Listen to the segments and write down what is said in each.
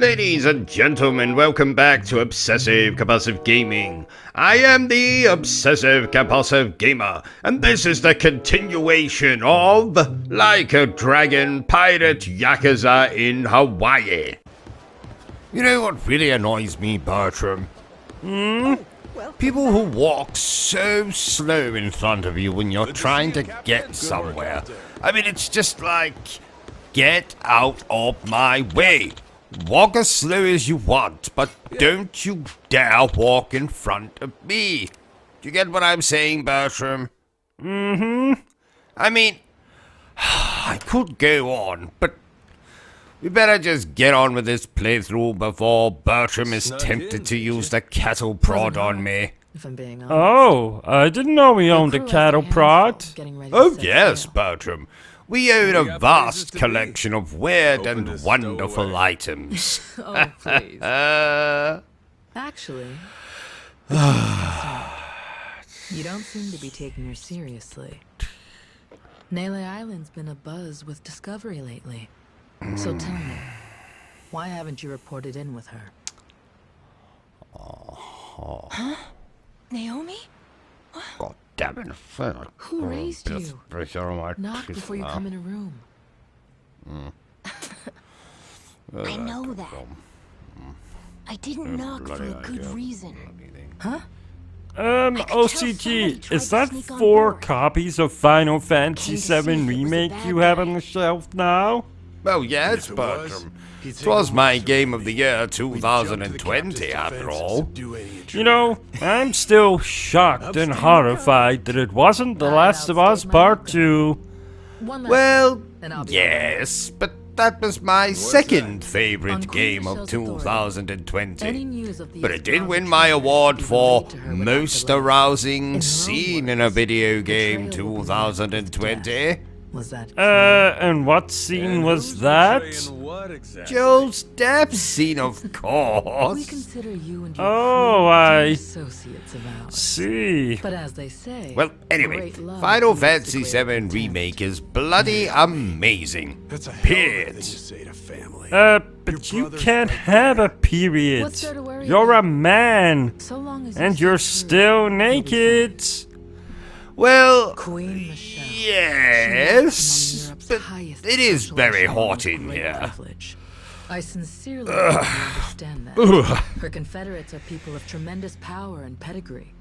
Ladies and gentlemen, welcome back to Obsessive Compulsive Gaming. I am the Obsessive Compulsive Gamer, and this is the continuation of Like a Dragon Pirate Yakuza in Hawaii. You know what really annoys me, Bertrum? People who walk so slow in front of you when you're trying to get somewhere. I mean, it's just like, get out of my way. Walk as slow as you want, but don't you dare walk in front of me. Do you get what I'm saying, Bertrum? I mean, I could go on, but we better just get on with this playthrough before Bertrum is tempted to use the cattle prod on me. If I'm being honest. Oh, I didn't know we owned a cattle prod. Oh yes, Bertrum. We own a vast collection of weird and wonderful items. Oh, please. Actually, you don't seem to be taking her seriously. Nele Island's been abuzz with discovery lately. So tell me, why haven't you reported in with her? Huh? Naomi? God damn it. Who raised you? Knock before you come in a room. I know that. I didn't knock for a good reason. Huh? OCG, is that 4 copies of Final Fantasy VII Remake you have on the shelf now? Well, yes, Bertrum. It was my game of the year 2020, after all. You know, I'm still shocked and horrified that it wasn't The Last of Us Part 2. Well, yes, but that was my second favorite game of 2020. But it did win my award for Most Arousing Scene in a Video Game 2020. Was that And what scene was that? Joel's death scene, of we course. consider you and your Oh, crew I associates of ours. see. But as they say, Well, anyway, great love Final leads to Fantasy great VII contempt. Remake is bloody amazing. Period. But you can't have a period. What's there to worry You're a about? man, So long as and you you're stay true, still you'll be naked. Well, Queen Michelle. yes, but it is very hot in here. I sincerely hope you understand that. Her Confederates are people of tremendous power and pedigree.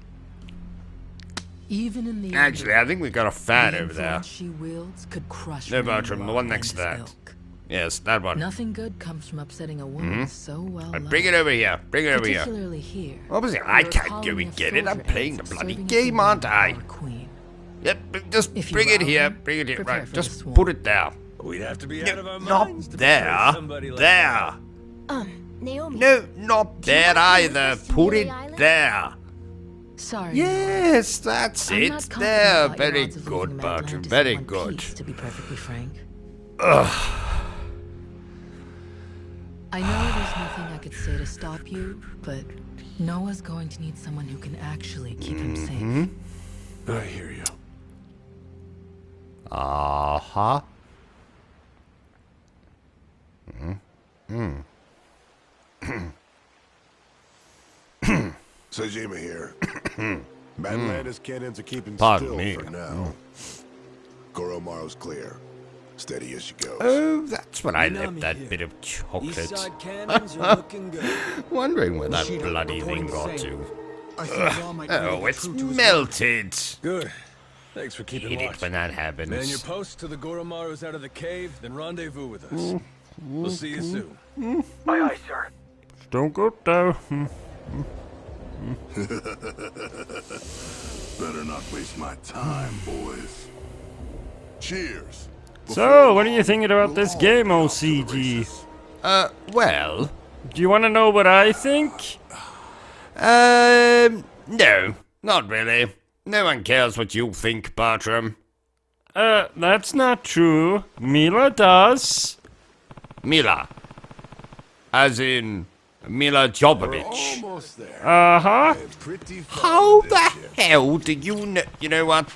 Even in the Actually, I think we got a fan the over there. influence she wields could crush No, Randall Bertrum, the one and next to his that. ilk. Yes, that one. Nothing good comes from upsetting a woman so well loved. Bring it over here. Bring it over here. Particularly here. Obviously, where I a can't go colony and of get it. I'm soldier playing the ants bloody serving as game, the aren't women I? of our queen. Yep, just If you bring it rouse here. them, Bring it here. prepare Right, for just the swarm. put it there. We'd have to be No, out of our not minds to there. betray somebody like There. Naomi. No, not there either. Put it there. Sorry. Yes, that's I'm it. not confident There. about your Very odds of good, leaving Bertrum. Atlantis in Very one good. piece, to be perfectly frank. Ugh. I know there's nothing I could say to stop you, but Noah's going to need someone who can actually keep him safe. I hear you. Uh-huh. Sajima here. Badlands cannons are keeping Pardon still me. for now. Goromaru's clear. Steady as she goes. Oh, that's what I left that bit of chocolate. Eastside cannons are looking good. Wondering where that Bushido bloody thing reporting got safe. to. I think Raw might be Oh, it's true to his melted. Good. Thanks for keeping Hate it watch. when that Man your happens. post to the Goromaru's out of the cave, then rendezvous with us. We'll see you soon. Aye, aye, sir. Don't go down. Better not waste my time, boys. Cheers. So, what are you thinking about this game, OCG? Well, Do you want to know what I think? no, not really. No one cares what you think, Bertrum. That's not true. Mila does. Mila. As in, Mila Jovovich. Almost there. Uh-huh. Pretty far How with the this shit. hell do you know? You know what?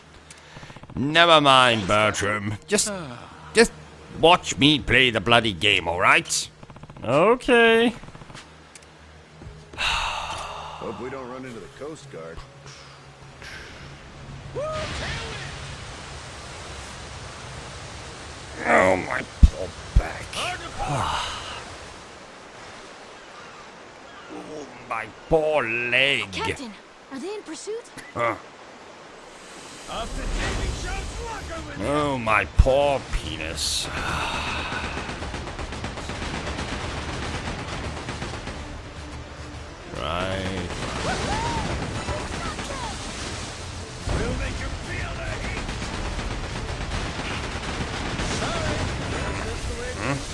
Never mind, Bertrum. Just watch me play the bloody game, alright? Okay. Hope we don't run into the Coast Guard. Oh, my poor back. Oh, my poor leg. Captain, are they in pursuit? Oh, my poor penis. Right. We'll make you feel the heat. Sorry, that's just the way things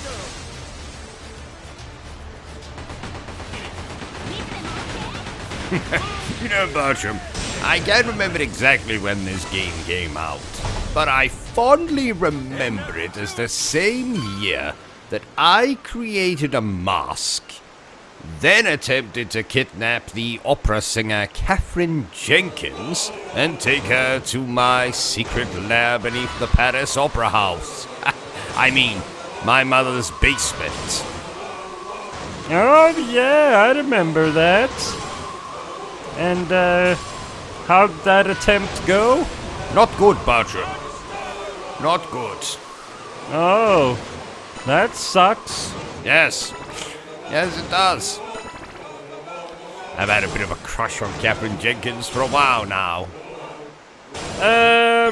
go. You know, Bertram, I can't remember exactly when this game came out, but I fondly remember it as the same year that I created a mask, then attempted to kidnap the opera singer Catherine Jenkins and take her to my secret lair beneath the Paris Opera House. I mean, my mother's basement. Oh, yeah, I remember that. And, how'd that attempt go? Not good, Bertram. Not good. Oh, that sucks. Yes. Yes, it does. I've had a bit of a crush on Catherine Jenkins for a while now.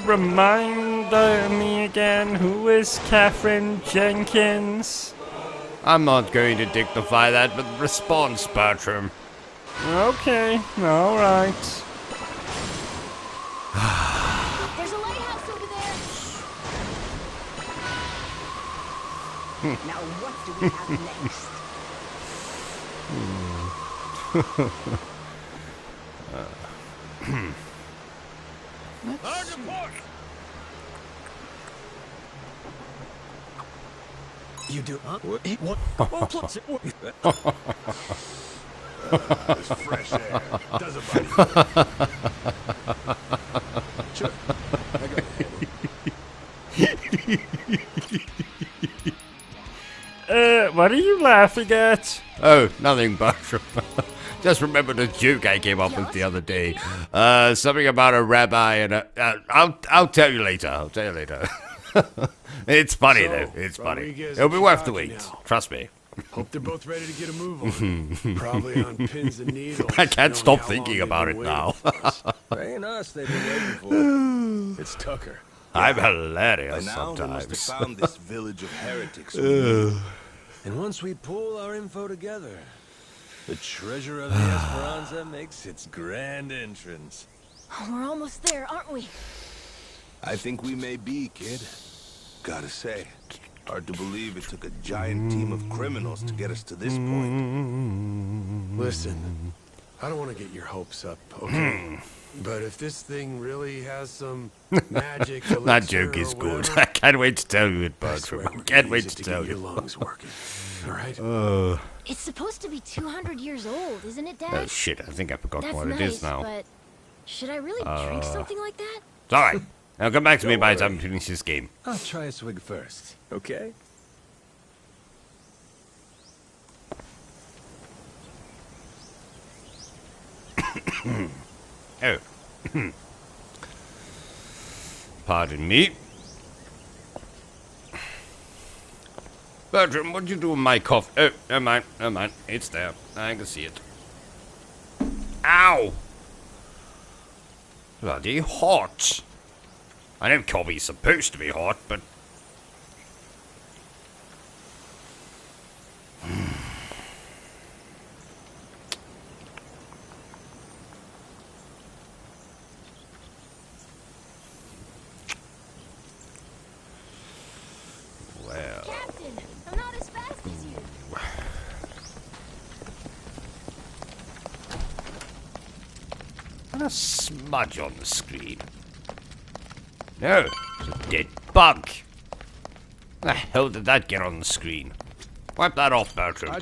Remind me again, who is Catherine Jenkins? I'm not going to dignify that with a response, Bertram. Okay, alright. There's a lighthouse over there. Now what do we have next? You do, huh? What? Oh, plus, It's fresh air. Does it, buddy? Sure. I got it. What are you laughing at? Oh, nothing, Bertram. Just remembered a joke I came up with the other day. Something about a rabbi and a... I'll tell you later. I'll tell you later. It's funny, So, though. It's funny. Rodriguez It'll be and worth the Chiaki wait. now. Trust me. Hope they're both ready to get a move on. Probably on pins and needles. I can't knowing stop how thinking long about they've it been now. waiting for us. Ain't us they've been waiting for. It's Tucker. I'm hilarious By now they must have sometimes. found this village of heretics. And once we pull our info together, the treasure of the Esperanza makes its grand entrance. Oh, we're almost there, aren't we? I think we may be, kid. Gotta say, hard to believe it took a giant team of criminals to get us to this point. Listen, I don't want to get your hopes up, okay? But if this thing really has some magic That elixir joke is or good. whatever, I can't wait to tell you it, I swear Bertram. we're Can't gonna wait use to it tell get your you. lungs working. All right? It's supposed to be 200 years old, isn't it, Dad? Oh, shit. I think I forgot That's what nice, it is now. but should I really drink something like that? It's alright. Now come back to me Don't by the time worry. we finish this game. I'll try a swig first, okay? Oh. Pardon me. Bertram, what'd you do with my cough? Oh, never mind, never mind. It's there. I can see it. Ow! Bloody hot. I know coffee's supposed to be hot, but... Well... Captain, I'm not as fast as you. And a smudge on the screen. No, it's a dead bug. The hell did that get on the screen? Wipe that off, Bertram.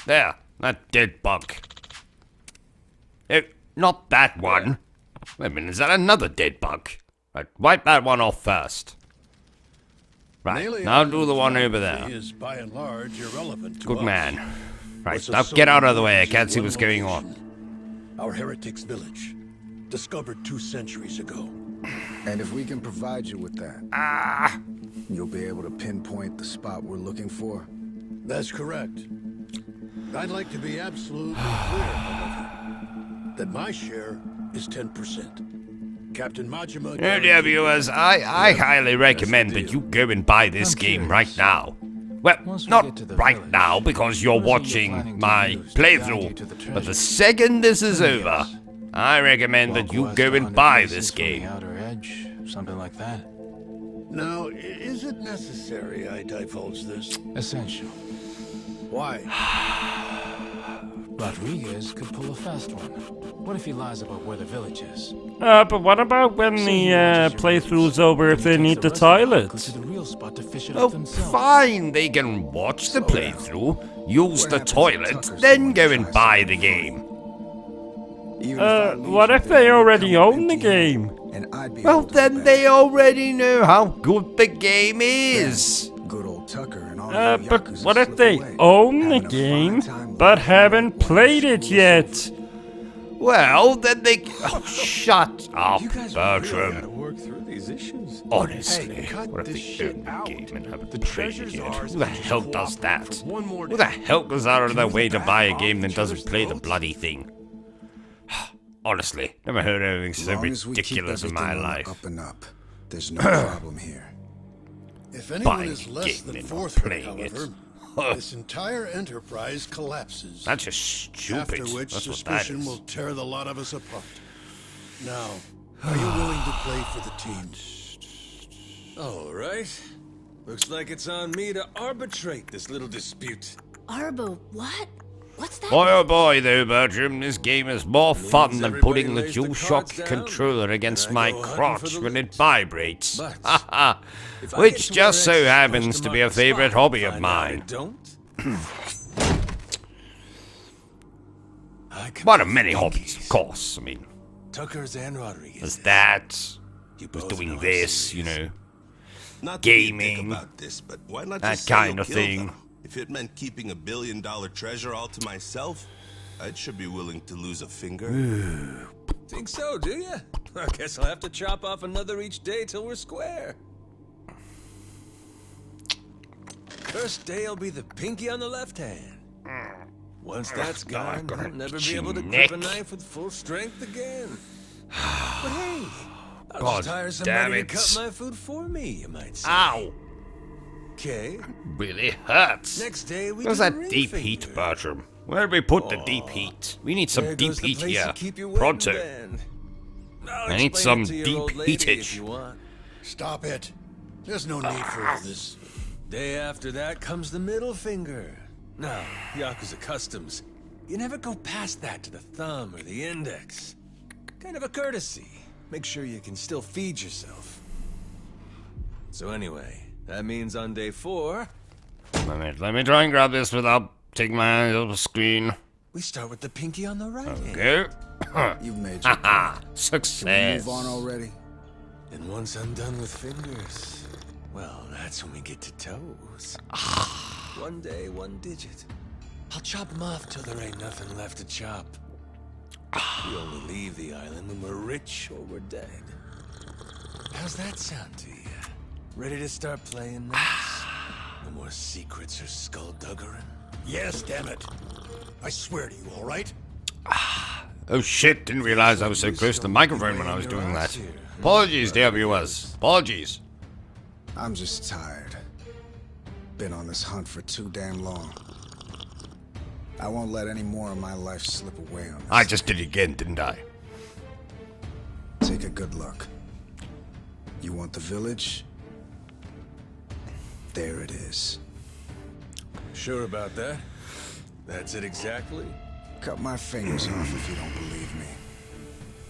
There, that dead bug. Oh, not that one. Wait a minute, is that another dead bug? Right, wipe that one off first. Right, Melee now do the Island's one over there. geography is by and large irrelevant to Good us. man. Right, What's now of get out so of the way. I much can't is see one what's going on. location. Our heretics village, discovered 2 centuries ago. And if we can provide you with that, you'll be able to pinpoint the spot we're looking for. That's correct. I'd like to be absolutely clear, however, that my share is 10%. Captain Majima... No, dear viewers, I highly recommend that you go and buy this game right now. Well, not right now, because you're watching my playthrough, but the second this is over, I recommend that you go and buy this game. Outer edge, something like that. Now, is it necessary I divulge this? Essential. Why? Rodriguez could pull a fast one. What if he lies about where the village is? But what about when the playthrough's over if they need the Go toilet? to the real spot to fish it Oh, up themselves. fine, they can watch the playthrough, use the toilet, then go and buy the game. What if they already own the game? Well, then they already know how good the game is. Good old Tucker and all But what if they own the game, but haven't played it yet? Well, then they... Oh, shut up, You guys really gotta Bertram. work through these issues. Honestly, Hey, cut what if this they shit own the out. game and haven't The played it treasure's yet? ours Who the if you hell just does cooperate that? for one more Who the day. hell goes out of their Can way we to back buy a off game that each doesn't other's play the throats? bloody thing? Honestly, never heard anything so ridiculous in my life. Up and up, there's no problem here. If anyone Buying is a less game than and not forthright, playing it. however, this entire enterprise collapses. That's just stupid. After which That's what that suspicion is. will tear the lot of us apart. Now, are you willing to play for the team? All right. Looks like it's on me to arbitrate this little dispute. Arbo, what? What's that? Boy oh boy though, Bertram, this game is more fun Means than everybody putting the lays the DualShock cards down, controller against and I my go hunting crotch for the when loot. it vibrates. But Haha. If I Which get to just where so X happens supposed to be mark a the favorite spot, hobby of find out I mine. don't. I can One of play many the hobbies, of Yankees. course. I mean, Tucker's and Rodriguez. there's that, You was both doing know I'm this, you serious. know. Not to be a dick Gaming, about this, but why not that just say kind you'll of kill thing. them? If it meant keeping $1 billion treasure all to myself, I should be willing to lose a finger. Think so, do you? I guess I'll have to chop off another each day till we're square. First day will be the pinky on the left hand. Once that's gone, gonna I'll never itchy be able to neck. grip a knife with full strength again. But hey, I'll God just hire damn somebody it. to cut my food for me, you might say. Ow! Okay. Really hurts. Next day we Where's do the that ring deep finger. heat, Bertram? Where did we put the deep heat? We need some There deep goes the heat place to here. keep you waiting, Pronto. then. I'll I need explain some it to your deep old lady if heatage. you want. Stop it. There's no need for all this. Day after that comes the middle finger. Now, Yakuza customs, you never go past that to the thumb or the index. Kind of a courtesy. Make sure you can still feed yourself. So anyway, that means on day 4, Let me try and grab this without taking my eyes off the screen. we start with the pinky on the right hand. Go. You've made your Haha. point. Can we Success. move on already? And once I'm done with fingers, well, that's when we get to toes. One day, one digit. I'll chop them off till there ain't nothing left to chop. We only leave the island when we're rich or we're dead. How's that sound to you? Ready to start playing nice? No more secrets or skullduggery? Yes, damn it. I swear to you, all right? Oh shit, didn't realize I was so close to the microphone when I was doing that. Apologies, dear viewers. Apologies. I'm just tired. Been on this hunt for too damn long. I won't let any more of my life slip away on this. I just did it again, didn't I? Take a good look. You want the village? There it is. Sure about that? That's it exactly? Cut my fingers off if you don't believe me.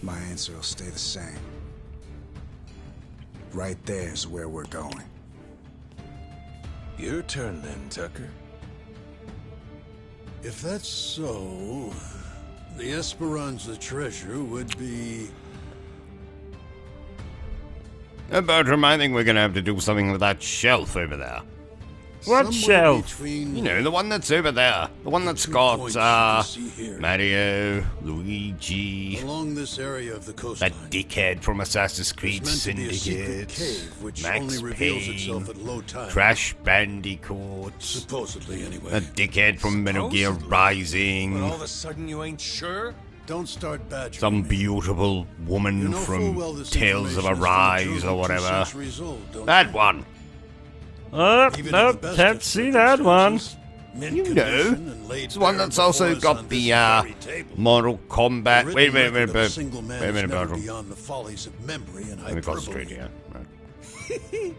My answer will stay the same. Right there's where we're going. Your turn then, Tucker. If that's so, the Esperanza treasure would be... Bertram, I think we're gonna have to do something with that shelf over there. What Somewhere shelf? between You know, the one that's over there. The one that's two got, points you can see here. Mario, Luigi, Along this area of the that coastline. dickhead from Assassin's It's Creed meant to be a secret Syndicate, cave which Max only reveals Payne, itself at low tide. Crash Bandicoot, Supposedly, anyway. that dickhead from Metal Gear Supposedly. But all Rising, of a sudden you ain't sure? Don't start badgering some me. beautiful woman You know full from well this Tales of information is from a Arise journal or 2 whatever. centuries old, don't That you? one. Oh, Even in nope, the best can't of see that one. circumstances, mint You know, condition and laid it's the one bare that's also before us got on the this very table. Mortal Kombat. The Wait a written minute, record of a single man wait a is minute, never Bertram. beyond the follies of memory and Let me concentrate hyperbole. here.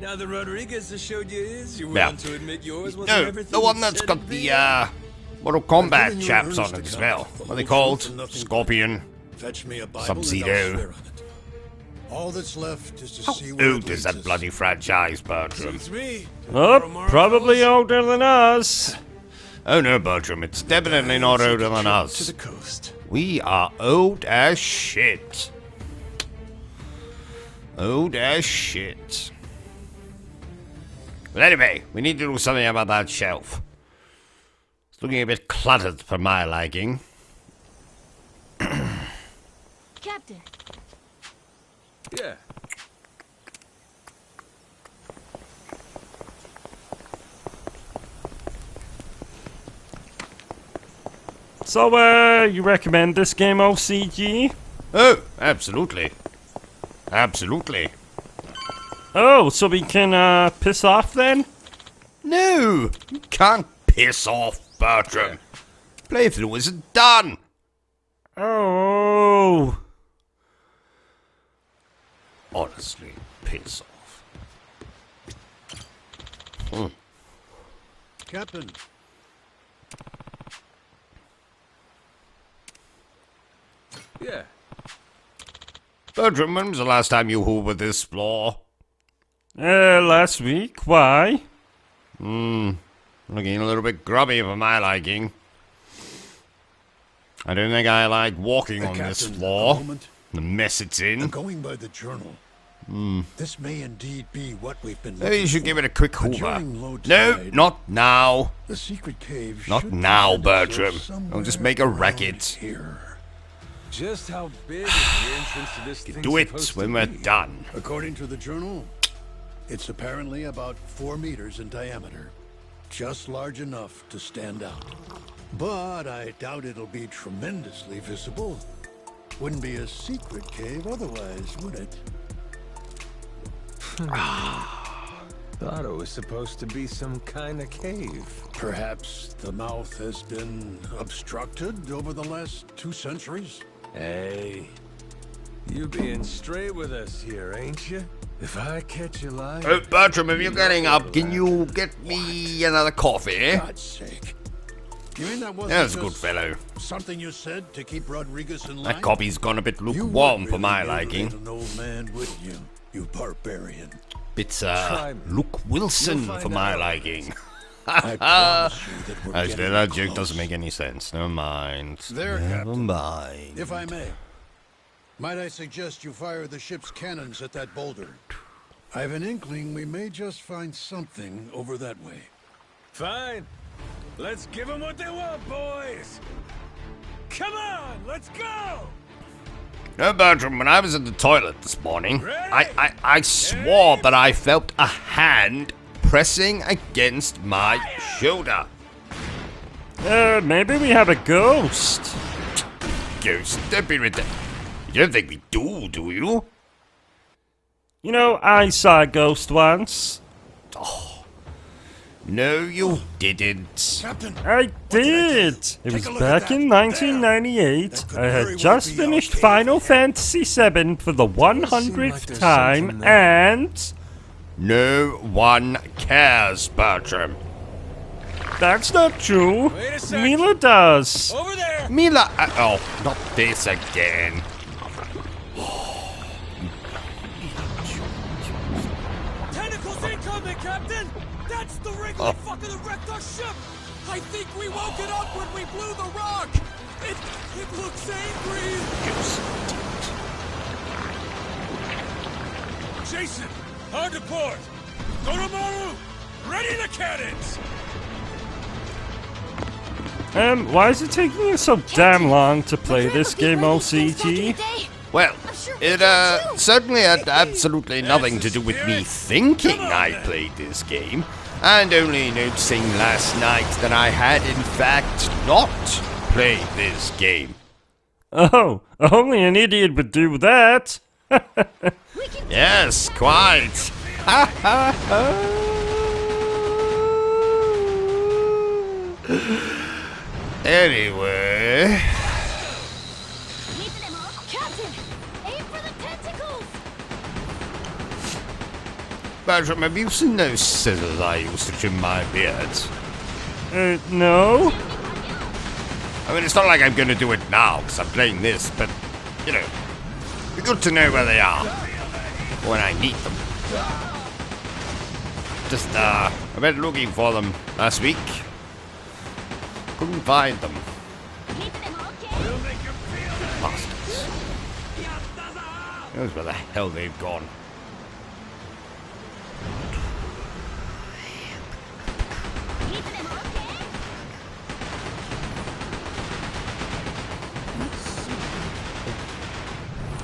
Now that Rodriguez has showed you his, you're Yeah. willing to admit yours wasn't No, everything the one you that's said got it'd the be? Mortal giving Kombat you chaps an on it earnest as well. account. What are they No called? truth and nothing but- Scorpion. Fetch me a Bible Sub-Zero. and I'll swear on it. All that's left is to How see where it old is leads that us. bloody franchise, Bertram? Suits me. Oh, probably older than us. Oh no, Bertram, it's definitely not older than To us. the coast. We are old as shit. Old as shit. But anyway, we need to do something about that shelf. It's looking a bit cluttered for my liking. Captain, Yeah. So, you recommend this game, OCG? Oh, absolutely. Absolutely. Oh, so we can, piss off then? No, you can't piss off, Bertram. Playthrough isn't done. Oh. Honestly, piss off. Captain, Yeah. Bertram, when was the last time you hoovered this floor? Last week, why? Looking a little bit grubby for my liking. I don't think I like walking on this Captain, floor. a moment. The mess it's in. Going by the journal, this may indeed be what we've been Maybe looking you should for. give it a quick But hoover. during low No, tide, not now. the secret cave Not should now, present itself Bertram. Don't just somewhere make a around racket. Here. Just how big is the entrance to this thing Do it supposed when to we're be? done. According to the journal, it's apparently about 4 meters in diameter. Just large enough to stand out. But I doubt it'll be tremendously visible. Wouldn't be a secret cave otherwise, would it? Thought it was supposed to be some kind of cave. Perhaps the mouth has been obstructed over the last 2 centuries? Hey, you being straight with us here, ain't you? If I catch you lying... Oh, Bertram, if you're getting up, can you get me another coffee? God's sake. You mean that wasn't That's a good just fellow. something you said to keep Rodriguez in line? That coffee's gone a bit You would lukewarm for really my mutilate liking. an old man, wouldn't you? You barbarian. Bit, Try me. Luke Wilson You'll for find my out. liking. I promise you that we're Actually, getting that joke close. doesn't make any sense. Never mind. There, Never Captain. mind. If I may, might I suggest you fire the ship's cannons at that boulder? I have an inkling we may just find something over that way. Fine. Let's give them what they want, boys. Come on, let's go. No, Bertram, when I was in the toilet this morning, I swore that I felt a hand pressing against my shoulder. Maybe we have a ghost. Ghost, don't be ridiculous. You don't think we do you? You know, I saw a ghost once. No, you didn't. Captain! I did! It was back in 1998. I had just finished Final Fantasy VII for the 100th time, and... No one cares, Bertram. That's not true. Wait a sec. Mila does. Over there. Mila, oh, not this again. Tentacles incoming, Captain! That's the wriggly fucker that wrecked our ship! I think we woke it up when we blew the rock! It looks angry! Jason, hard to port. Doromaru, ready the cannons. Why is it taking you so damn long to play this game, OCG? Well, it certainly had absolutely nothing to do with me thinking I played this game, and only noticing last night that I had in fact not played this game. Oh, only an idiot would do that. Yes, quite. Ha ha ha. Anyway. Captain, aim for the tentacles. Bertrum, have you seen those scissors I used to trim my beard? No? I mean, it's not like I'm gonna do it now, because I'm playing this, but, you know, it'd be good to know where they are when I need them. Just, I went looking for them last week. Couldn't find them. Bastards. Who knows where the hell they've gone?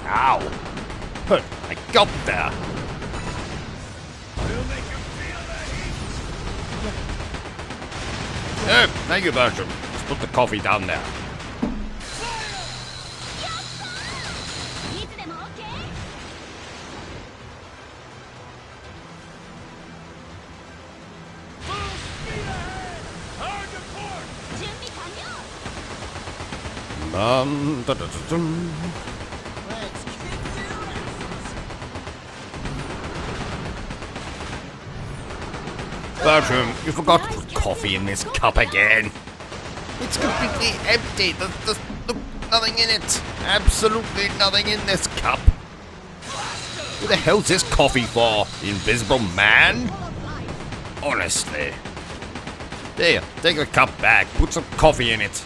Ow! But I got there. Oh, thank you, Bertrum. Let's put the coffee down there. Da-da-da-dum. Bertrum, you forgot to put coffee in this cup again. It's completely empty. There's nothing in it. Absolutely nothing in this cup. Who the hell's this coffee for? The Invisible Man? Honestly. There, take the cup back. Put some coffee in it.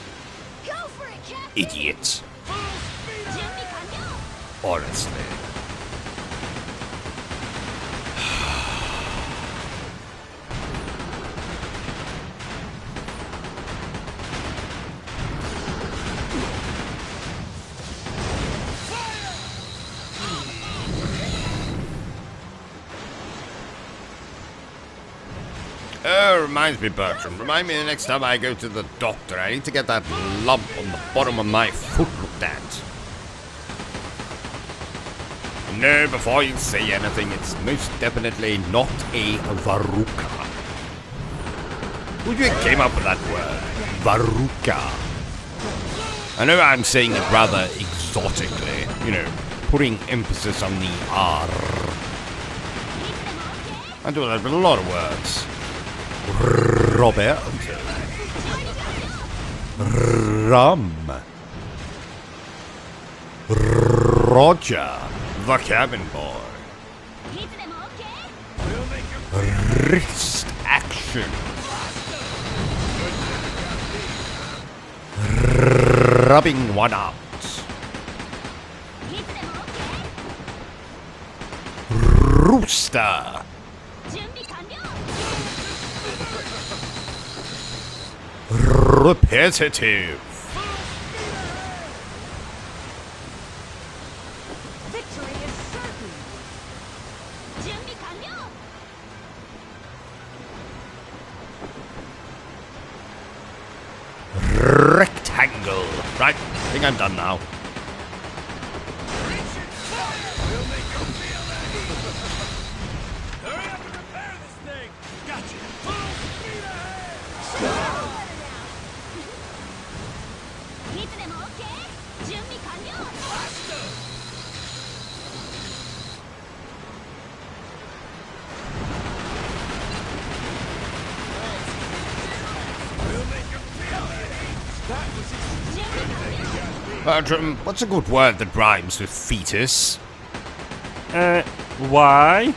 Idiot. Honestly. Oh, reminds me, Bertrum. Remind me the next time I go to the doctor. I need to get that lump on the bottom of my foot looked at. No, before you say anything, it's most definitely not a verruca. Who came up with that word? Verruca. I know I'm saying it rather exotically, you know, putting emphasis on the R. I do that with a lot of words. Robert. Rum. Roger. The cabin boy. Wrist action. Rubbing one out. Rooster. Repetitive. Victory is certain. Rectangle. Right, I think I'm done now. Hurry up and repair this thing. Gotcha. Bertrum, what's a good word that rhymes with fetus? Why?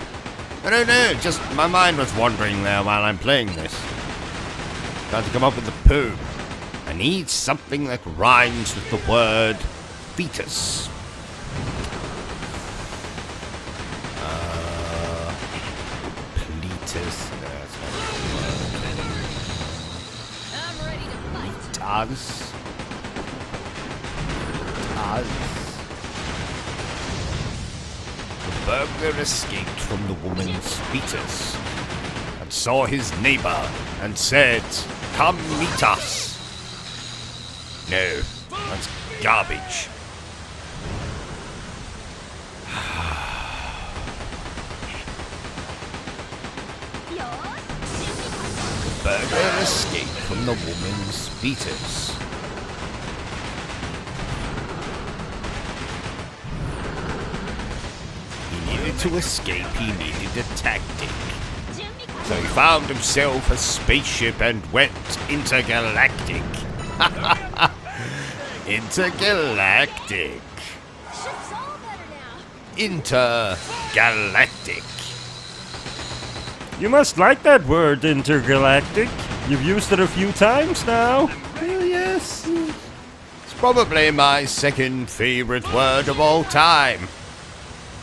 I don't know, just my mind was wandering there while I'm playing this. Trying to come up with a poem. I need something that rhymes with the word fetus. Fetus. That's not I'm ready to fight. does. The burglar escaped from the woman's fetus and saw his neighbor and said, "Come meet us." No, that's garbage. The burglar escaped from the woman's fetus. To escape, he needed a tactic. So he found himself a spaceship and went intergalactic. Intergalactic. Ship's all better now. Intergalactic. You must like that word, intergalactic. You've used it a few times now. Well, yes. It's probably my second favorite word of all time.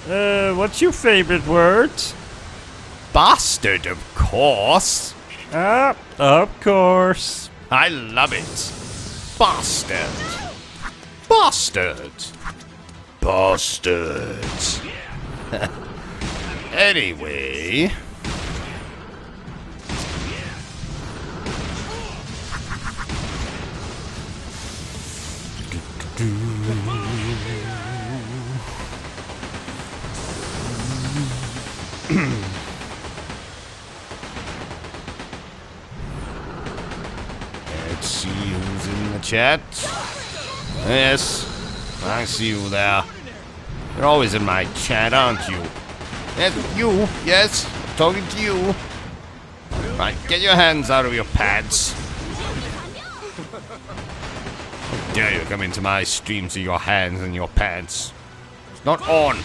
What's your favorite word? Bastard, of course. Ah, of course. I love it. Bastard. Bastard. Bastard. Anyway. Let's see who's in the chat. Yes, I see you there. You're always in my chat, aren't you? Yes, you. Yes, talking to you. Right, get your hands out of your pads. How dare you come into my streams with your hands in your pants? It's not on.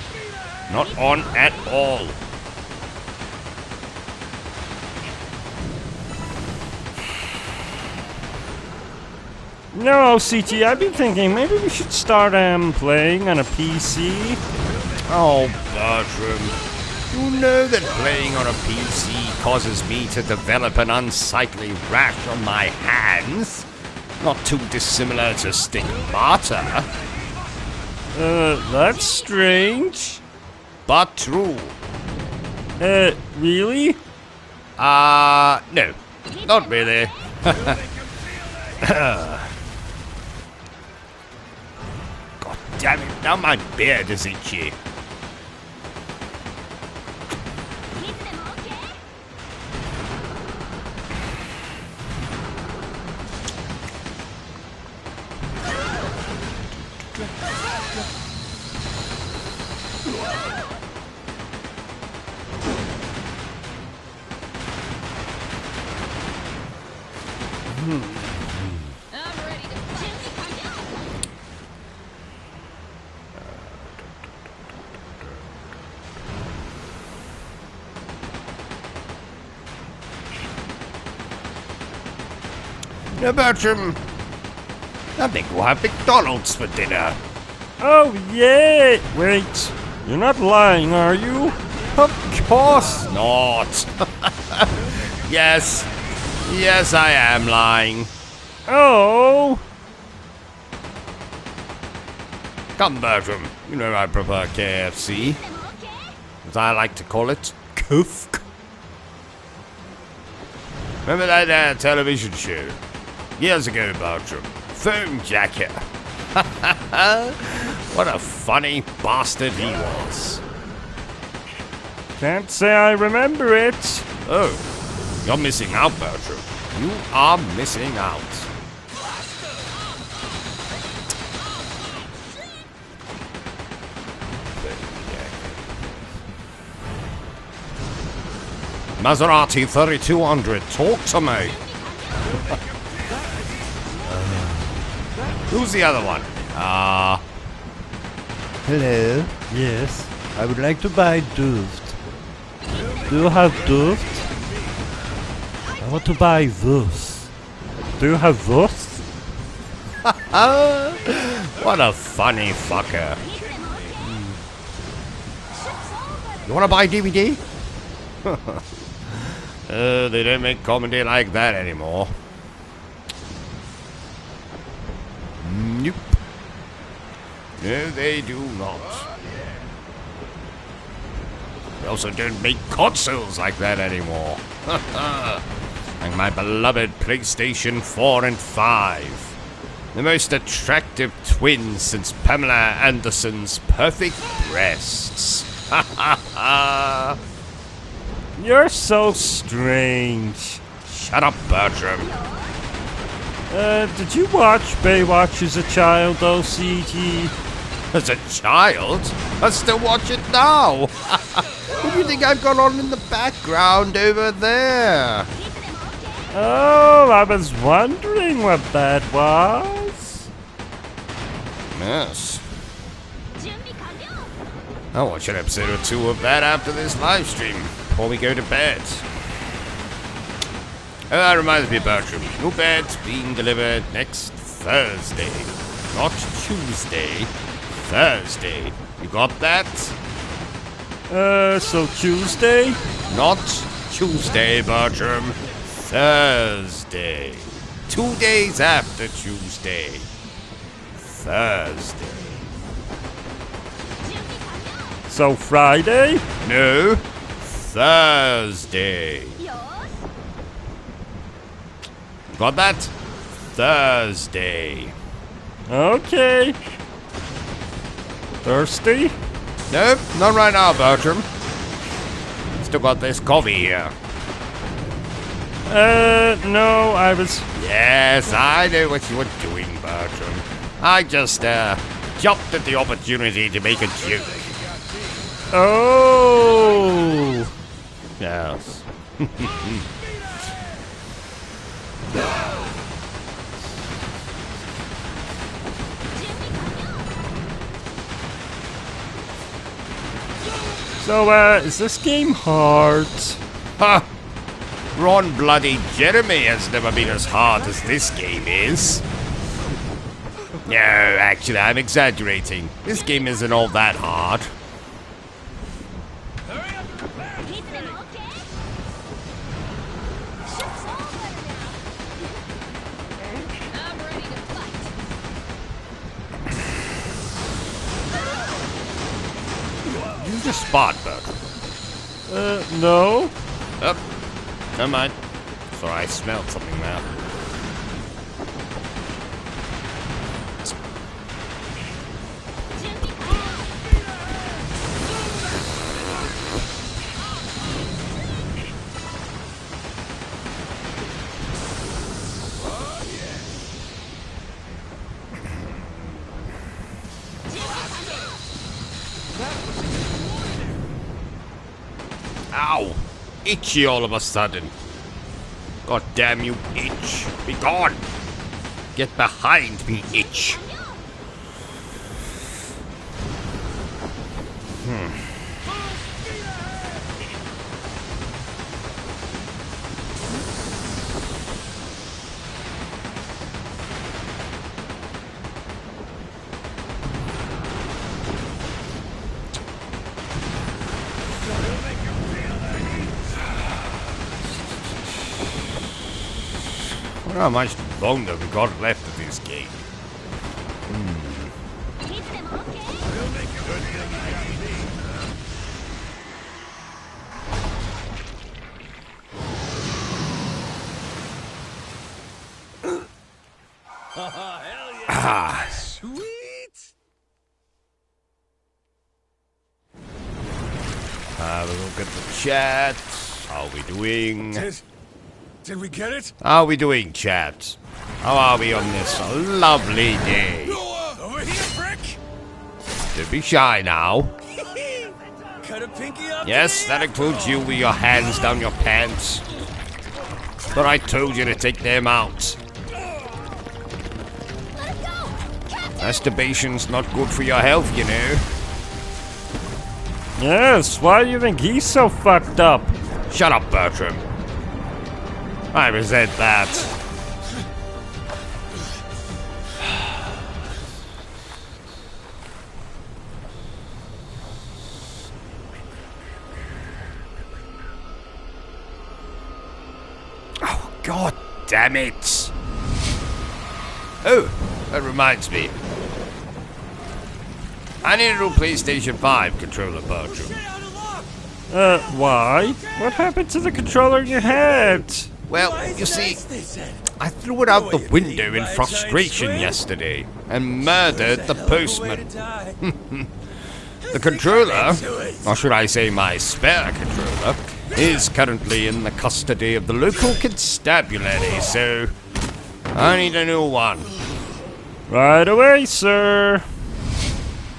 Not on at all. No, OCG, I've been thinking maybe we should start playing on a PC. Oh, Bertram. You know that playing on a PC causes me to develop an unsightly rash on my hands. Not too dissimilar to stigmata. That's strange. But true. Really? No. Not really. God damn it, now my beard is itchy. Now, Bertram, I think we'll have McDonald's for dinner. Oh, yeah! Wait, you're not lying, are you? Of course not. Yes, I am lying. Oh! Come, Bertram, you know I prefer KFC. As I like to call it, Kufk. Remember that television show? Years ago, Bertram. Foam Jacket. What a funny bastard he was. Can't say I remember it. Oh, you're missing out, Bertram. You are missing out. Maserati 3200, talk to me. Who's the other one? Hello. Yes. I would like to buy Duft. Do you have Duft? I want to buy this. Do you have this? What a funny fucker. You wanna buy DVD? They don't make comedy like that anymore. Nope. No, they do not. They also don't make consoles like that anymore. Like my beloved PlayStation 4 and 5. The most attractive twins since Pamela Anderson's perfect breasts. Ha ha ha! You're so strange. Shut up, Bertram. Did you watch Baywatch as a child, OCG? As a child? I still watch it now. What do you think I've got on in the background over there? Oh, I was wondering what that was. Yes. I'll watch an episode or two of that after this live stream, before we go to bed. Oh, that reminds me, Bertram. Your bed's being delivered next Thursday. Not Tuesday. Thursday. You got that? So Tuesday? Not Tuesday, Bertram. Thursday. 2 days after Tuesday. Thursday. So Friday? No. Thursday. Got that? Thursday. Okay. Thirsty? Nope, not right now, Bertram. Still got this coffee here. No, I was... Yes, I know what you were doing, Bertram. I just, jumped at the opportunity to make a joke. Oh! Yes. So, is this game hard? Ha! Ron Bloody Jeremy has never been as hard as this game is. No, actually, I'm exaggerating. This game isn't all that hard. You just spot, Bertram. No? Oh, never mind. Sorry, I smelled something there. Ow! Itchy all of a sudden. God damn you, itch. Be gone! Get behind me, itch. I wonder how much longer we got left of this game. Sweet. Have a look at the chat. How are we doing? Did we get it? How are we doing, chat? How are we on this lovely day? Over here, Brick. Don't be shy now. Cut a pinky up. Yes, that includes you with your hands down your pants. But I told you to take them out. Masturbation's not good for your health, you know. Yes, why do you think he's so fucked up? Shut up, Bertram. I resent that. God damn it! Oh, that reminds me. I need a new PlayStation 5 controller, Bertrum. Why? What happened to the controller you had? Well, you see, I threw it out the window in frustration yesterday and murdered the postman. The controller, or should I say my spare controller, is currently in the custody of the local constabulary, so I need a new one. Right away, sir.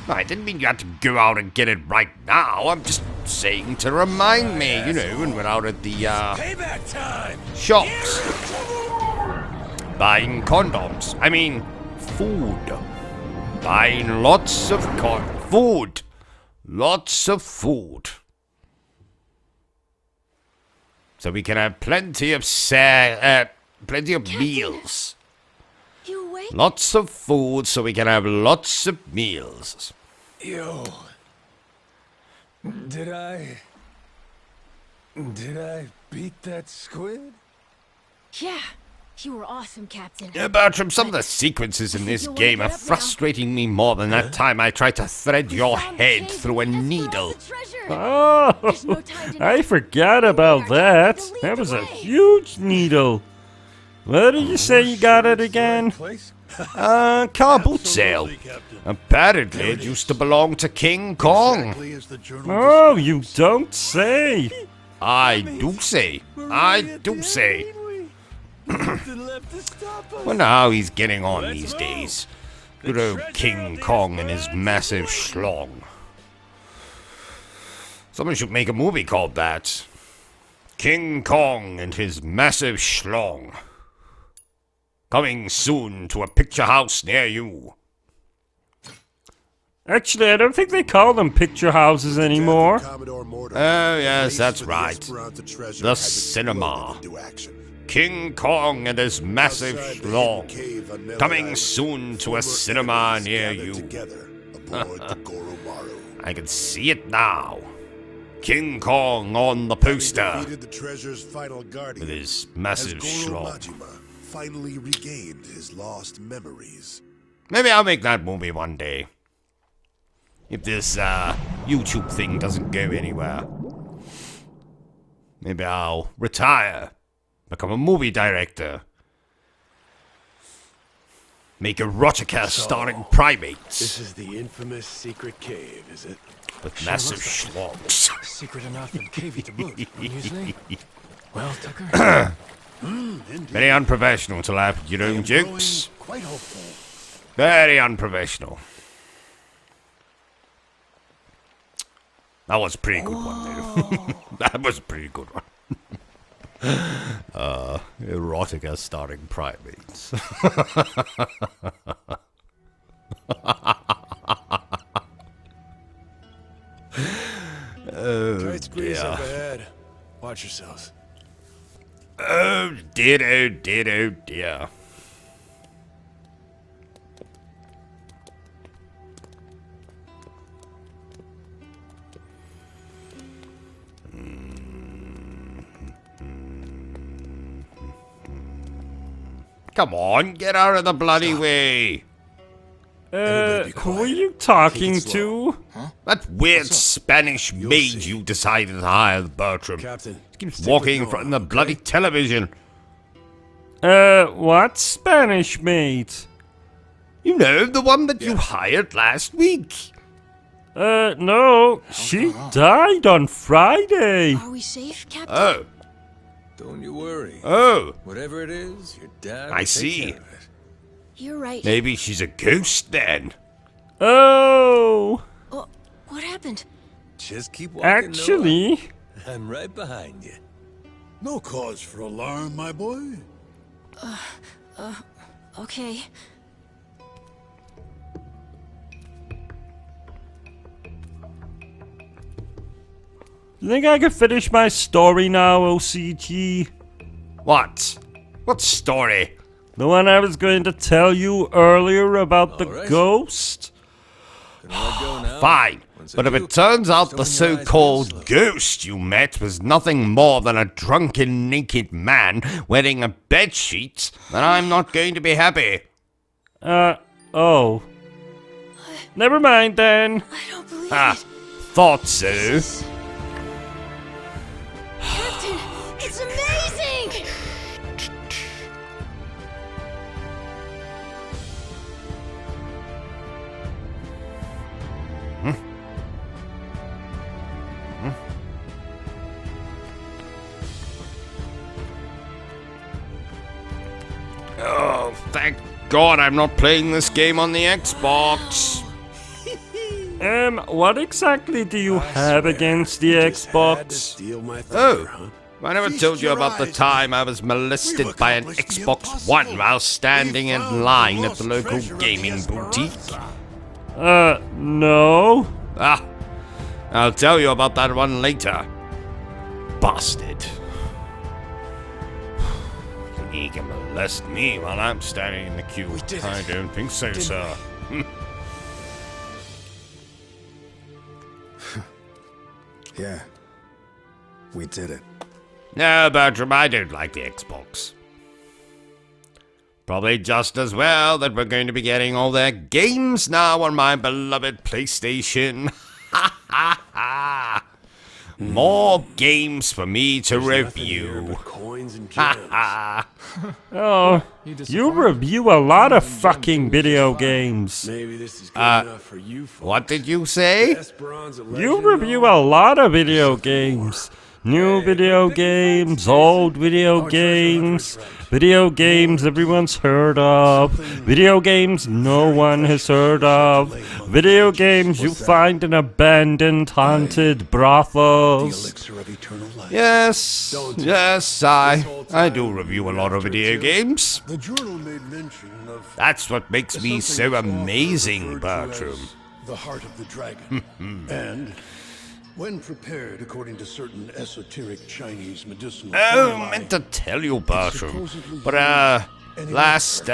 I didn't mean you had to go out and get it right now. I'm just saying to remind me, you know, when we're out at the, Payback time! shops. Buying condoms. I mean, food. Buying lots of food. Lots of food. So we can have plenty of meals. You awake? Lots of food so we can have lots of meals. Yo. Did I beat that squid? Yeah. You were awesome, Captain. Yeah, Bertram, some of the sequences in this game are frustrating me more than that time I tried to thread your head through a needle. Oh, I forgot about that. That was a huge needle. Where did you say you got it again? Car boot sale. Apparently it used to belong to King Kong. Oh, you don't say. I do say. I do say. Wonder how he's getting on these days. Good old King Kong and his massive schlong. Someone should make a movie called that. King Kong and his massive schlong. Coming soon to a picture house near you. Actually, I don't think they call them picture houses anymore. Oh, yes, that's right. The cinema. King Kong and his massive schlong. Coming soon to a cinema near you. I can see it now. King Kong on the poster. With his massive schlong. Finally regained his lost memories. Maybe I'll make that movie one day. If this YouTube thing doesn't go anywhere. Maybe I'll retire. Become a movie director. Make erotica starring primates. This is the infamous secret cave, is it? With massive schlongs. Secret enough and cavey to boot, wouldn't you say? Well, Tucker. Very unprofessional to laugh at your own jokes. Quite hopeful. Very unprofessional. That was a pretty good one, though. That was a pretty good one. Erotica starring primates. Oh, Tight squeeze up dear. ahead. Watch yourselves. Oh dear, oh dear, oh dear. Come on, get out of the bloody way. Who are you talking to? That weird Spanish maid you decided to hire, Bertram. Captain, He keeps walking in front of the bloody television. What Spanish mate? You know, the one that you hired last week. No, she died on Friday. Are we safe, Captain? Oh, don't you worry. oh, Whatever it is, your dad I will see. take care of it. You're right. Maybe she's a ghost then. Oh, Oh, what happened? Just keep walking. actually, Noah. I'm right behind you. No cause for alarm, my boy. Okay. you think I could finish my story now, OCG? What? What story? The one I was going to tell you earlier about the Alright. ghost? Can I go now? fine. But if it turns out the so-called ghost you met was nothing more than a drunken, naked man wearing a bedsheet, then I'm not going to be happy. Oh. Never mind then. I don't believe it. Thought so. Captain, it's amazing! Oh, thank God I'm not playing this game on the Xbox. What exactly do you have against the Xbox? Oh, I never told you about the time I was molested by an Xbox One while standing in line at the local gaming boutique. No. I'll tell you about that one later. Bastard. He can molest me while I'm standing in the queue. I don't think so, sir. Yeah, we did it. No, Bertram, I don't like the Xbox. Probably just as well that we're going to be getting all their games now on my beloved PlayStation. Ha ha ha! More games for me to review. Ha ha! Oh, you review a lot of fucking video games. Maybe this is good enough for you folks. What did you say? You review a lot of video games. New video games, old video games, video games everyone's heard of, video games no one has heard of, video games you find in abandoned, haunted brothels. Yes, I do review a lot of video games. The journal made mention of That's what makes me so amazing, Bertram. the heart of the dragon. And when prepared according to certain esoteric Chinese medicinal Oh, meant to tell you, Bertram. But, last,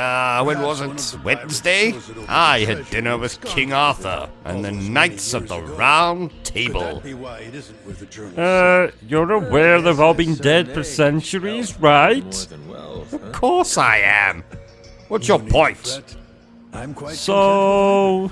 when was it? Wednesday? I had dinner with King Arthur and the Knights of the Round Table. be why it isn't with the journal. You're aware they've all been dead for centuries, right? Of course I am. What's your point? I'm quite So,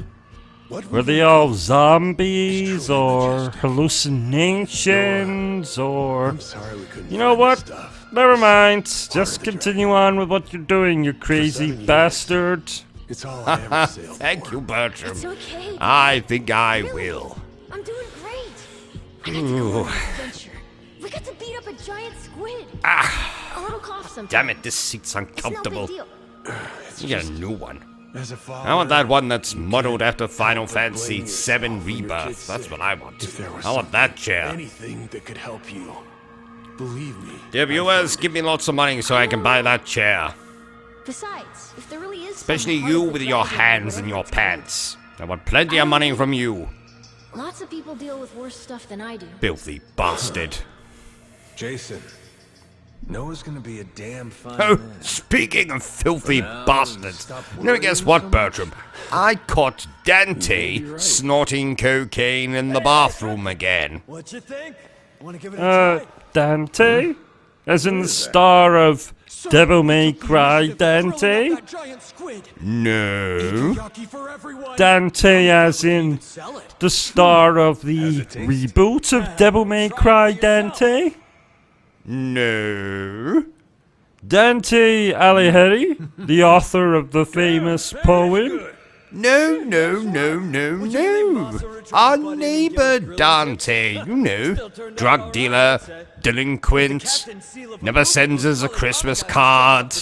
What were they all zombies or hallucinations or... sorry we couldn't You know find what? the stuff. Never mind. Just continue on with what you're doing, you crazy bastard. It's all I ever sailed Thank you, Bertram. It's okay. I think I will. I'm doing great. I got to go on an adventure. We got to beat up a giant squid. A little cough sometimes. Damn it, this seat's It's no uncomfortable. big deal. You get a new one. As a father, I want that one that's modeled after Final Fantasy VII Rebirth. That's what I want. I want that chair. anything that could help you. Believe me. Dear viewers, give me lots of money so I can buy that chair. Besides, if there really is Especially some you part of with the your dragon, hands in whatever your it's called, pants. I want plenty of money from you, Lots of people deal with worse stuff than I do. filthy bastard. Jason, Noah's gonna be a damn fine Oh, man. speaking of filthy now, bastards, stop now guess worrying what, so much. Bertram? I caught Dante snorting cocaine in the bathroom again. What you think? Want to give it a try? Dante? As in the star of Devil May Cry Dante? That giant squid. No. Yucky for everyone. Dante as in Sell it. the star of the reboot of Devil May Cry Dante? No. Dante Alighieri, the author of the famous poem? No. Our neighbor Dante, you know, drug dealer, delinquent, never sends us a Christmas card.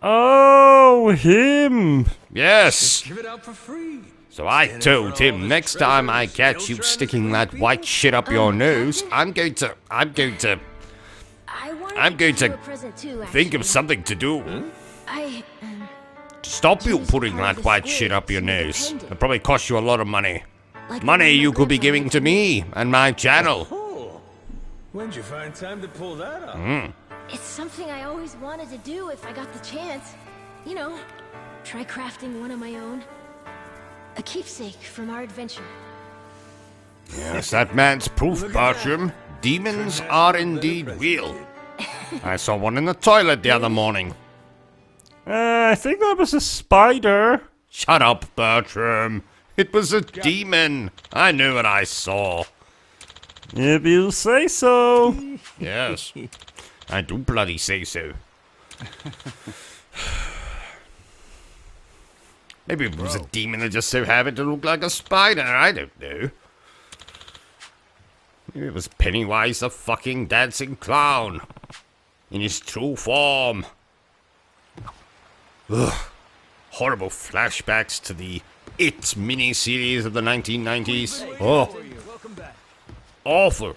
Oh, him! Yes. Give it out for free. So I told him next time I catch you sticking that white shit up your nose, I'm going to I wanted I'm going to to do a present too, think of actually. something to do I to stop you putting that white shit up your nose. It'll probably cost you a lot of money. like Money when my you could be grandfather giving to me and my channel. Oh, when'd you find time to pull that up? It's something I always wanted to do if I got the chance. You know, try crafting one of my own. A keepsake from our adventure. Yes, that man's proof, Bertrum. Demons are indeed real. I saw one in the toilet the other morning. I think that was a spider. Shut up, Bertrum. It was a demon. I knew what I saw. If you say so. Yes, I do bloody say so. Maybe it was a demon that just so happened to look like a spider. I don't know. Maybe it was Pennywise the fucking dancing clown. In his true form. Ugh. Horrible flashbacks to the It mini-series of the 1990s. Oh. Awful.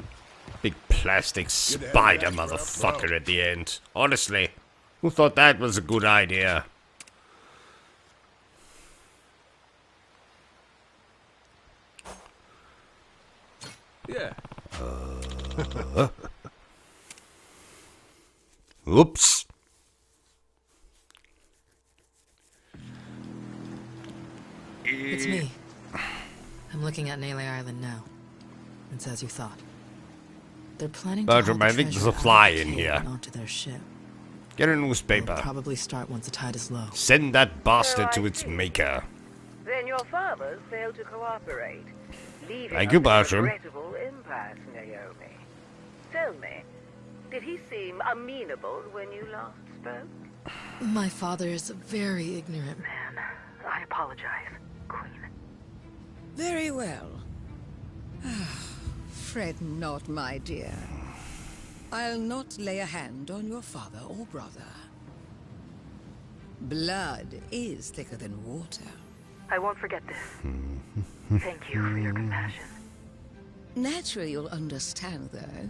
Big plastic spider motherfucker at the end. Honestly, who thought that was a good idea? Yeah. Oops. It's me. I'm looking at Nele Island now. It's as you thought. They're planning to Bertrum, haul I the think there's treasure a out of fly the in cave here. and onto their ship. Get a They'll newspaper. probably start once the tide is low. Send that bastard So to I its see. maker. Then your fathers failed to cooperate, leaving Thank us you, in a Bertrum. regrettable impasse, Naomi. Tell me, did he seem amenable when you last spoke? My father is a very ignorant Man, I apologize, Queen. Very well. Fret not, my dear. I'll not lay a hand on your father or brother. Blood is thicker than water. I won't forget this. Thank you for your compassion. Naturally, you'll understand, though.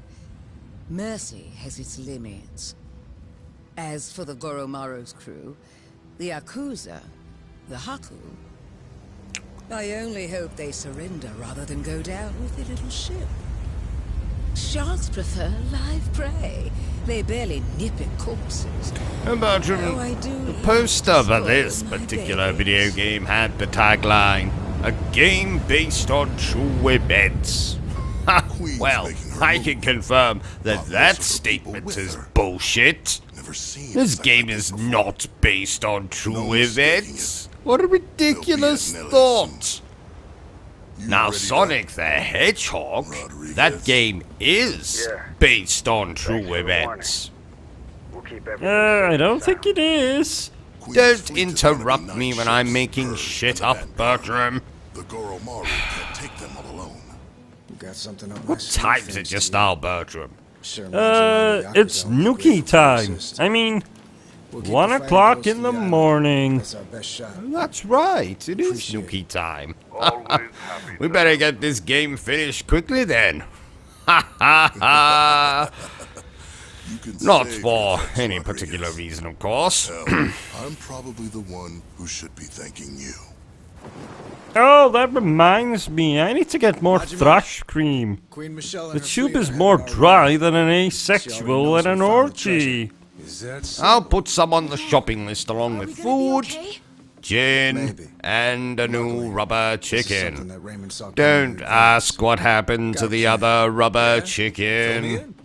Mercy has its limits. As for the Goromaru's crew, the YAKUZA, the Haku, I only hope they surrender rather than go down with their little ship. Sharks prefer live prey. They barely nip at corpses. And Bertrum, Oh, I do the poster for this spoil my particular days. video game had the tagline, "A game based on true events." Ha, well, I can confirm that that statement is bullshit. This game is not based on true events. What a ridiculous thought. Now, Sonic the Hedgehog, that game is based on true events. I don't think it is. Don't interrupt me when I'm making shit up, Bertrum. The Goromaru can't take them all alone. You got something up my What sleeve, time's it thanks just to you. now, Bertrum? Sure imagine how the It's Yakuza operate Nuki from time. resist. I mean, We'll keep 1 the fight o'clock close in to the island. morning. That's our best shot. That's right, it is Appreciate Nuki time. Always happy We better get this game finished quickly then. Ha ha ha! You can Not say for Cortex any Rodriguez. particular reason, of course. Hell, I'm probably the one who should be thanking you. Oh, that reminds me. I need to get more thrush cream. Queen Michelle and The her tube fleet is are more heading our dry way. than an She asexual already and knows an we found the orgy. Is that so? I'll put some on the shopping list along with food, gin, Maybe. and a new rubber This is something chicken. that Raymond saw coming Don't in ask what happened to the other rubber Fill me chicken. in.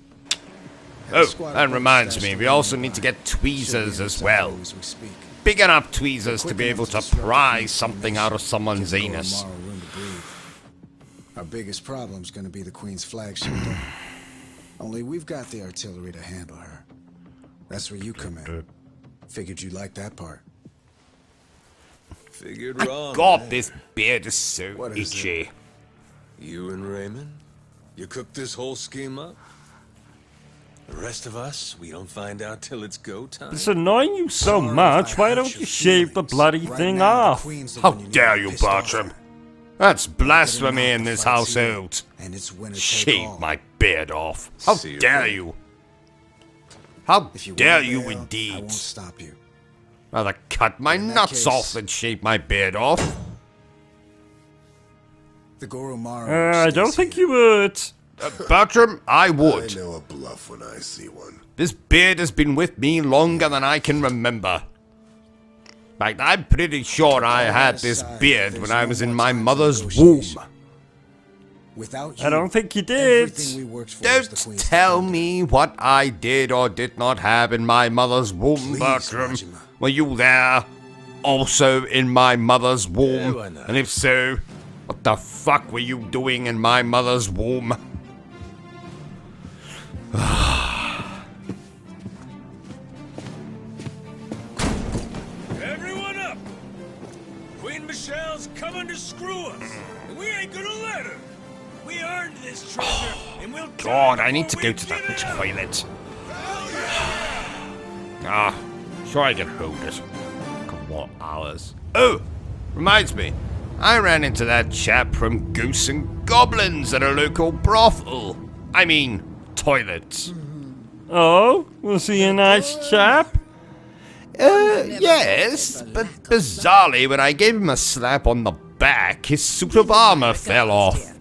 Had a Oh, squad that of reminds stashed me, we around also the need to line. get Should be tweezers in as town well. as we speak. Big enough tweezers to Quick be enough able to disrupt the pry Queen's something out of someone's Give anus. Goromaru room to breathe. Our biggest problem's gonna be the Queen's flagship, though. Only we've got the artillery to handle her. That's where you come in. Figured you'd like that part. Figured wrong. God, this beard is so What is it? itchy. You and Raymond? You cooked this whole scheme up? The rest of us, we don't find out till it's go time. It's annoying you so much. Why don't you shave the bloody Right thing now, the off? Queen's the How one need dare to you, be pissed off Bertram? at. That's Get blasphemy enough in to this fight household. And it's winner take Shave all. my beard off. How See you, dare friend. you? How If you dare wanna you bail, I indeed? won't stop you. Rather cut my In that nuts case- off than shave my beard off. The Goromaru. I don't stays think here. you would. Bertram, I I would. know a bluff when I see one. This beard has been with me longer than I can remember. In fact, I'm pretty sure I had this beard when I was in my mother's womb. Without you, I don't think you did. everything we worked for is the Don't Queen's tell thunder. me what I did or did not have in my mother's womb, Please, Bertram. Majima. Were you there? Also in my mother's womb? Yeah, why not? And if so, what the fuck were you doing in my mother's womb? Everyone up! Queen Michelle's coming to screw us, and we ain't gonna let her. We earned this treasure, and we'll God, die I need to before go we to the give it up. toilet. Sure I can hold it. Couple more hours. Oh, reminds me. I ran into that chap from Goose and Goblins at a local brothel. I mean, toilet. Oh, was he a nice chap? Yes, but bizarrely, when I gave him a slap on the back, his suit of armor fell off.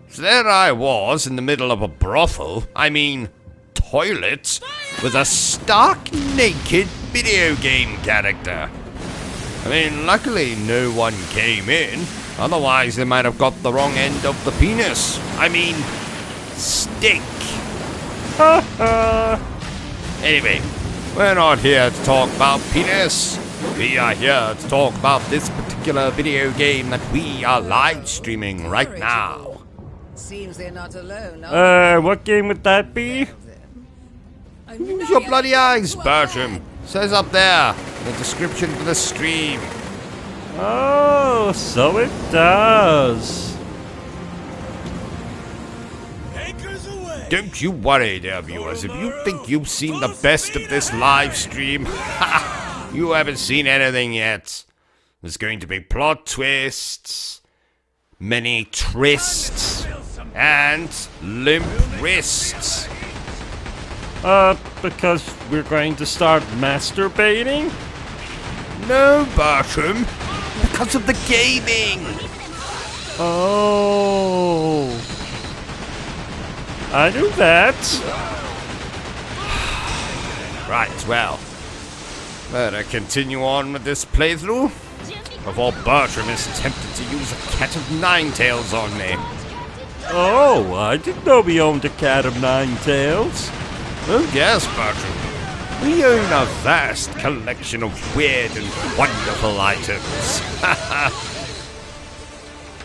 So there I was in the middle of a brothel, I mean, toilet, with a stark naked video game character. I mean, luckily no one came in, otherwise they might have got the wrong end of the penis. I mean, stick. Anyway, we're not here to talk about penis. We are here to talk about this particular video game that we are live streaming right now. Seems they're not alone. What game would that be? Use your bloody eyes, Bertram. Says up there in the description for the stream. Oh, so it does. Anchors away! Don't you worry, dear viewers. If you think you've seen the best of this live stream, you haven't seen anything yet. There's going to be plot twists, many trysts, and limp wrists. Because we're going to start masturbating? No, Bertram, because of the gaming. Oh. I knew that. Right, well, better continue on with this playthrough before Bertram is tempted to use a cat of nine tails on me. Oh, I didn't know we owned a cat of nine tails. Oh yes, Bertram. We own a vast collection of weird and wonderful items.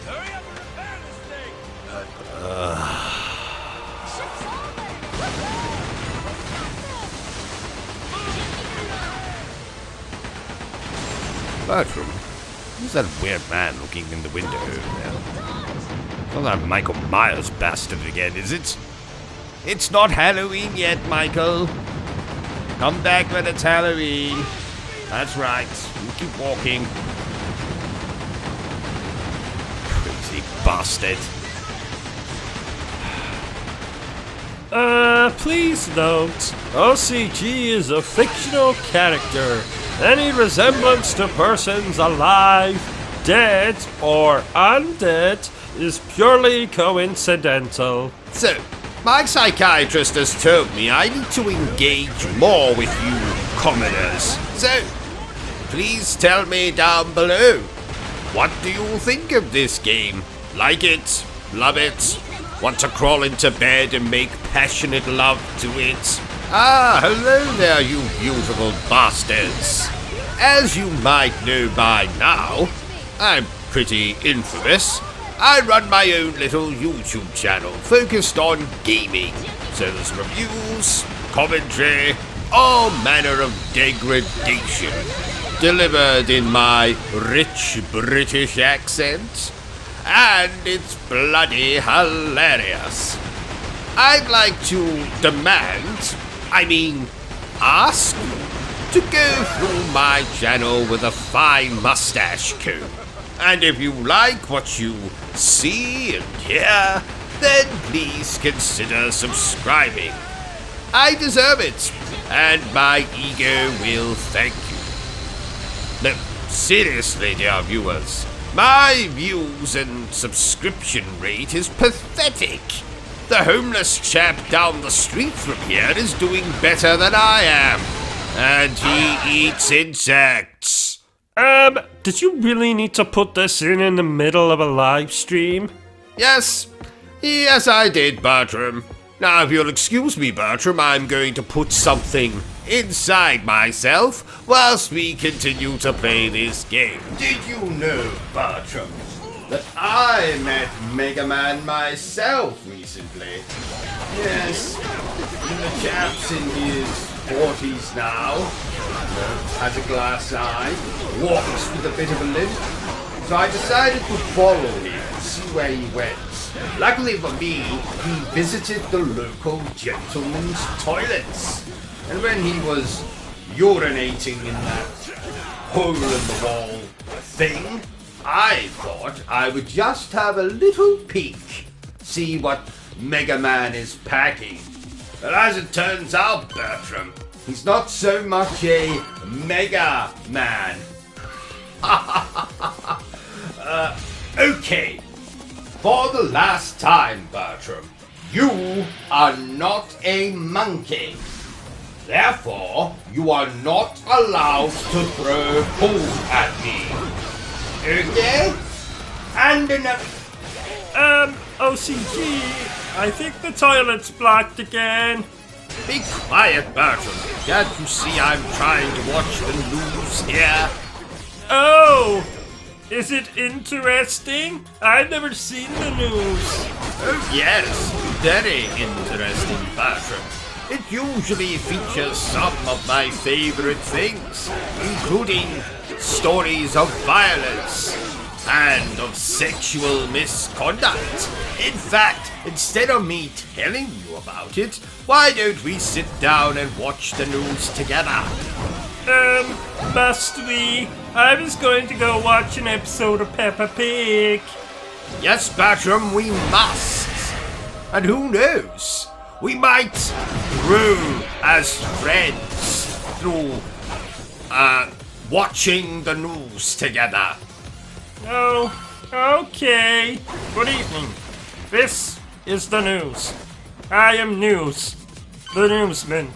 Hurry up and repair this thing! Bertram, who's that weird man looking in the window over there? It's not that Michael Myers bastard again, is it? It's not Halloween yet, Michael. Come back when it's Halloween. That's right. You keep walking. Crazy bastard. Please note, OCG is a fictional character. Any resemblance to persons alive, dead, or undead is purely coincidental. So, my psychiatrist has told me I need to engage more with you commoners. So, please tell me down below. What do you think of this game? Like it? Love it? Want to crawl into bed and make passionate love to it? Ah, hello there, you beautiful bastards. As you might know by now, I'm pretty infamous. I run my own little YouTube channel focused on gaming. So there's reviews, commentary, all manner of degradation, delivered in my rich British accent. And it's bloody hilarious. I'd like to ask to go through my channel with a fine mustache comb. And if you like what you see and hear, then please consider subscribing. I deserve it, and my ego will thank you. No, seriously, dear viewers, my views and subscription rate is pathetic. The homeless chap down the street from here is doing better than I am, and he eats insects. Did you really need to put this in the middle of a live stream? Yes, Yes, I did, Bertram. Now, if you'll excuse me, Bertram, I'm going to put something inside myself whilst we continue to play this game. Did you know, Bertram, that I met Mega Man myself recently? Yes, the chap's in his 40s now, has a glass eye, walks with a bit of a limp. So I decided to follow him and see where he went. Luckily for me, he visited the local gentleman's toilets. And when he was urinating in that hole-in-the-wall thing, I thought I would just have a little peek, see what Mega Man is packing. But as it turns out, Bertram, he's not so much a Mega Man. Okay. For the last time, Bertram, you are not a monkey. Therefore, you are not allowed to throw poo at me. Okay? And OCG, I think the toilet's blocked again. Be quiet, Bertram. Can't you see I'm trying to watch the news here? Oh! Is it interesting? I've never seen the news. Oh yes, very interesting, Bertram. It usually features some of my favorite things, including stories of violence and of sexual misconduct. In fact, instead of me telling you about it, why don't we sit down and watch the news together? Must we? I was going to go watch an episode of Peppa Pig. Yes, Bertram, we must. And who knows? We might grow as friends through, watching the news together. Oh, okay. Good evening. This is the news. I am News, the newsman.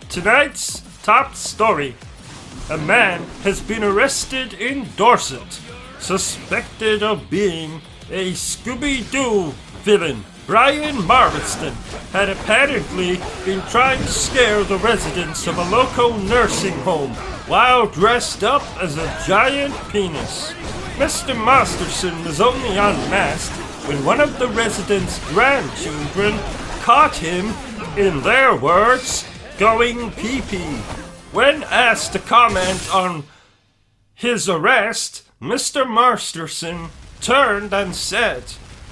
Tonight's top story. A man has been arrested in Dorset, suspected of being a Scooby-Doo villain. Brian Marston had apparently been trying to scare the residents of a local nursing home while dressed up as a giant penis. Mr. Masterson was only unmasked when one of the residents' grandchildren caught him, in their words, going pee-pee. When asked to comment on his arrest, Mr. Masterson turned and said,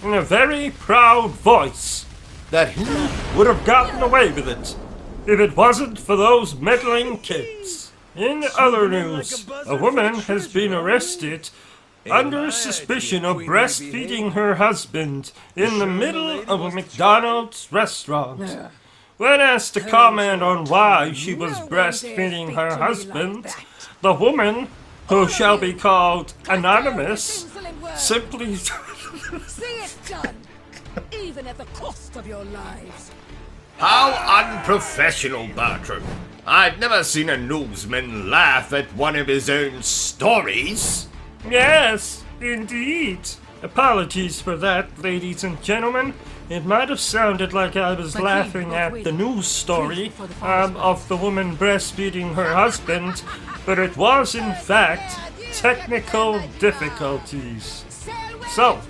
in a very proud voice, that he would have gotten away with it if it wasn't for those meddling kids. In other news, a woman has been arrested under suspicion of breastfeeding her husband in the middle of a McDonald's restaurant. When asked to comment on why she was breastfeeding her husband, the woman, who shall be called Anonymous, simply... See it done, even at the cost of your lives. How unprofessional, Bertram. I've never seen a newsman laugh at one of his own stories. Yes, indeed. Apologies for that, ladies and gentlemen. It might have sounded like I was laughing at the news story of the woman breastfeeding her husband, but it was in fact technical difficulties. So,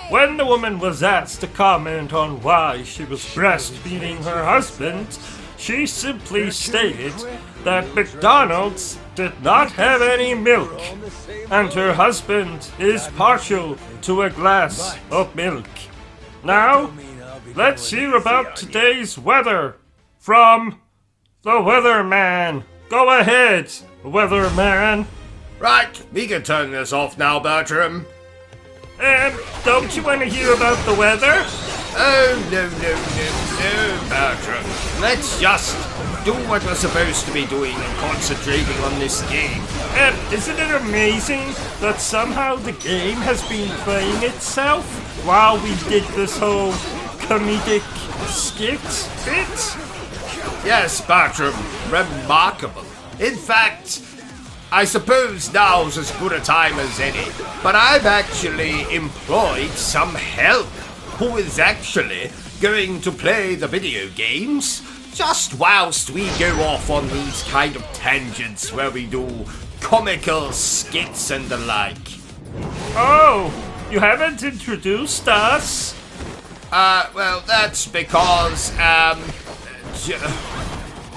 when the woman was asked to comment on why she was breastfeeding her husband, she simply stated that McDonald's did not have any milk, and her husband is partial to a glass of milk. Now, let's hear about today's weather from the Weatherman. Go ahead, Weatherman. Right, we can turn this off now, Bertram. Don't you want to hear about the weather? Oh, no, Bertram. Let's just do what we're supposed to be doing and concentrating on this game. Isn't it amazing that somehow the game has been playing itself while we did this whole comedic skit bit? Yes, Bertram, remarkable. In fact, I suppose now's as good a time as any, but I've actually employed some help who is actually going to play the video games, just whilst we go off on these kind of tangents where we do comical skits and the like. Oh, you haven't introduced us? Well, that's because,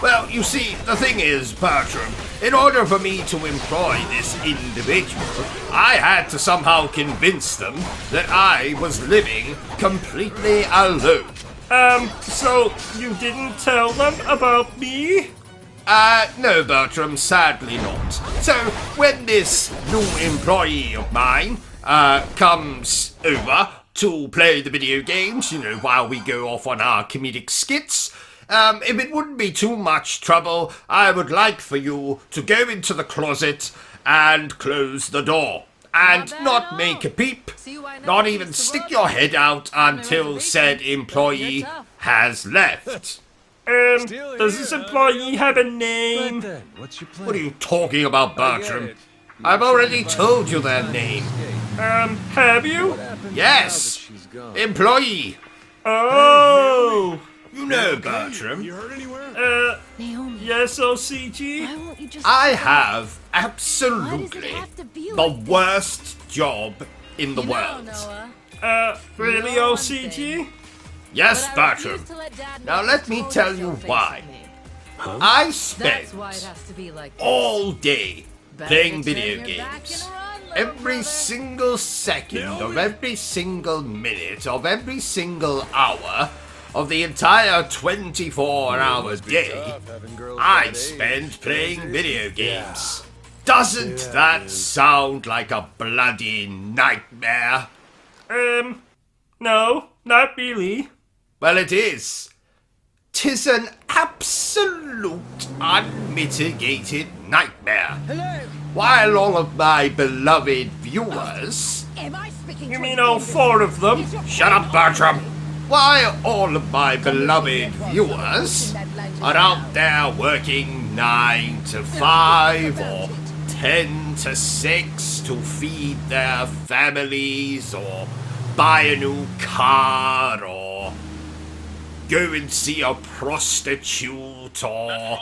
well, you see, the thing is, Bertram, in order for me to employ this individual, I had to somehow convince them that I was living completely alone. So you didn't tell them about me? No, Bertram, sadly not. So, when this new employee of mine, comes over to play the video games, while we go off on our comedic skits, if it wouldn't be too much trouble, I would like for you to go into the closet and close the door. And not make a peep, not even stick your head out until said employee has left. Does this employee have a name? What are you talking about, Bertram? I've already told you their name. Have you? Yes! Employee! Oh! You know, Bertram. Naomi, Yes, OCG? why won't you just I stop? have absolutely the worst job in the world. Really, OCG? Yes, Bertram. Now let me tell you why. I spent That's why it has to be like all day playing Better video turn your back games. and run, little Every brother. single second of every single minute of every single hour of the entire 24-hour day, I spend playing video games. Doesn't that sound like a bloody nightmare? No, not really. Well, it is. 'Tis an absolute unmitigated nightmare. While all of my beloved viewers... You mean all 4 of them? Shut up, Bertram! While all of my beloved viewers are out there working 9 to 5 or 10 to 6 to feed their families or buy a new car or go and see a prostitute or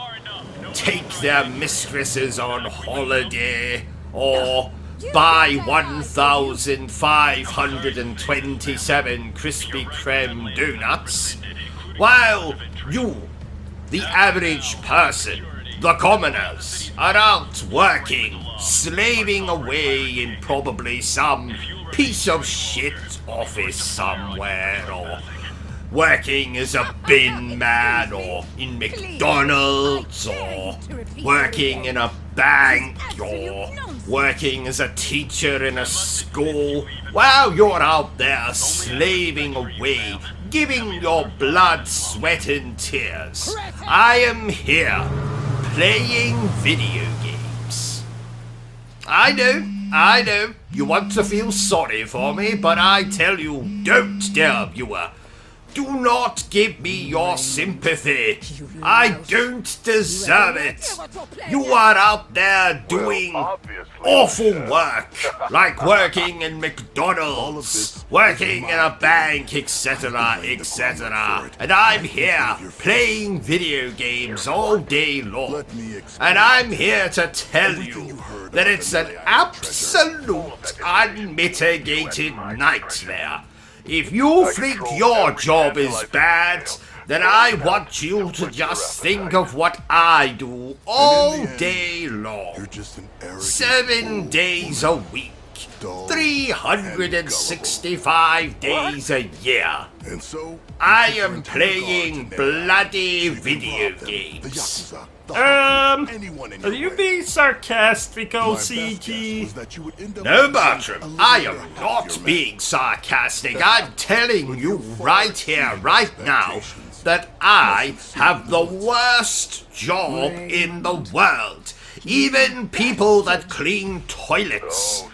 take their mistresses on holiday or buy 1,527 Krispy Kreme donuts, while you, the average person, the commoners, are out working, slaving away in probably some piece of shit office somewhere, or working as a bin man, or in McDonald's, or working in a bank, or working as a teacher in a school, while you're out there slaving away, giving your blood, sweat, and tears, I am here playing video games. I know, you want to feel sorry for me, but I tell you, don't, dear viewer. Do not give me your sympathy. I don't deserve it. You are out there doing awful work, like working in McDonald's, working in a bank, etc., etc. And I'm here playing video games all day long. And I'm here to tell you that it's an absolute unmitigated nightmare. If you think your job is bad, then I want you to just think of what I do all day long. 7 days a week, 365 days a year. I am playing bloody video games. Are you being sarcastic, OCG? No, Bertram, I am not being sarcastic. I'm telling you right here, right now, that I have the worst job in the world. Even people that clean toilets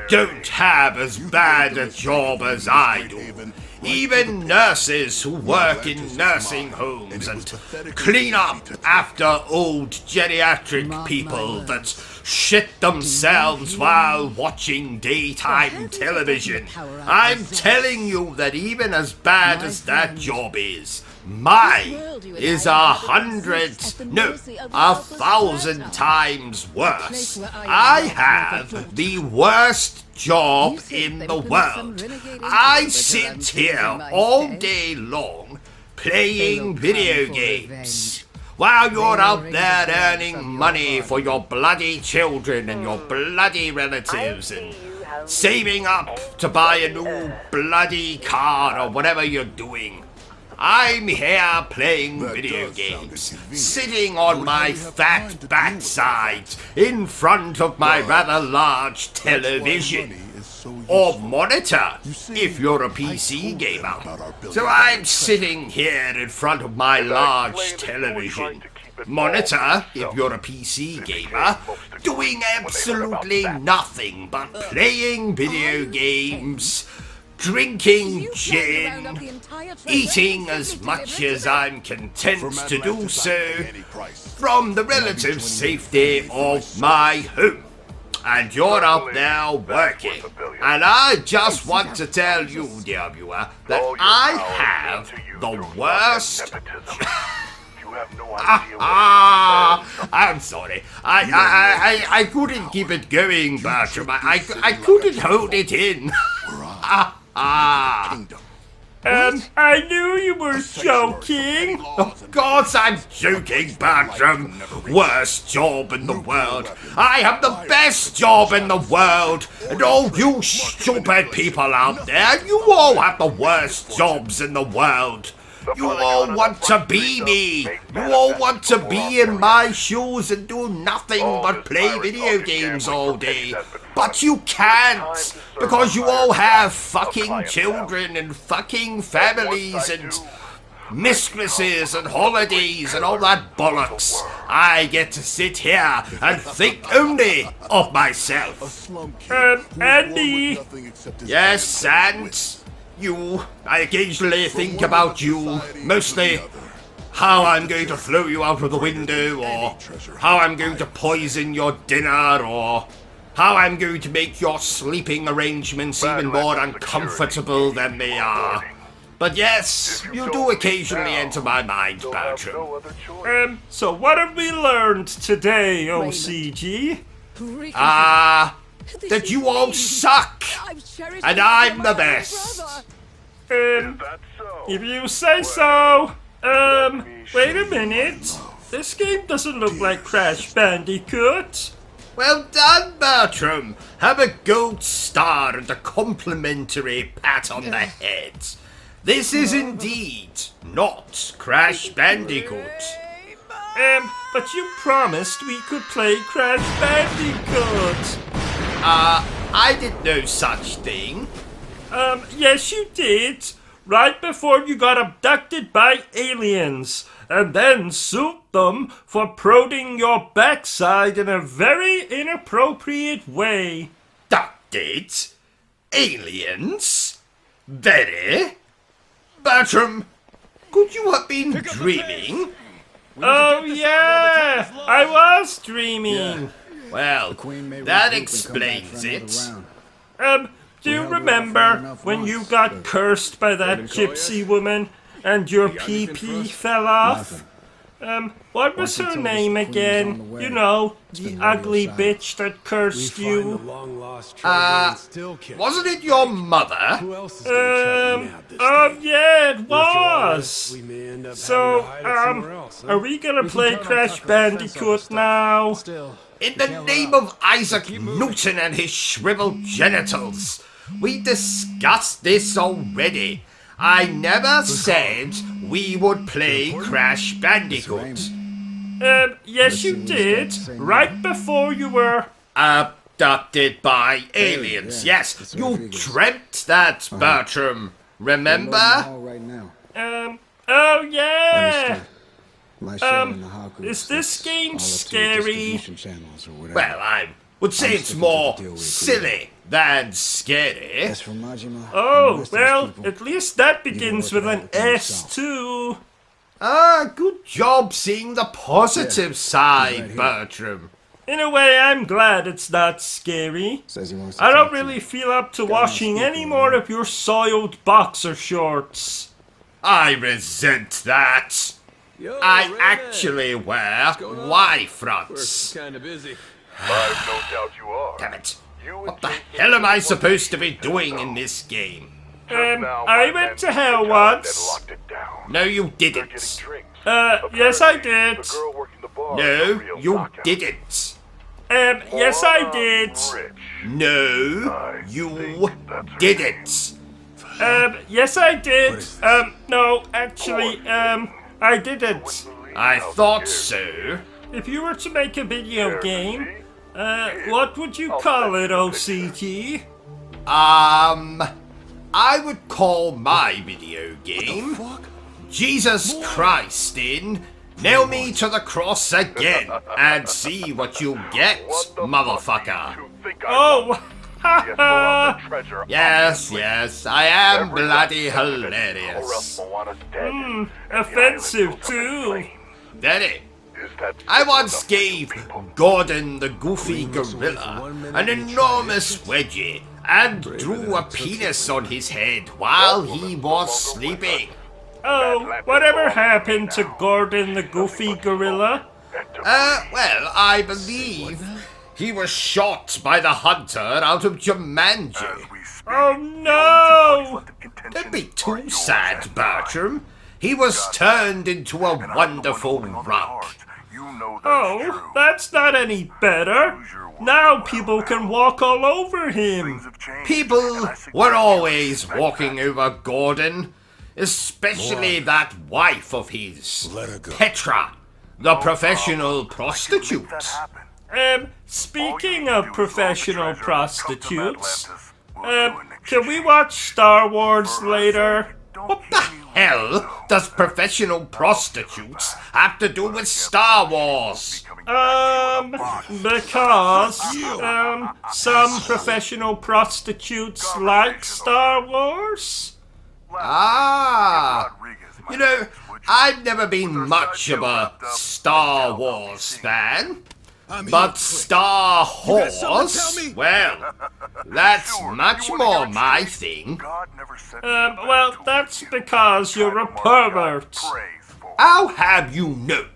don't have as bad a job as I do. Even nurses who work in nursing homes and clean up after old geriatric people that shit themselves while watching daytime television. I'm telling you that even as bad as that job is, mine is 1,000 times worse. I have the worst job in the world. I sit here all day long playing video games while you're out there earning money for your bloody children and your bloody relatives and saving up to buy a new bloody car or whatever you're doing. I'm here playing video games, sitting on my fat backside in front of my rather large television. Or monitor, if you're a PC gamer. So I'm sitting here in front of my large television. Monitor, if you're a PC gamer, doing absolutely nothing but playing video games, drinking gin, eating as much as I'm content to do so from the relative safety of my home. And you're up now working. And I just want to tell you, dear viewer, that I have the worst... I'm sorry. I couldn't keep it going, Bertram. I couldn't hold it in. I knew you were joking. Of course I'm joking, Bertram. Worst job in the world. I have the best job in the world. And all you stupid people out there, you all have the worst jobs in the world. You all want to be me. You all want to be in my shoes and do nothing but play video games all day. But you can't, because you all have fucking children and fucking families and mistresses and holidays and all that bollocks. I get to sit here and think only of myself. Andy. Yes, and you. I occasionally think about you, mostly how I'm going to throw you out of the window, or how I'm going to poison your dinner, or how I'm going to make your sleeping arrangements even more uncomfortable than they are. But yes, you do occasionally enter my mind, Bertram. So what have we learned today, OCG? That you all suck, and I'm the best. If you say so. Wait a minute. This game doesn't look like Crash Bandicoot. Well done, Bertram. Have a gold star and a complimentary pat on the head. This is indeed not Crash Bandicoot. But you promised we could play Crash Bandicoot. I did no such thing. Yes you did. Right before you got abducted by aliens, and then sued them for prodding your backside in a very inappropriate way. Abducted? Aliens? Very? Bertram, could you have been dreaming? Oh yeah, I was dreaming. Well, that explains it. Do you remember when you got cursed by that gypsy woman and your pee-pee fell off? What was her name again? You know, the ugly bitch that cursed you. Wasn't it your mother? Oh yeah, it was. So, are we gonna play Crash Bandicoot now? In the name of Isaac Newton and his shriveled genitals. We discussed this already. I never said we would play Crash Bandicoot. Yes you did. Right before you were abducted by aliens. Yes, you dreamt that, Bertram. Remember? Oh yeah. Is this game scary? Well, I would say it's more silly than scary. Oh, well, at least that begins with an S too. Good job seeing the positive side, Bertram. In a way, I'm glad it's not scary. Says he wants to I don't talk to really you. feel up to Got me washing any speaking, more man. of your soiled boxer shorts. I resent that. Yo, I Raymond. actually wear going on? Y We're fronts. kind of busy. I've no doubt you are. Damn it. You and What the Jason hell am I did what supposed to you be needed doing know. in this game? Just now, I my went men to hell took the town and once. locked it down. No, you They're getting didn't. drinks. Yes, I Apparently, did. The girl working the bar is a No, real you knockout. didn't. Yes, I did. Rich. No, you didn't. Yes, I did. No, actually, I didn't. I thought so. If you were to make a video game, what would you call it, OCG? I would call my video game Jesus Christ in Nail Me to the Cross Again and see what you get, motherfucker. Oh, Yes, I am bloody hilarious. offensive too. Very. I once gave Gordon the Goofy Gorilla an enormous wedgie and drew a penis on his head while he was sleeping. Oh, whatever happened to Gordon the Goofy Gorilla? Well, I believe he was shot by the hunter out of Jumanji. Oh no! Don't be too sad, Bertram. He was turned into a wonderful rug. Oh, that's not any better. Now people can walk all over him. People were always walking over Gordon, especially that wife of his, Petra, the professional prostitute. Speaking of professional prostitutes, can we watch Star Wars later? What the hell does professional prostitutes have to do with Star Wars? Because, some professional prostitutes like Star Wars? Ah, you know, I've never been much of a Star Wars fan. But Star Horse, well, that's much more my thing. Well, that's because you're a pervert. How have you known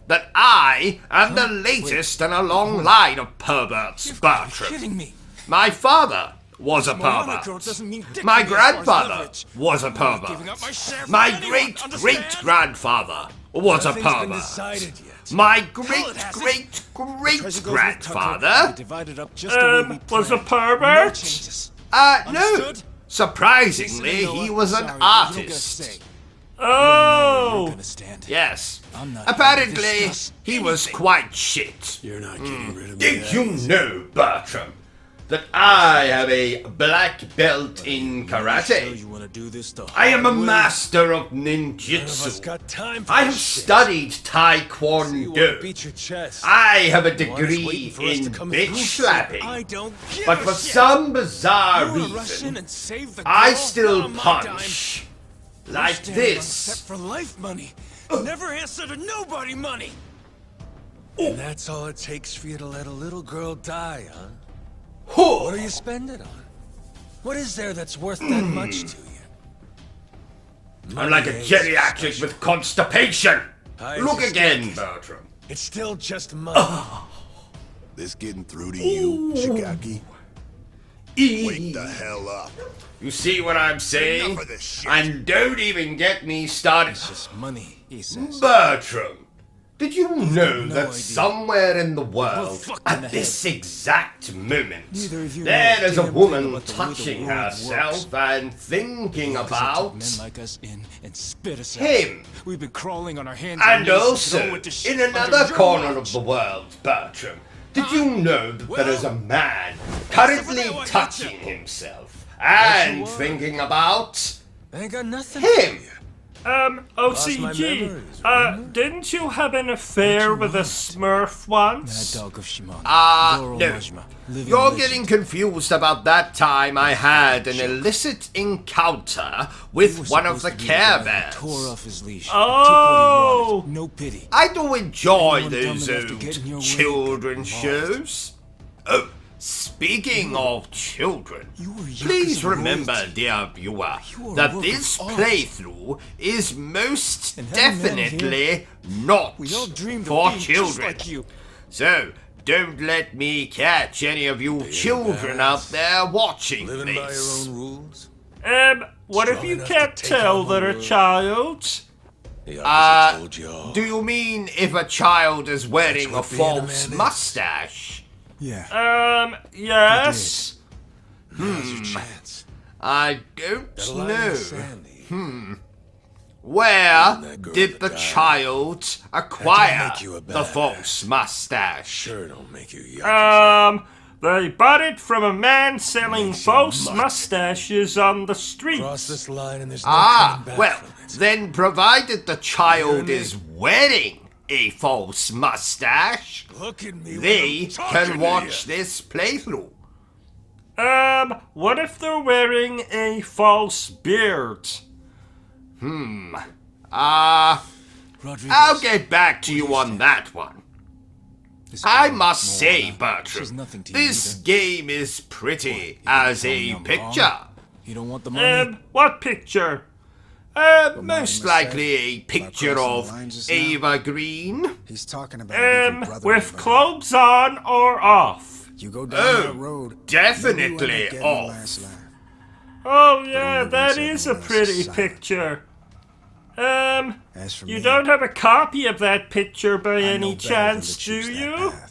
that I am the latest in a long line of perverts, Bertram? Kidding me. My father was a Moana girl pervert. doesn't mean dick My to me as far as grandfather leverage. was a Giving up my pervert. share for My anyone, great understand? grandfather was a Nothing's been pervert. decided yet. My Hell, great it hasn't. Treasure goes with Tucker. grandfather, We divided up just the way we Was a planned. pervert? No changes. no, Understood? surprisingly, Listen, he Noah, was sorry, an but you don't gotta artist. say. Oh! You're gonna stand. Yes. I'm not Apparently, gonna discuss he was anything. quite shit. You're not getting rid of me. Did you know, Bertram, that I have a black belt in Sure karate? you wanna do this the I am a hard way? master of None of us ninjutsu. got time for I have this shit. studied So you wanna taekwondo. beat your chest. I have a Well, it's waiting degree for us to in come bitch through, slapping. I don't give But a for shit. some bizarre You wanna rush in reason, and save the I girl? still Not on my dime. punch like Stand on this. set for life money. Never answer to nobody money. And that's all it takes for you to let a little girl die, huh? Huh. What do you spend it on? What is there that's worth that much to you? I'm like a Money ain't geriatric special. with constipation. How's Look your again, steak? Bertram. It's still just money. This getting through to you, Shigaki? Wake the hell up. You see what I'm saying? Enough of this shit. And don't even get me started. It's just money, he says. Bertram, did you know no that idea. somewhere in the world, fucked in the at this exact moment, Neither of you there know a is a damn woman thing about the way the touching world herself and thinking Because they took about men like us in and spit us him. out. We've been crawling on our hands And knees also, throwing the shit in under another your corner of watch. the world, Bertram, did you know that there is a man Well, currently I got touching you. himself and what? thinking about I ain't got nothing him? OCG, didn't you have an affair with a Smurf once? No. You're getting confused about that time I had an illicit encounter with one of the Care Bears. Oh! No pity. I do enjoy those old children's shows. Oh, speaking of children, please remember, dear viewer, that this playthrough is most definitely not for children. So, don't let me catch any of you children out there watching this. What if you can't tell they're a child? Do you mean if a child is wearing a false mustache? Yes. I don't know. Where did the child acquire the false mustache? Sure don't make you Yakuza. They bought it from a man selling false mustaches on the streets. Cross this line and there's no coming back Well, from it. then provided the child is wearing a false mustache, Look at me they when I'm talking can to watch you. this playthrough. What if they're wearing a false beard? I'll Rodriguez, get back to you on that one. I must say, Bertram, this game is pretty as a picture. you don't want the money? What picture? Most likely a picture of Ava Green. He's talking about an evil brother With of ours. clothes on or off? You go down that road, definitely maybe we'll end up getting the off. last laugh. Oh yeah, only that once is a everyone else pretty is silent. picture. As for You me, don't have a copy of that picture by I know any better than chance, to do choose that you? path.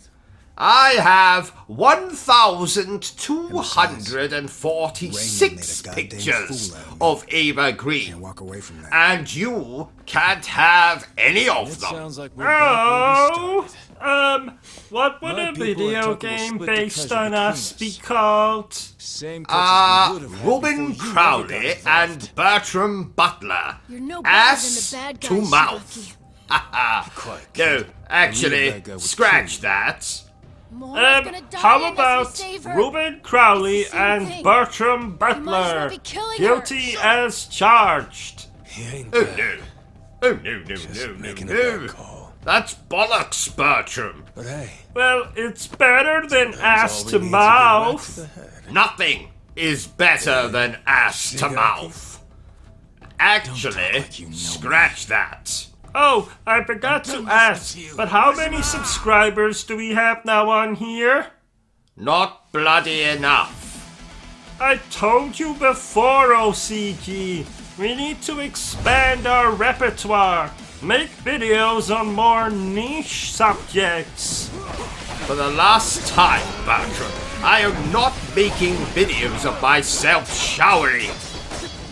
I have Raymond 1,246 made a pictures goddamn fool out of me. of Ava Green, Can't walk away from that. and you can't have any of It them. sounds like we're back where we Oh, started. what would My a people are video talking will game split the based treasure on us between be us. called? Same cuts as we would have had Ruben before you Crowley ever got and Bertram Butler. You're no better than Ass the bad to guys, mouth. Shiraki. Quiet, No, kid. The actually, bad guy would scratch kill you. that. Moira's gonna die How unless about we save her. Ruben Crowley It's the same and thing. Bertram You might as well Butler, be killing guilty her. as charged? He ain't Oh bad. no. Oh no, no, Just no, no, making a no. bad call. That's bollocks, Bertram. But hey, Well, it's better than ass all to we need is a good right to mouth. the head. Nothing is better than ass to Shigaki? mouth. Actually, like you know scratch that. Oh, I forgot to ask, but how many subscribers do we have now on here? Not bloody enough. I told you before, OCG. We need to expand our repertoire. Make videos on more niche subjects. For the last time, Bertram, I am not making videos of myself showering.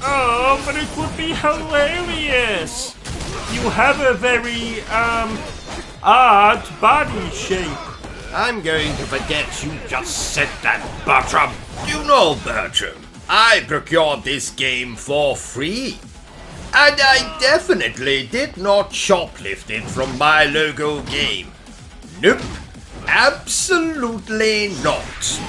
Oh, but it would be hilarious. You have a very, odd body shape. I'm going to forget you just said that, Bertram. You know, Bertram, I procured this game for free. And I definitely did not shoplift it from my logo game. Nope, absolutely not.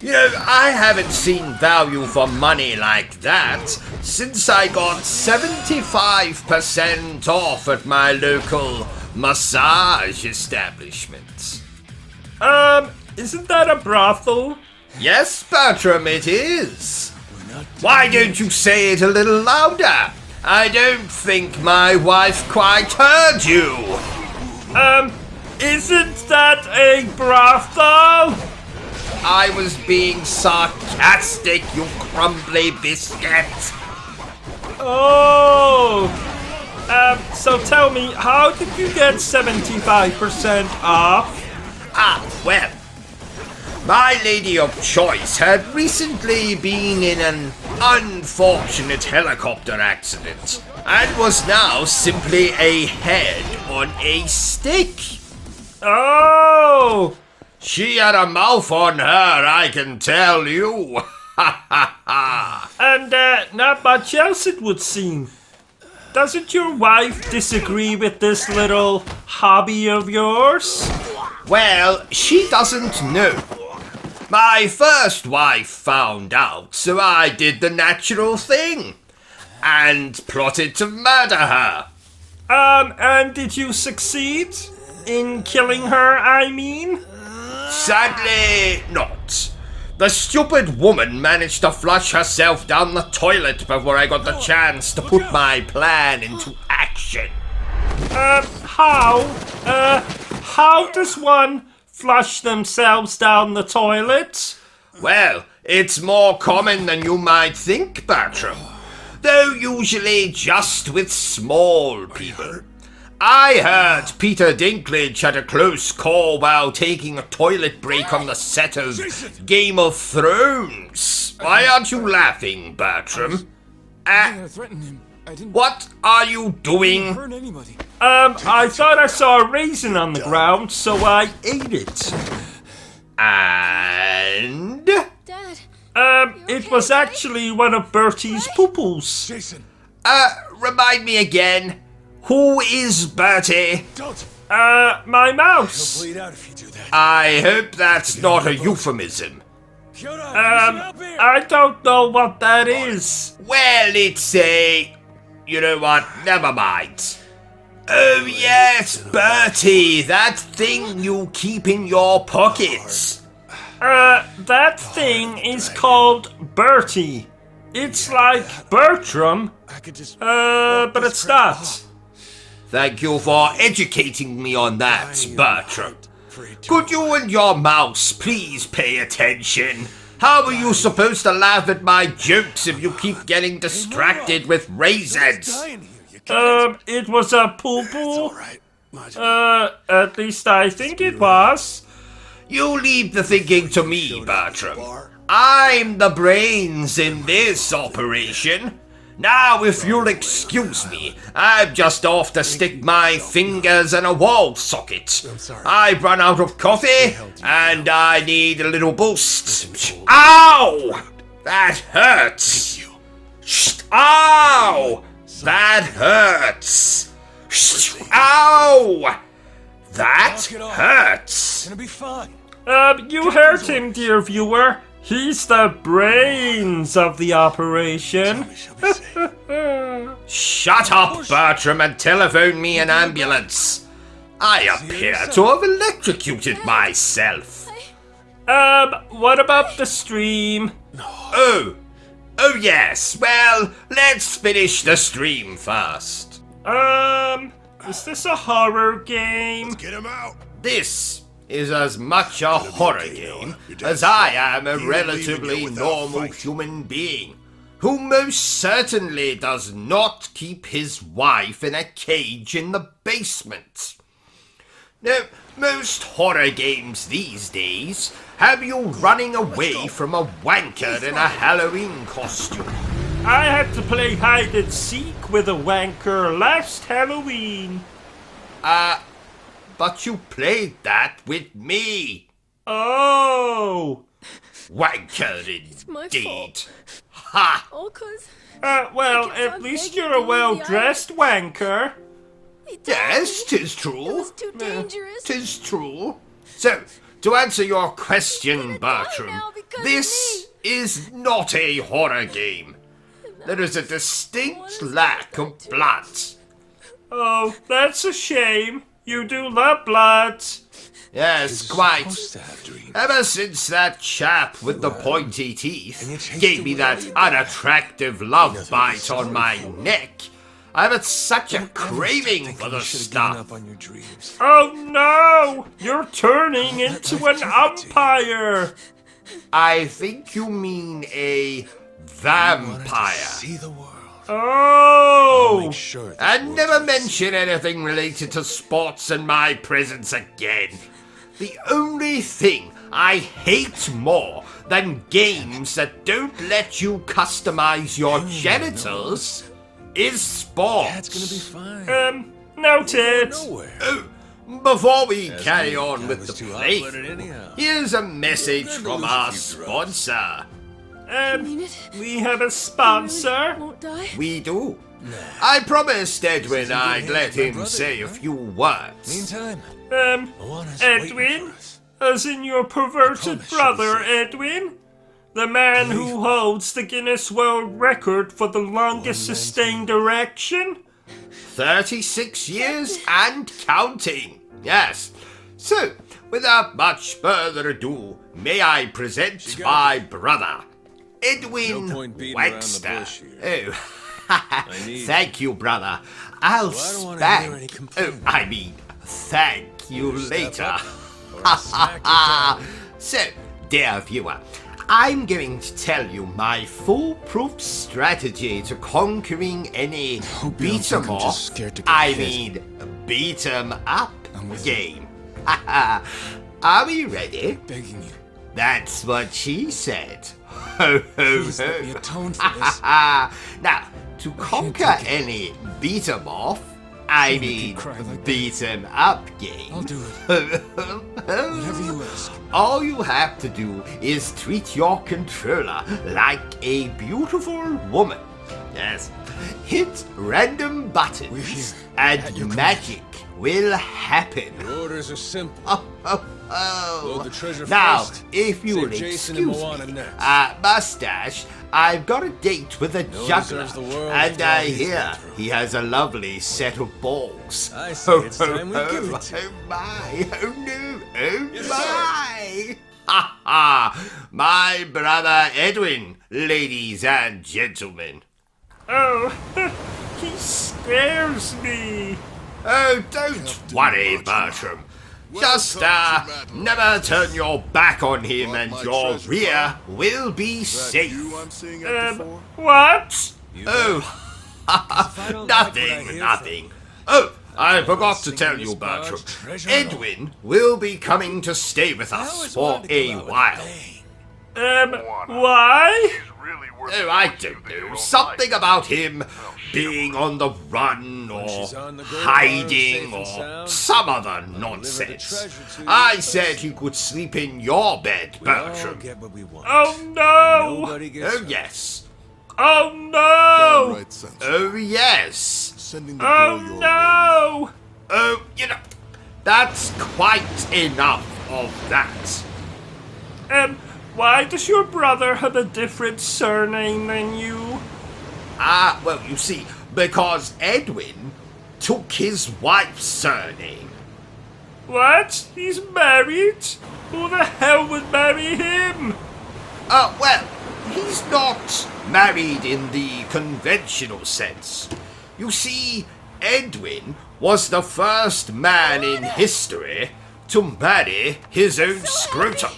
You know, I haven't seen value for money like that since I got 75% off at my local massage establishment. Isn't that a brothel? Yes, Bertram, it is. Why don't you say it a little louder? I don't think my wife quite heard you. Isn't that a brothel? I was being sarcastic, you crumbly biscuit. Oh. So tell me, how did you get 75% off? Well, my lady of choice had recently been in an unfortunate helicopter accident and was now simply a head on a stick. Oh. She had a mouth on her, I can tell you. Ha ha ha. And not much else, it would seem. doesn't your wife disagree with this little hobby of yours? Well, she doesn't know. My first wife found out, so I did the natural thing. And plotted to murder her. And did you succeed? In killing her, I mean? Sadly, not. The stupid woman managed to flush herself down the toilet before I got the chance to put my plan into action. How does one flush themselves down the toilet? Well, it's more common than you might think, Bertram. Though usually just with small people. I heard Peter Dinklage had a close call while taking a toilet break on the set of Game of Thrones. Why aren't you laughing, Bertram? What are you doing? I thought I saw a raisin on the ground, so I ate it. And? Dad. It was actually one of Bertie's poo-poos. Jason. Remind me again. Who is Bertie? Don't. My mouse. Bleed out if you do that. I hope that's not a euphemism. I don't know what that is. Well, it's a... You know what? Never mind. Oh yes, Bertie, that thing you keep in your pockets. That thing is called Bertie. It's like Bertram, but it's not. Thank you for educating me on that, Bertram. Could you and your mouse please pay attention? How are you supposed to laugh at my jokes if you keep getting distracted with raisins? It was a poo-poo. At least I think it was. You leave the thinking to me, Bertram. I'm the brains in this operation. Now, if you'll excuse me, I'm just off to stick my fingers in a wall socket. I've run out of coffee, and I need a little boost. Ow! That hurts. Ow! That hurts. Ow! That hurts. Gonna be fine. You heard him, dear viewer. He's the brains of the operation. Shut up, Bertram, and telephone me an ambulance. I appear to have electrocuted myself. What about the stream? Oh yes. Well, let's finish the stream first. Is this a horror game? Get him out. This is as much a horror game as I am a relatively normal human being, who most certainly does not keep his wife in a cage in the basement. Now, most horror games these days have you running away from a wanker in a Halloween costume. I had to play hide and seek with a wanker last Halloween. But you played that with me. Oh! Wanker It's my indeed. fault. Ha! All 'cause Well, at least you're a well-dressed wanker. Yes, 'tis true. It was too dangerous. 'Tis true. So, to answer your question, Bertram, now because of this is not a horror game. There is a distinct lack of blood. Oh, that's a shame. You do love blood. Yes, quite. Ever since that chap with the pointy teeth gave me that unattractive love bite on my neck, I've had such a craving for the stuff. Oh no! You're turning into an umpire! I think you mean a vampire. Oh! And never mention anything related to sports in my presence again. The only thing I hate more than games that don't let you customize your genitals is sports. That's gonna be fine. Noted. Oh, before we carry on with the play, here's a message from our sponsor. We have a sponsor. Won't die. We do. I promised Edwin I'd let him say a few words. Meantime, Edwin? As in your perverted brother, Edwin? The man who holds the Guinness World Record for the longest sustained erection? 36 years and counting. Yes. So, without much further ado, may I present my brother, Edwin No point beating around the Webster. bush here. Oh, need- thank you, brother. I'll Well, I don't wanna hear any spank. complaining. I mean, thank you Step later. up, or I'll smack you down. So, dear viewer, I'm going to tell you my foolproof strategy to conquering any Hope you don't beat 'em think I'm off, just scared to get I hit. mean beat 'em up I'm with you. game. Are we ready? Begging you. That's what she said. Ho ho Please let me ho. atone for this. Now, to conquer take it. any beat 'em off, I Can't mean keep crying like that. beat 'em up game. I'll do it. Whatever you ask. All you have to do is treat your controller like a beautiful woman. Yes. Hit random We're buttons here, at your and command. magic will happen. Your orders are simple. Oh. Load the treasure Now, first. if you'll Save Jason and excuse Moana me, next. Mustache, I've got a date with a one juggler, deserves the world and after all I he's hear been through. he has a lovely set of balls. I say it's time we give it to Oh my, oh no, oh my! Ha ha! My brother Edwin, ladies and gentlemen. Oh, he scares me. Oh, don't worry, Bertram. Just, never turn your back on him and your rear will be safe. What? Oh, nothing. Oh, I forgot to tell you, Bertram. Edwin will be coming to stay with us for a while. Why? Really worth Oh, I don't know. Something about him being on the run or she's on the go, hiding safe and or sound, some other deliver the nonsense. treasure to you I first. said he could sleep in your bed, We all Bertram. get what we want. Oh no! Nobody gets Oh, hurt. yes. Oh no! Oh, yes. Oh no! Oh, you know, that's quite enough of that. Why does your brother have a different surname than you? Well, you see, because Edwin took his wife's surname. What? He's married? Who the hell would marry him? Well, he's not married in the conventional sense. You see, Edwin was the first man in history to marry his own scrotum.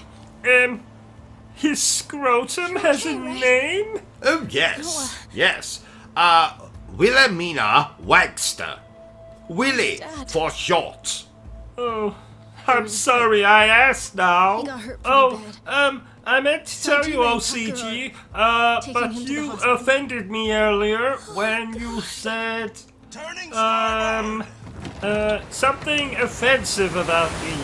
His scrotum has a name? Oh, yes, yes. Wilhelmina Webster. Willie, for short. Oh, I'm sorry I asked now. He got hurt pretty bad. I meant to tell you, OCG, but you offended me earlier when you said, something offensive about me.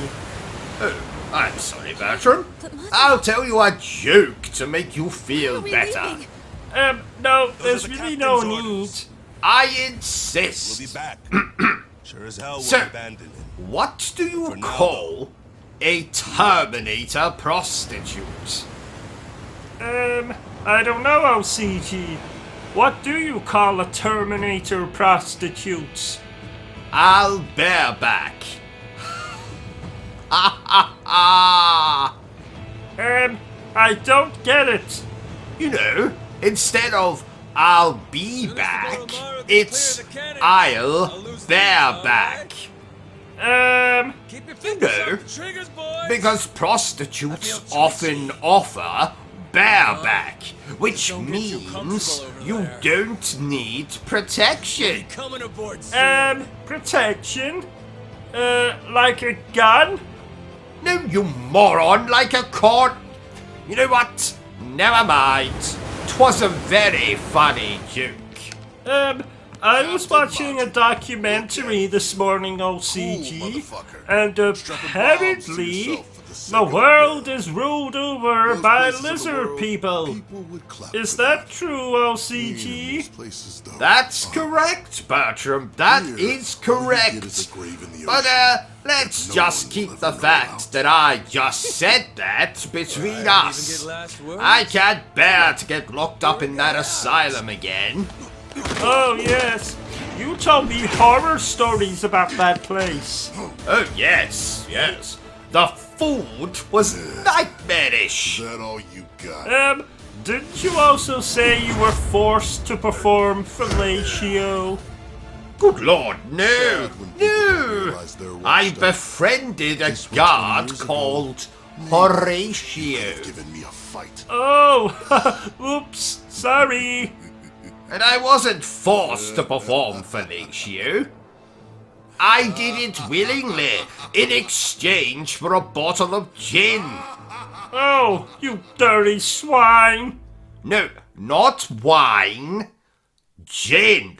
Oh, I'm sorry, Bertram. I'll tell you a joke to make you feel better. No, there's really no need. I insist. We'll be back. Sure as hell So- we'll abandon him. What do you For now, call a Terminator prostitute? I don't know, OCG. What do you call a Terminator prostitute? I'll bareback. Ha ha ha! I don't get it. You know, instead of I'll be back, it's I'll bareback. Keep your You fingers know, off the triggers, boys. because prostitutes often offer bareback, which means you don't need protection. Coming aboard soon. Protection? Like a gun? No, you moron, like a cord. You know what? Never mind. 'Twas a very funny joke. I was watching a documentary this morning, OCG, and apparently The world is ruled over by lizard people. Is that true, OCG? That's correct, Bertram. That is correct. But, let's just keep the fact that I just said that between us. I can't bear to get locked up in that asylum again. Oh, yes. You told me horror stories about that place. Oh, yes, yes. The food was nightmarish. Is that all you got? Didn't you also say you were forced to perform fellatio? Good Lord, no, no. I befriended a guard called Horatio. Oh, oops, sorry. And I wasn't forced to perform fellatio. I did it willingly, in exchange for a bottle of gin. Oh, you dirty swine. No, not wine. Gin.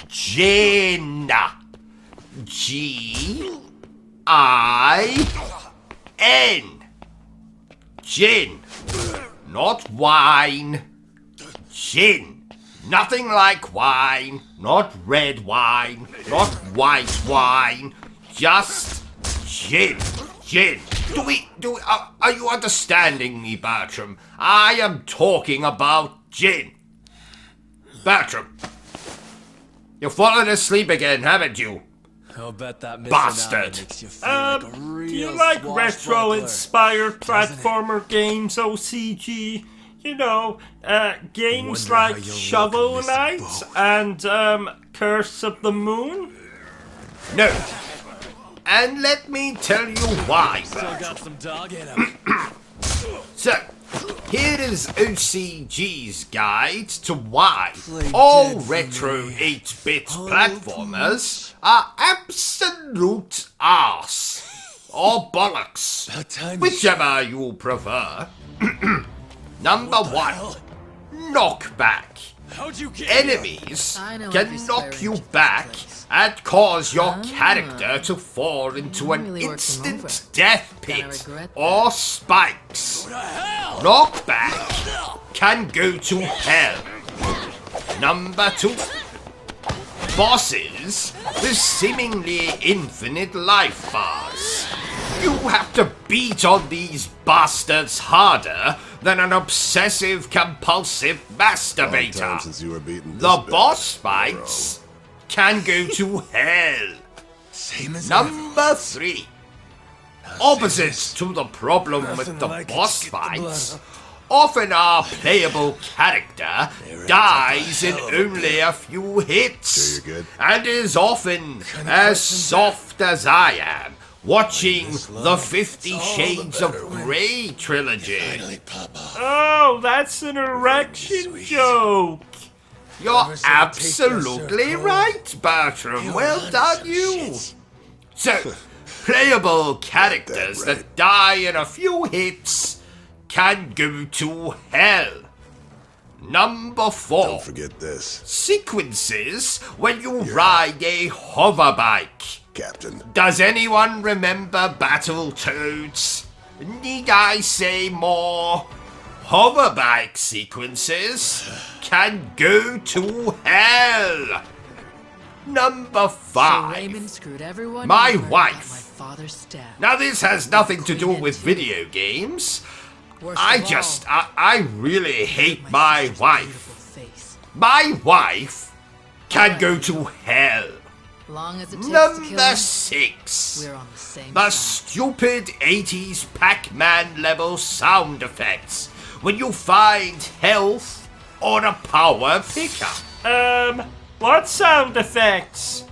Gin. G-I-N. Gin. Not wine. Gin. Nothing like wine, not red wine, not white wine, just gin. Gin. Are you understanding me, Bertram? I am talking about gin. Bertram, you've fallen asleep again, haven't you? I'll bet that bastard. makes you feel like a Do real you like swashbuckler, retro-inspired doesn't it? platformer games, OCG? You know, games Wonder how like you'll Shovel look, Mr. Knight Bow. and Curse of the Moon? No. And let me tell you why, Still Bertram. got some dog in him. So, here is OCG's guide to why Play all dead for retro me. 8-bit platformers are absolute arse. Or bollocks. About time you Whichever you prefer. Number one, knockback. How'd you get here? Enemies I know can every knock Skyrim you takes back place. and cause your Ah. character to fall into an Really worked him over. instant death Gonna pit regret or spikes. Knockback can go to hell. Number two, bosses with seemingly infinite life bars. You have to beat on these bastards harder than an obsessive compulsive masturbator. Since you were beating The this boss bitch, fights can go to hell. Same as Number three. Opposite to the problem with Nothing the like it boss to get the fights, blood. often our playable character dies in hell of a only a few hits, Sure you're good? and is often as soft as I am, watching the 50 Shades of Grey trilogy. Finally pop off. Oh, that's an erection joke. You're Never said I'd take that absolutely circle. right, Bertram. Well done, you. So, playable characters right. that die in a few hits can go to hell. Number four. Don't forget this, Sequences when you ride a hoverbike. Captain. Does anyone remember Battletoads? Need I say more? Hoverbike sequences can go to hell. Number So 5. Raymond screwed everyone My over and got wife. My father's staff. Now this has nothing to do with video games. Worst I of all, just, I really hate my sister's wife. beautiful face. My wife can go to hell. Long as it takes to kill Number him, 6. we're on the same The side. stupid 80s Pac-Man level sound effects when you find health on a power pickup. What sound effects?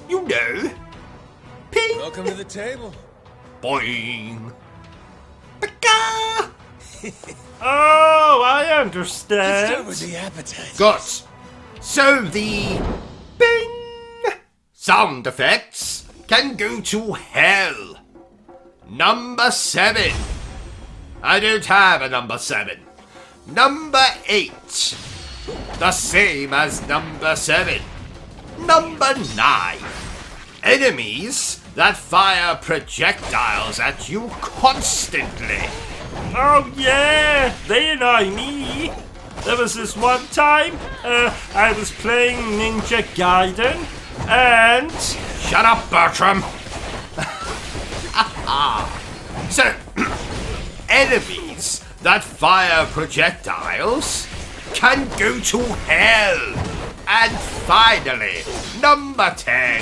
You know. Ping. Welcome to the table. Boing. Pika. Oh, I Let's start understand. with the appetizer. Good. So the bing sound effects can go to hell. Number 7. I don't have a number 7. Number 8. The same as number 7. Number 9. Enemies that fire projectiles at you constantly. Oh yeah, they annoy me. There was this one time, I was playing Ninja Gaiden, and... Shut up, Bertram! So, enemies that fire projectiles can go to hell. And finally, number 10.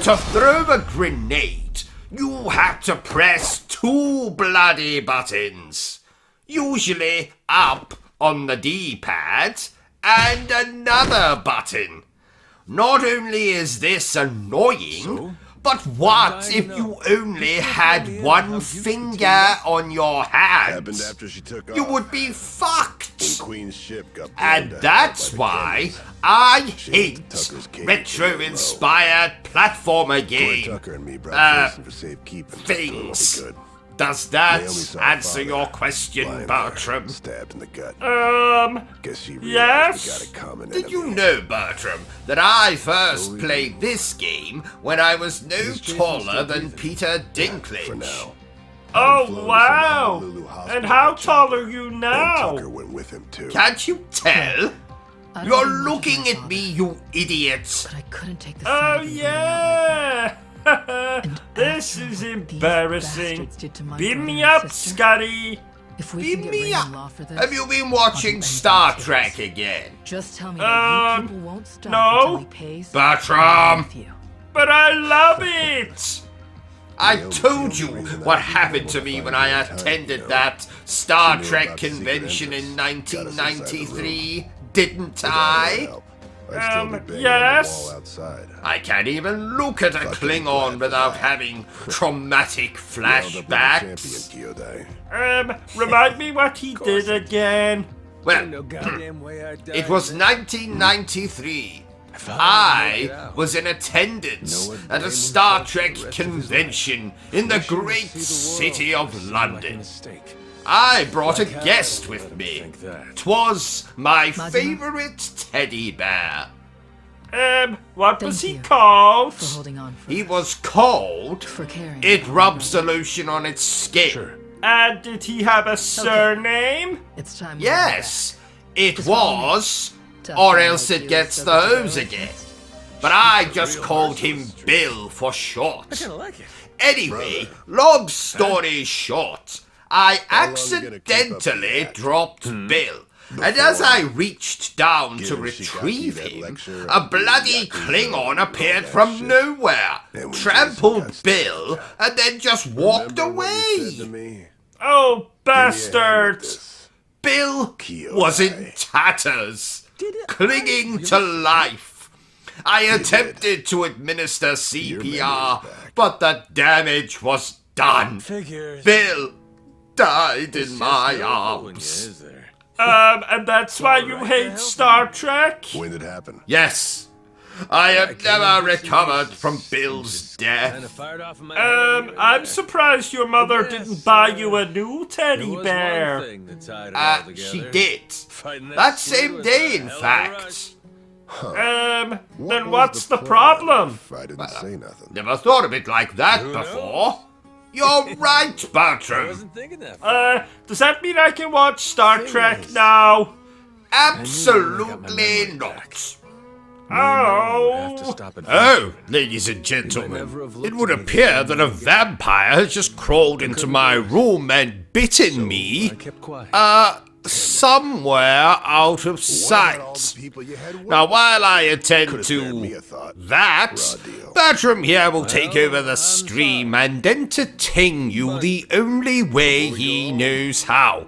To throw a grenade, you have to press 2 bloody buttons. Usually up on the D-pad and another button. Not only is this annoying, but what if you only had one finger on your hand? After she took You off. would be fucked. Queen's ship got And blown down that's by the why cannons. I She hate Tucker's cage retro-inspired platformer Troy game Tucker and me brought Jason for safekeeping. things. Good. Does that Naomi saw her answer father your question, lying there, Bertram? Stabbed in the gut. Yes? Guess she realized we got a common Did you enemy. know, Bertram, that I first played this game when I was no taller than Peter Dinklage? For now. Oh wow! And how tall are you now? Tucker went with him too. Can't you tell? I don't You're know much of looking my at father, me, you idiot! But I couldn't take the Oh sight of him bleeding out like that. yeah! This after is what these embarrassing. bastards did to my Beam brother me and up, sister, Scotty! If we Beam can get me Raymond up. Law for this, Have you been I'll watching do Star anything Trek to again? Just tell me that you people won't stop no. until he pays. Bertram! with you. But I love it! I told you what happened to me when I attended that Star Trek convention in 1993, didn't I? Yes. I can't even look at a Klingon without having traumatic flashbacks. Remind me what he did again. Well, No goddamn way I died. it was 1993. I was in attendance at a Star Trek convention in the great city of London. I brought a guest with me. 'Twas my favorite teddy bear. What was he you called? For holding on for He us, was called for caring. It Rubs the Lotion on Its Skin. And did he have a surname? It's time. we Yes, it Just was, Tough or guy else like it you gets is the so hose good. again. But I just called him Bill for short. kinda like it. Anyway, long story short, I long you gonna keep up accidentally the act? dropped Bill. And as I reached down to Given she got retrieve you that him, lecture a on the bloody Yakuza Klingon and all appeared that from shit. nowhere, And when trampled Jason got Bill, and then just walked Remember what you said to away. me? Oh, Give me a hand with bastard! this. Bill Kyodai. was in tatters, clinging to life. I attempted to administer CPR, but the damage was done. Figures. Bill died in my arms. Is there? And that's why you hate Star Trek? When did it happen? Yes, I have never recovered from Bill's Kinda death. fired off in my head. I'm surprised your mother didn't buy you a new There teddy was bear. one thing that tied it all together. She did. Fighting That squid same was day, a in hell of a fact. rush. Then was what's the plan problem? if I didn't say nothing. Never thought of it like that Who before. You're right, I Bertram. wasn't thinking that. far. Does that mean I can watch Star Trek now? Absolutely not. Have to Oh. stop it. Oh, ladies and gentlemen, it would appear that a vampire has just crawled into my room and bitten I me, kept quiet. somewhere out of What about all the sight. people you had with Now, you? while I attend Could've spared me to a thought. that, Raw deal. Bertram here will take over the stream and entertain you the only way he knows how.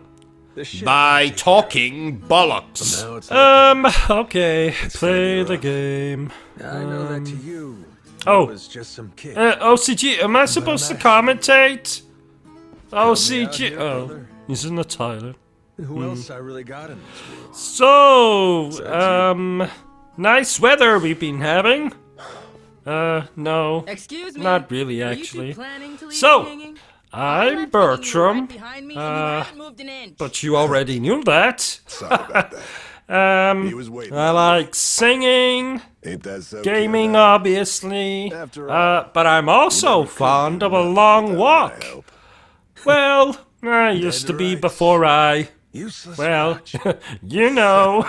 This shit By talking bollocks. now it's Okay, play the game. I know that to you. Oh. It was just some kid. OCG, am I supposed to commentate? OCG, here, oh, brother. he's in the title. Who else I really got in this world? So, nice weather we've been having. No, Excuse me. not really Are you two actually. planning to leave So, hanging? I'm Bertram, Right behind me and you haven't moved an inch. but you already knew that. Sorry about that. was waiting I on like singing, Ain't that so, gaming, kid? obviously. After all, But I'm also never could fond do of a nothing long without walk. my help. Well, I used to Dead be right. before I. Useless Well, scratch. you know.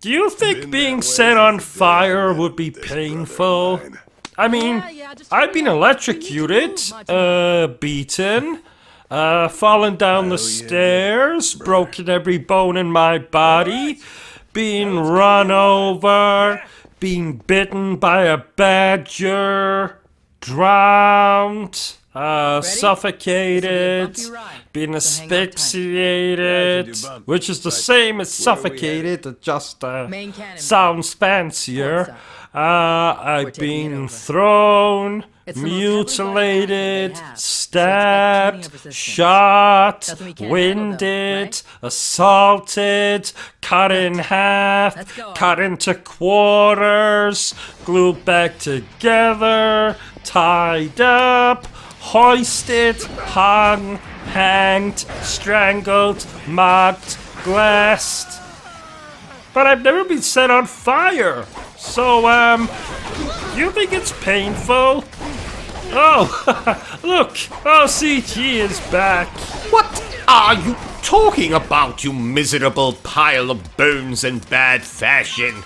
Do you think Been being that way set on since the day I fire met would be this brother of painful? mine. I mean, just I've been hurry up. electrocuted, beaten, fallen down the stairs, broken every bone in my body, being run over, being bitten by a badger, drowned, suffocated, This will be a bumpy ride, being so hang on tight. asphyxiated, Yeah, I can do bumpy, which is the but same as where are we suffocated, it just Main cannon. sounds fancier. Port I've taking it been over. thrown, It's the most heavily guarded mutilated, asset they have, so expect stabbed, plenty of resistance. shot, Doesn't mean we can't handle them, winded, right? assaulted, cut in Let's half, go. cut into quarters, glued back together, tied up, hoisted, hung, hanged, strangled, mocked, glassed. But I've never been set on fire. So, you think it's painful? Oh, look, OCG is back. What are you talking about, you miserable pile of bones and bad fashion?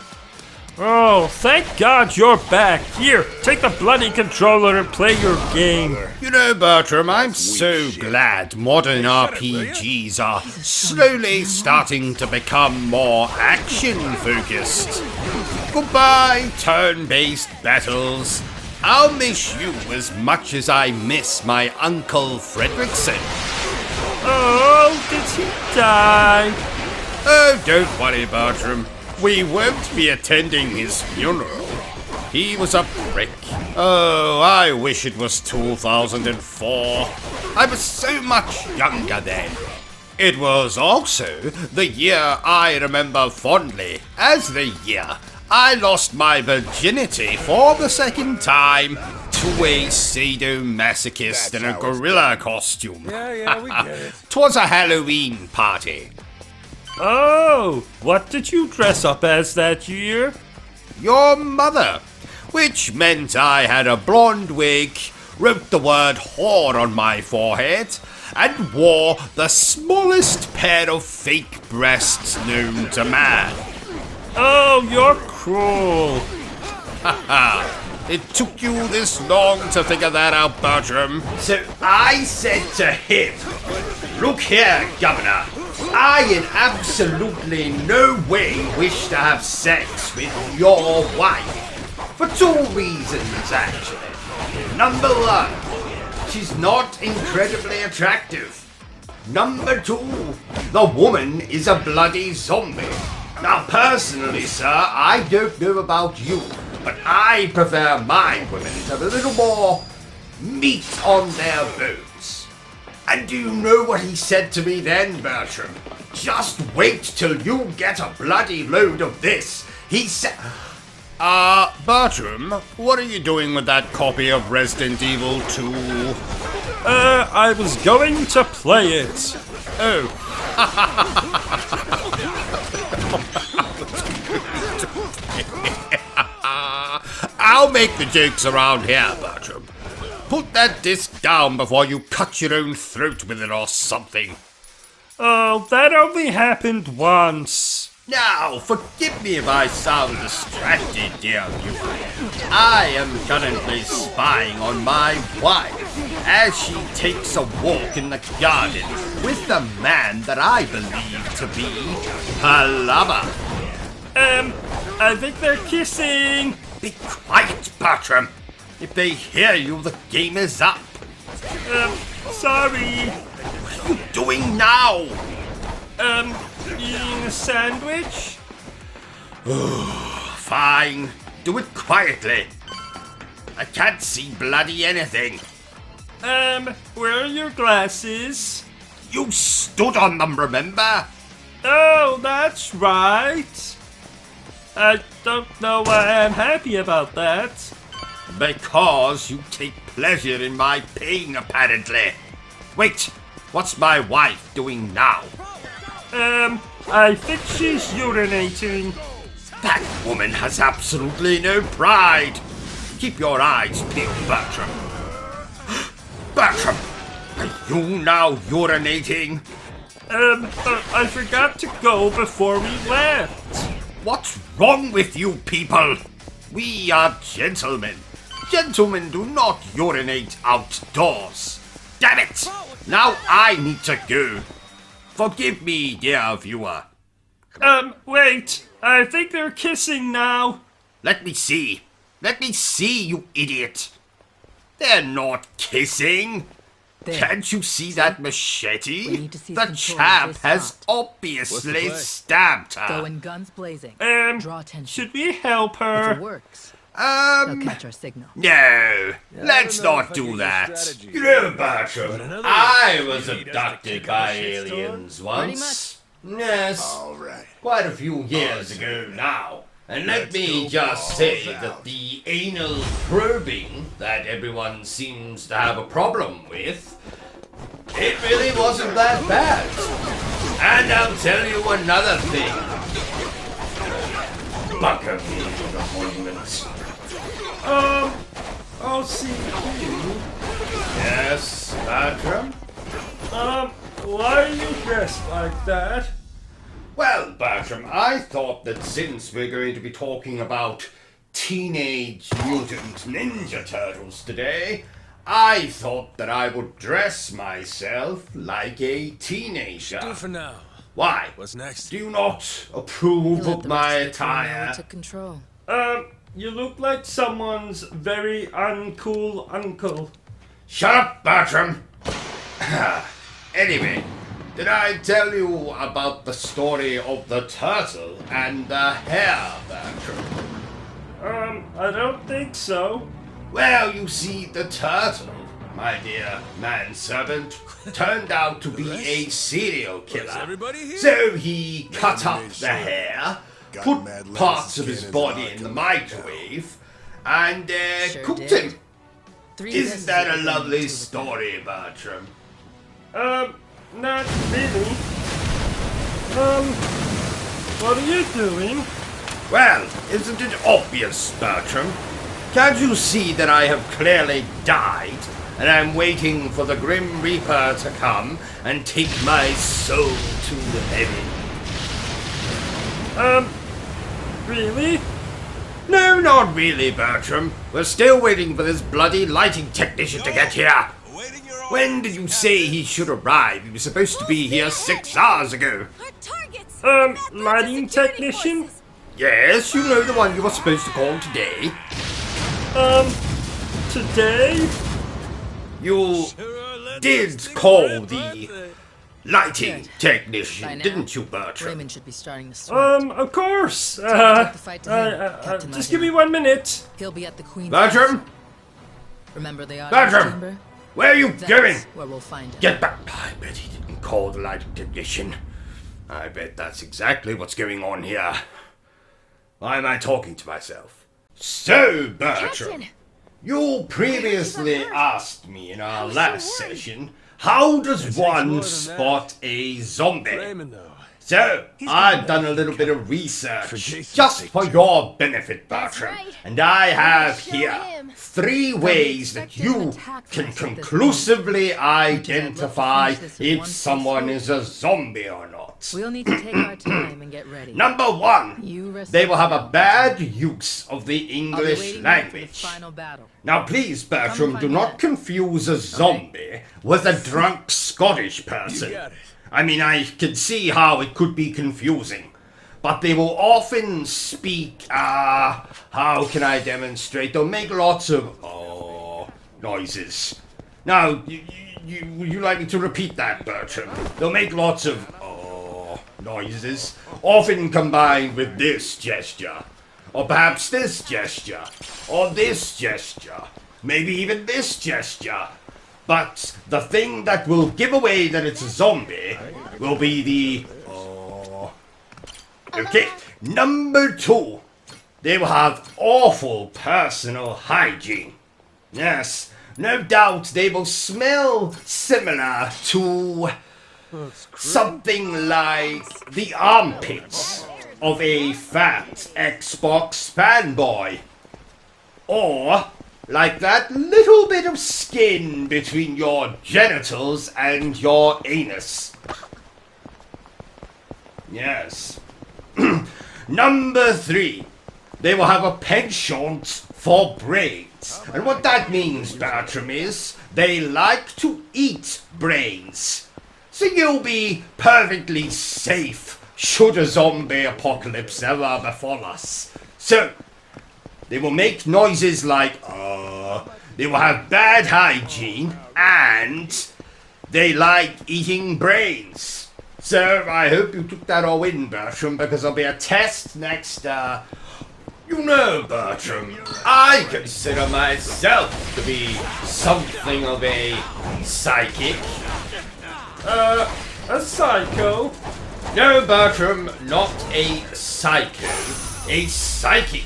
Oh, thank God you're back. Here, take the bloody controller and play your game. You know, Bertram, I'm so glad modern RPGs are slowly starting to become more action-focused. Goodbye, turn-based battles. I'll miss you as much as I miss my Uncle Fredrickson. Oh, did he die? Oh, don't worry, Bertram. We won't be attending his funeral. He was a prick. Oh, I wish it was 2004. I was so much younger then. It was also the year I remember fondly as the year I lost my virginity for the second time to a sadomasochist in a gorilla costume. Yeah, we get it. 'Twas a Halloween party. Oh, what did you dress up as that year? Your mother, which meant I had a blonde wig, wrote the word whore on my forehead, and wore the smallest pair of fake breasts known to man. Oh, you're cruel. It took you this long to figure that out, Bertram. So I said to him, "Look here, Governor, I in absolutely no way wish to have sex with your wife. For two reasons, actually. Number one, she's not incredibly attractive. Number two, the woman is a bloody zombie. Now, personally, sir, I don't know about you, but I prefer my women to have a little more meat on their bones." And do you know what he said to me then, Bertram? "Just wait till you get a bloody load of this." He said... Bertram, what are you doing with that copy of Resident Evil 2? I was going to play it. Oh. I'll make the jokes around here, Bertram. Put that disc down before you cut your own throat with it or something. Oh, that only happened once. Now, forgive me if I sound distracted, dear viewer. I am currently spying on my wife as she takes a walk in the garden with the man that I believe to be her lover. I think they're kissing. Be quiet, Bertram. If they hear you, the game is up. Sorry. What are you doing now? Eating a sandwich? Fine. Do it quietly. I can't see bloody anything. Where are your glasses? You stood on them, remember? Oh, that's right. I don't know why I'm happy about that. Because you take pleasure in my pain, apparently. Wait, what's my wife doing now? I think she's urinating. That woman has absolutely no pride. Keep your eyes peeled, Bertram. Bertram, are you now urinating? I forgot to go before we left. What's wrong with you people? We are gentlemen. Gentlemen do not urinate outdoors. Damn it! Now I need to go. Forgive me, dear viewer. Wait. I think they're kissing now. Let me see. Let me see, you idiot. They're not kissing. There. Can't you see that machete? We need to see The some sort of chap this has out. obviously stabbed her. Going guns blazing. Draw attention. Should we help If her? it works, they'll catch our signal. No, let's don't know not if I do can that. use strategy. You know, Bertram, another I way, was you need us to abducted kick up a by shitstorm? aliens Pretty once. Yes, All right. quite a few years ago now. And let me just say that the anal probing that everyone seems to have a problem with, it really wasn't that bad. And I'll tell you another thing. Bunker me with appointments. OCG. Yes, Bertram? Why are you dressed like that? Well, Bertram, I thought that since we're going to be talking about Teenage Mutant Ninja Turtles today, I thought that I would dress myself like a teenager. Do for now. Why? What's next? Do you not approve Let of the my rest of the crew know attire? we took control. You look like someone's very uncool uncle. Shut up, Bertram! Anyway, did I tell you about the story of the turtle and the hare, Bertram? I don't think so. Well, you see, the turtle, my dear manservant, turned out to be a serial killer. everybody here? So he cut up the sure. hair, Got put mad lettuce parts of skin his in body his in the eye. microwave, and Sure cooked did. him. 3 Isn't guesses that at a the lovely end, story, Bertram? Not really. What are you doing? Well, isn't it obvious, Bertram? Can't you see that I have clearly died, and I'm waiting for the Grim Reaper to come and take my soul to heaven? Really? No, not really, Bertram. We're still waiting for this bloody lighting technician to get here. When did you say he should arrive? He was supposed to be here 6 hours ago. Our targets! Lighting technician? Yes, you know the one you were supposed to call today. Today? You did call the lighting technician, By now, didn't you, Bertram? Raymond should be starting to sweat. Of course. Take the fight to him, Captain Just give me Martin. 1 minute. He'll be at the Queen's Bertram? house. Remember the audience Bertram! chamber? Where are you That's going? where we'll find him. Get back. I bet he didn't call the lighting technician. I bet that's exactly what's going on here. Why am I talking to myself? So, Bertram, Captain! you previously asked me in our last session, how does one spot a zombie? Raymond, though. So, I've done a little bit of research, Jason. just for your benefit, Bertram. right. And I have Show here him. 3 ways that you can conclusively identify if someone is a zombie or not. We'll need to take our time and get ready. Number 1, You rest they will have a easy. bad use of the I'll be English waiting here for the language. final battle. Now please, Bertram, Come do find not out. confuse a zombie with a drunk Scottish person. You got it. I mean, I can see how it could be confusing. But they will often speak, how can I demonstrate? They'll make lots of, noises. Now, would you like me to repeat that, Bertram? They'll make lots of, noises, often combined with this gesture. Or perhaps this gesture. Or this gesture. Maybe even this gesture. But the thing that will give away that it's a zombie will be the... Okay, number 2. They will have awful personal hygiene. Yes, no doubt they will smell similar to... Something like the armpits of a fat Xbox fanboy. Or like that little bit of skin between your genitals and your anus. Yes. Number 3. They will have a penchant for brains. And what that means, Bertram, is they like to eat brains. So you'll be perfectly safe should a zombie apocalypse ever befall us. So, they will make noises like, they will have bad hygiene, and they like eating brains. So, I hope you took that all in, Bertram, because there'll be a test next, You know, Bertram, I consider myself to be something of a psychic. A psycho? No, Bertram, not a psycho. A psychic.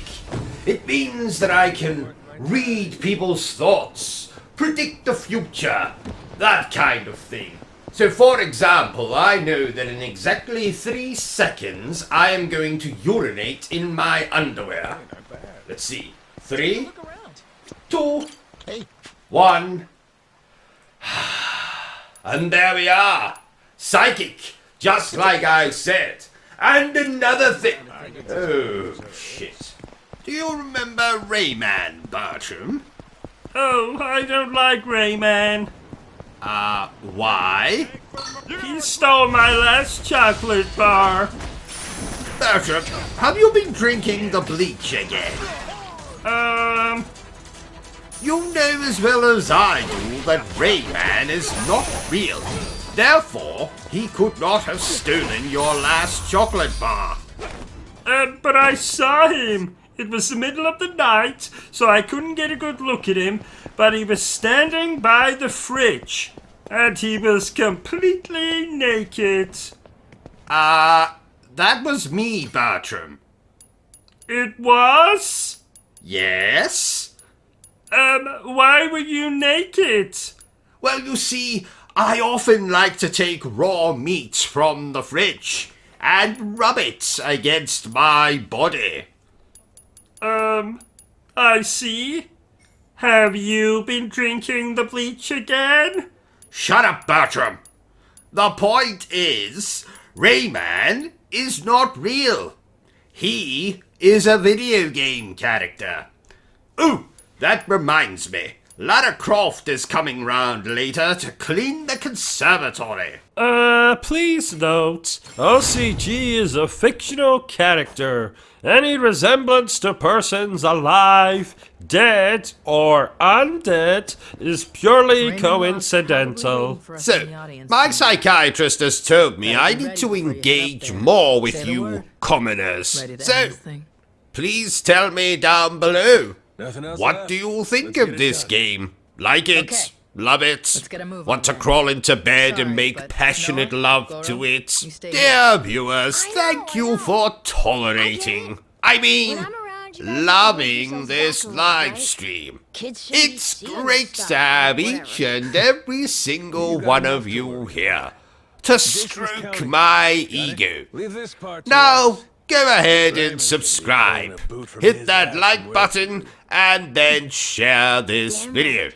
It means that I can read people's thoughts, predict the future, that kind of thing. So, for example, I know that in exactly 3 seconds, I am going to urinate in my underwear. Let's see. 3, 2, 1. And there we are. Psychic, just like I said. And another thing. Oh, shit. Do you remember Rayman, Bertram? Oh, I don't like Rayman. Why? He stole my last chocolate bar. Bertram, have you been drinking the bleach again? You know as well as I do that Rayman is not real. Therefore, he could not have stolen your last chocolate bar. But I saw him. It was the middle of the night, so I couldn't get a good look at him, but he was standing by the fridge, and he was completely naked. That was me, Bertram. It was? Yes? Why were you naked? Well, you see, I often like to take raw meat from the fridge and rub it against my body. I see. Have you been drinking the bleach again? Shut up, Bertram. The point is, Rayman is not real. He is a video game character. Ooh, that reminds me. Lara Croft is coming round later to clean the conservatory. Please note, OCG is a fictional character. Any resemblance to persons alive, dead, or undead is purely coincidental. So, my psychiatrist has told me I need to engage more with you commoners. So, please tell me down below. What do you think of this game? Like it? Love it? Want to crawl into bed and make passionate love to it? Dear viewers, thank you for tolerating. I mean, loving this live stream. It's great to have each and every single one of you here to stroke my ego. Now, go ahead and subscribe. Hit that like button and then share this video.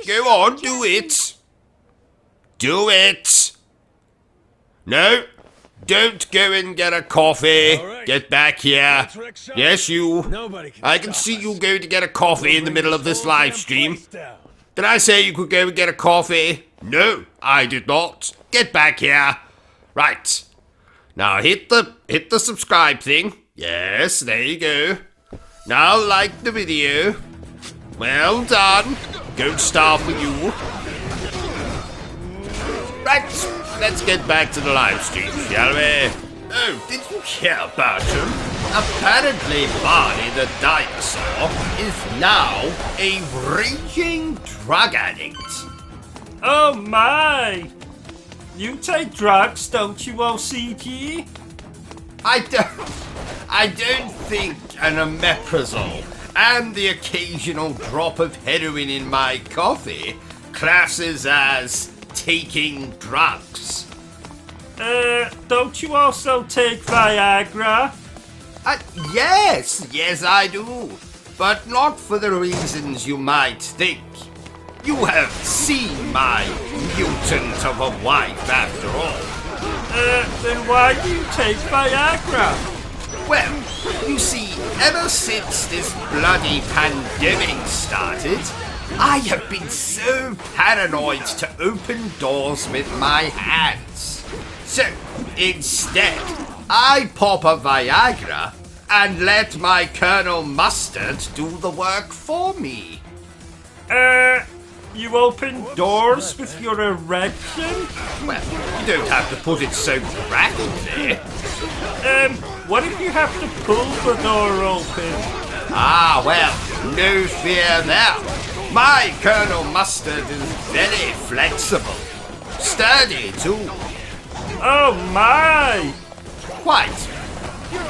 Go on, do it. Do it. No, don't go and get a coffee. Get back here. Yes, you. I can see you going to get a coffee in the middle of this live stream. Did I say you could go and get a coffee? No, I did not. Get back here. Right. Now hit the subscribe thing. Yes, there you go. Now like the video. Well done. Gold star for you. Right, let's get back to the live stream, shall we? Oh, did you hear, Bertram? Apparently Barney the dinosaur is now a raging drug addict. Oh my! You take drugs, don't you, OCG? I don't think an omeprazole and the occasional drop of heroin in my coffee classes as taking drugs. Don't you also take Viagra? Yes, I do. But not for the reasons you might think. You have seen my mutant of a wife after all. Then why do you take Viagra? Well, you see, ever since this bloody pandemic started, I have been so paranoid to open doors with my hands. So, instead, I pop a Viagra and let my Colonel Mustard do the work for me. You open doors with your erection? Well, you don't have to put it so graphically. What if you have to pull the door open? Ah, well, no fear there. My Colonel Mustard is very flexible. Sturdy, too. Oh my! Quite.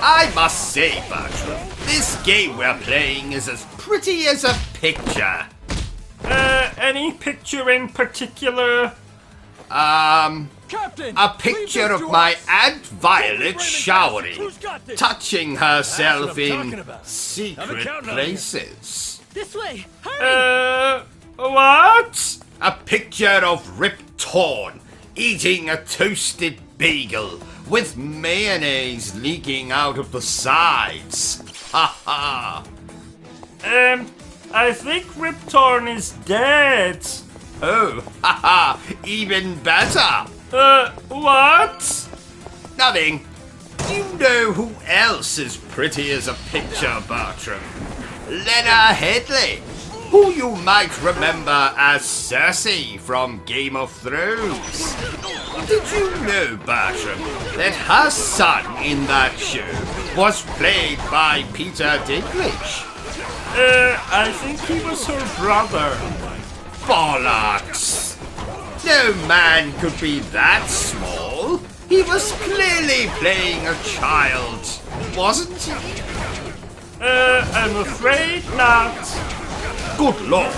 I must say, Bertram, this game we're playing is as pretty as a picture. Any picture in particular? Captain, A picture of my Aunt Violet showering, touching herself in secret places. This way! Hurry! What? A picture of Rip Torn eating a toasted bagel with mayonnaise leaking out of the sides. Ha ha! I think Rip Torn is dead. Oh, haha, even better. What? Nothing. Do you know who else is pretty as a picture, Bertram? Lena Headley, who you might remember as Cersei from Game of Thrones. Did you know, Bertram, that her son in that show was played by Peter Dinklage? I think he was her brother. Bollocks! No man could be that small. He was clearly playing a child, wasn't he? I'm afraid not. Good lord.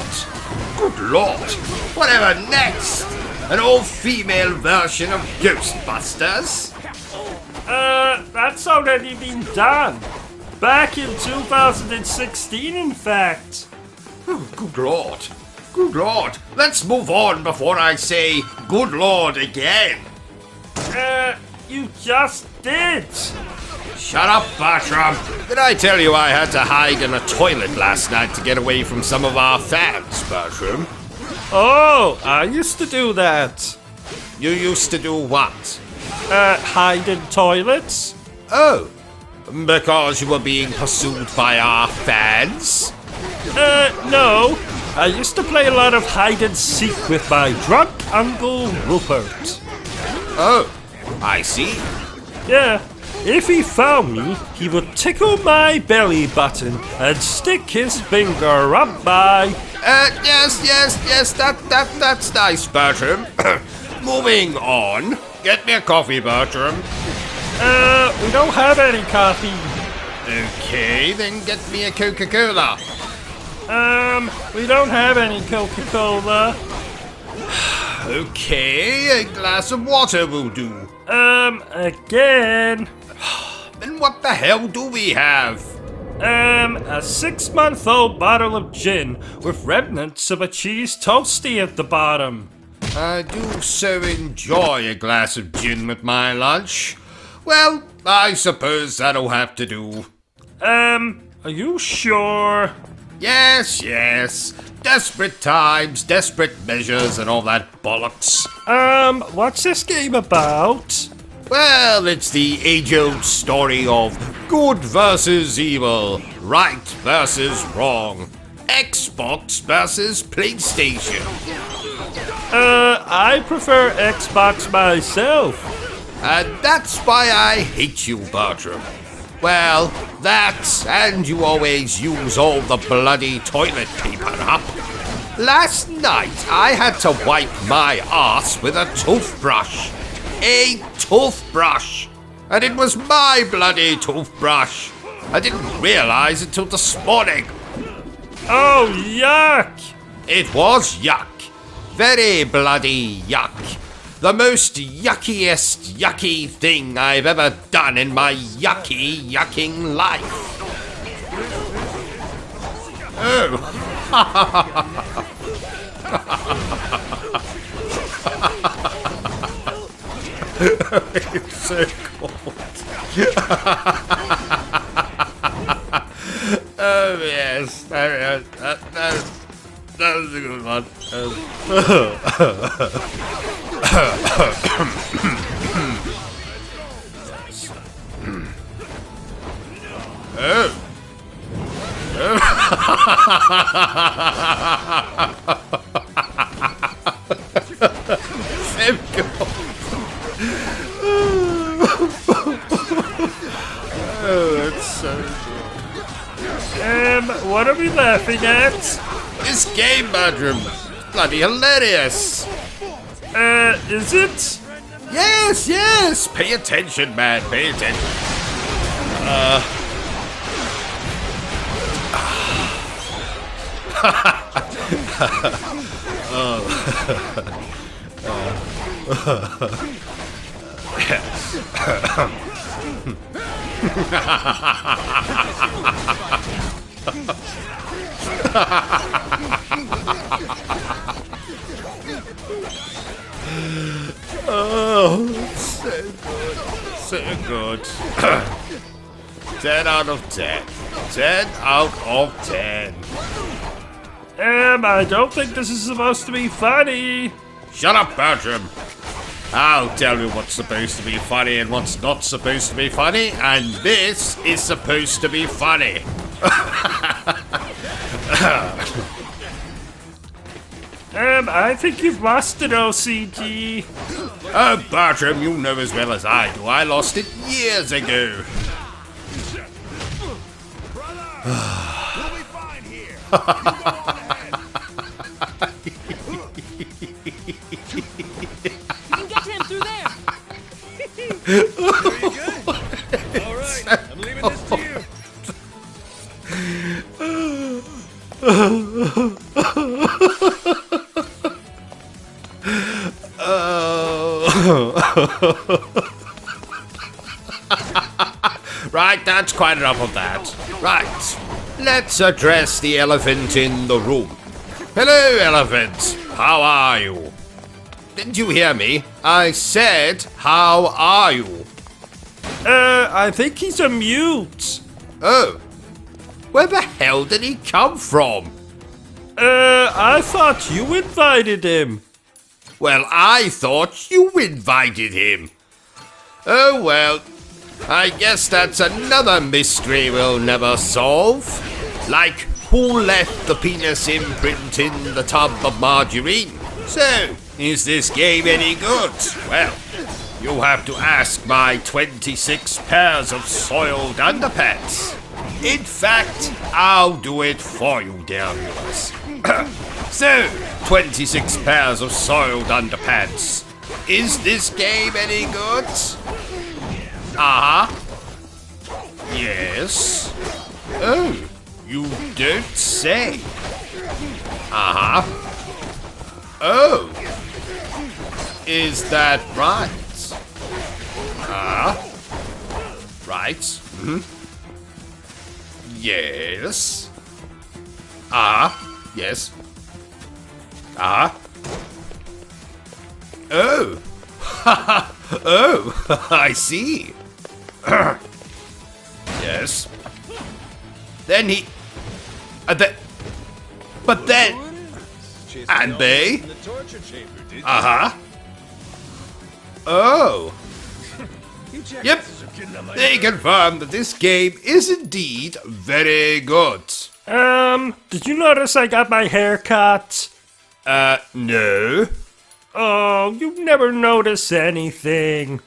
Good lord. Whatever next? An all-female version of Ghostbusters? That's already been done. Back in 2016, in fact. Oh, good lord. Good lord. Let's move on before I say good lord again. You just did. Shut up, Bertram. Did I tell you I had to hide in a toilet last night to get away from some of our fans, Bertram? Oh, I used to do that. You used to do what? Hide in toilets? Oh, because you were being pursued by our fans? No. I used to play a lot of hide and seek with my drunk Uncle Rupert. Oh, I see. Yeah. If he found me, he would tickle my belly button and stick his finger up my... Yes, that's nice, Bertram. Moving on. Get me a coffee, Bertram. We don't have any coffee. Okay, then get me a Coca-Cola. We don't have any Coca-Cola. Okay, a glass of water will do. Again. Then what the hell do we have? A 6-month-old bottle of gin with remnants of a cheese toasty at the bottom. I do so enjoy a glass of gin with my lunch. Well, I suppose that'll have to do. Are you sure? Yes. Desperate times, desperate measures, and all that bollocks. What's this game about? Well, it's the age-old story of good versus evil, right versus wrong, Xbox versus PlayStation. I prefer Xbox myself. And that's why I hate you, Bertram. Well, that, and you always use all the bloody toilet paper up. Last night, I had to wipe my arse with a toothbrush. A toothbrush! And it was my bloody toothbrush. I didn't realize it till this morning. Oh, yuck! It was yuck. Very bloody yuck. The most yuckiest yucky thing I've ever done in my yucking life. Oh. It's so cold. Oh yes, that was a good one. Oh. So cold. Oh, it's so good. What are we laughing at? This game, Bertrum. Bloody hilarious. Is it? Yes, yes. Pay attention, man. Pay attention. Oh, so good. 10 out of 10. 10 out of 10. I don't think this is supposed to be funny. Shut up, Bertrum. I'll tell you what's supposed to be funny and what's not supposed to be funny, and this is supposed to be funny. I think you've lost an OCG. Oh, Bertrum, you know as well as I do. I lost it years ago. We'll be fine here. You go on ahead. You can get to him through there. Very good. All right, I'm leaving this to you. Right, that's quite enough of that. Right, let's address the elephant in the room. Hello, elephant. How are you? Didn't you hear me? I said, how are you? I think he's a mute. Oh. Where the hell did he come from? I thought you invited him. Well, I thought you invited him. Oh well, I guess that's another mystery we'll never solve. Like, who left the penis imprint in the tub of margarine? So, is this game any good? Well, you'll have to ask my 26 pairs of soiled underpants. In fact, I'll do it for you, dear viewers. So, 26 pairs of soiled underpants. Is this game any good? Uh-huh. Yes. Oh, you don't say. Uh-huh. Oh. Is that right? Right. Mm-hmm. Yes. Yes. Oh. Oh, I see. Yes. Then he... but then... And they... Uh-huh. Oh. Yep. They confirm that this game is indeed very good. Did you notice I got my hair cut? No. Oh, you never notice anything.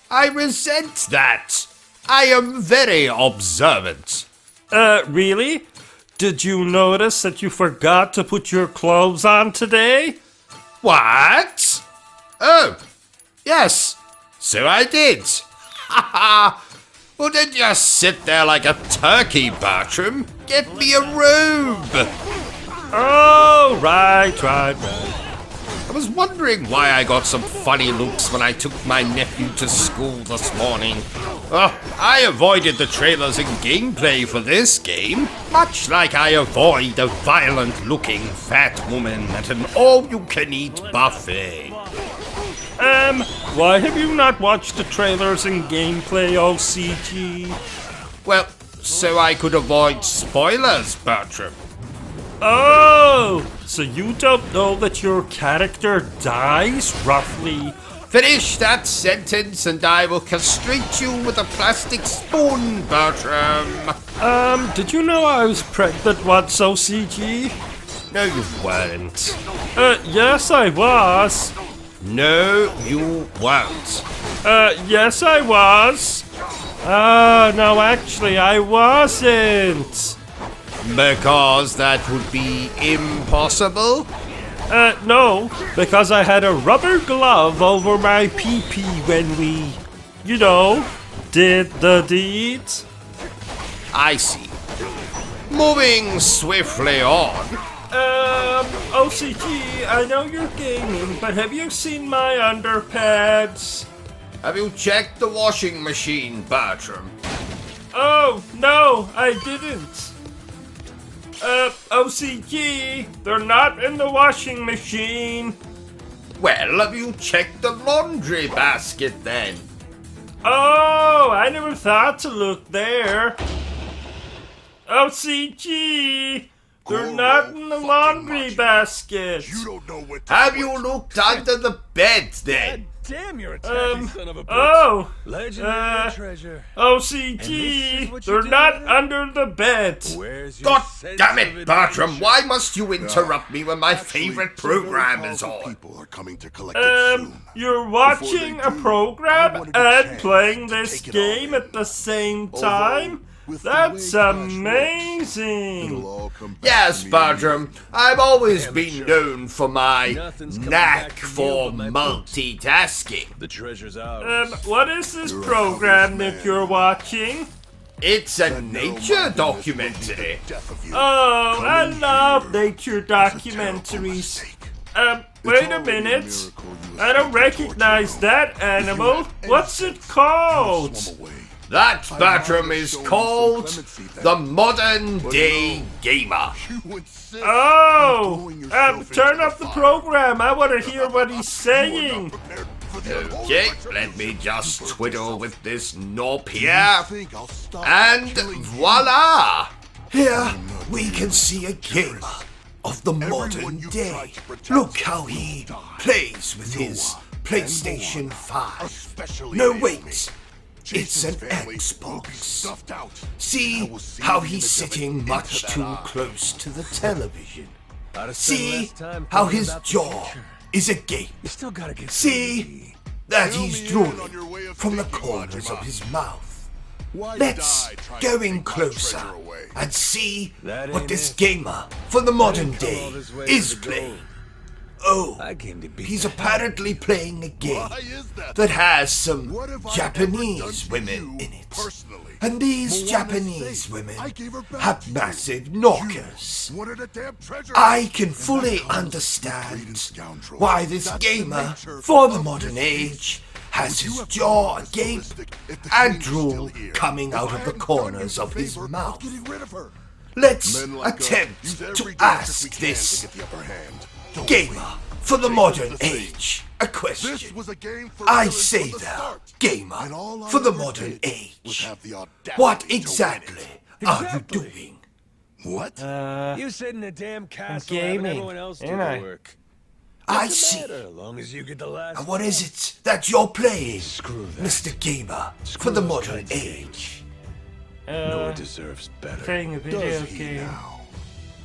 I resent that. I am very observant. Really? Did you notice that you forgot to put your clothes on today? What? Oh, yes. So I did. Ha! Well, then just sit there like a turkey, Bertrum. Get me a robe. Oh, right. I was wondering why I got some funny looks when I took my nephew to school this morning. I avoided the trailers and gameplay for this game, much like I avoid a violent-looking fat woman at an all-you-can-eat buffet. Why have you not watched the trailers and gameplay, OCG? Well, so I could avoid spoilers, Bertrum. Oh, so you don't know that your character dies, roughly? Finish that sentence and I will castrate you with a plastic spoon, Bertrum. Did you know I was pregnant once, OCG? No, you weren't. Yes I was. No, you weren't. Yes I was. No, actually I wasn't. Because that would be impossible? No, because I had a rubber glove over my pee-pee when we, you know, did the deed. I see. Moving swiftly on. OCG, I know you're gaming, but have you seen my underpads? Have you checked the washing machine, Bertrum? Oh, no, I didn't. OCG, they're not in the washing machine. Well, have you checked the laundry basket then? Oh, I never thought to look there. OCG, they're not in the laundry basket. You don't know what. Have you looked under the bed then? Damn, you're a tacky son of a bitch. Oh, Legendary treasure. OCG, they're not under the bed. Where's your God sense damn of it, Bertram, why must you interrupt me when my favorite program is on? People are coming to collect it soon. You're watching a program and playing this game at the same time? That's amazing! Yes, Bertram, I've always been known for my knack for multitasking. The treasure's ours. What is this program that you're watching? It's a nature documentary. Oh, I love nature documentaries. Wait a minute. I don't recognize that animal. What's it called? That, Bertram, is called the Modern Day Gamer. Oh! Turn up the program. I want to hear what he's saying. Okay, let me just twiddle with this knob here. And voila! Here we can see a gamer of the modern day. Look how he plays with his PlayStation 5. No, wait. It's an Xbox. See how he's sitting much too close to the television. See how his jaw is agape. See that he's drooling from the corners of his mouth. Let's go in closer and see what this gamer from the modern day is playing. Oh, he's apparently playing a game that has some Japanese women in it. And these Japanese women have massive knockers. I can fully understand why this gamer for the modern age has his jaw agape and drool coming out of the corners of his mouth. Let's attempt to ask this gamer for the modern age a question. I say there, gamer for the modern age. What exactly are you doing? What? You sit in a damn castle gaming, having everyone else do ain't the I? work. I see. As long as you get the last. And what is it that you're playing, Mr. Gamer, for the modern age? Noah deserves better. Playing a video game.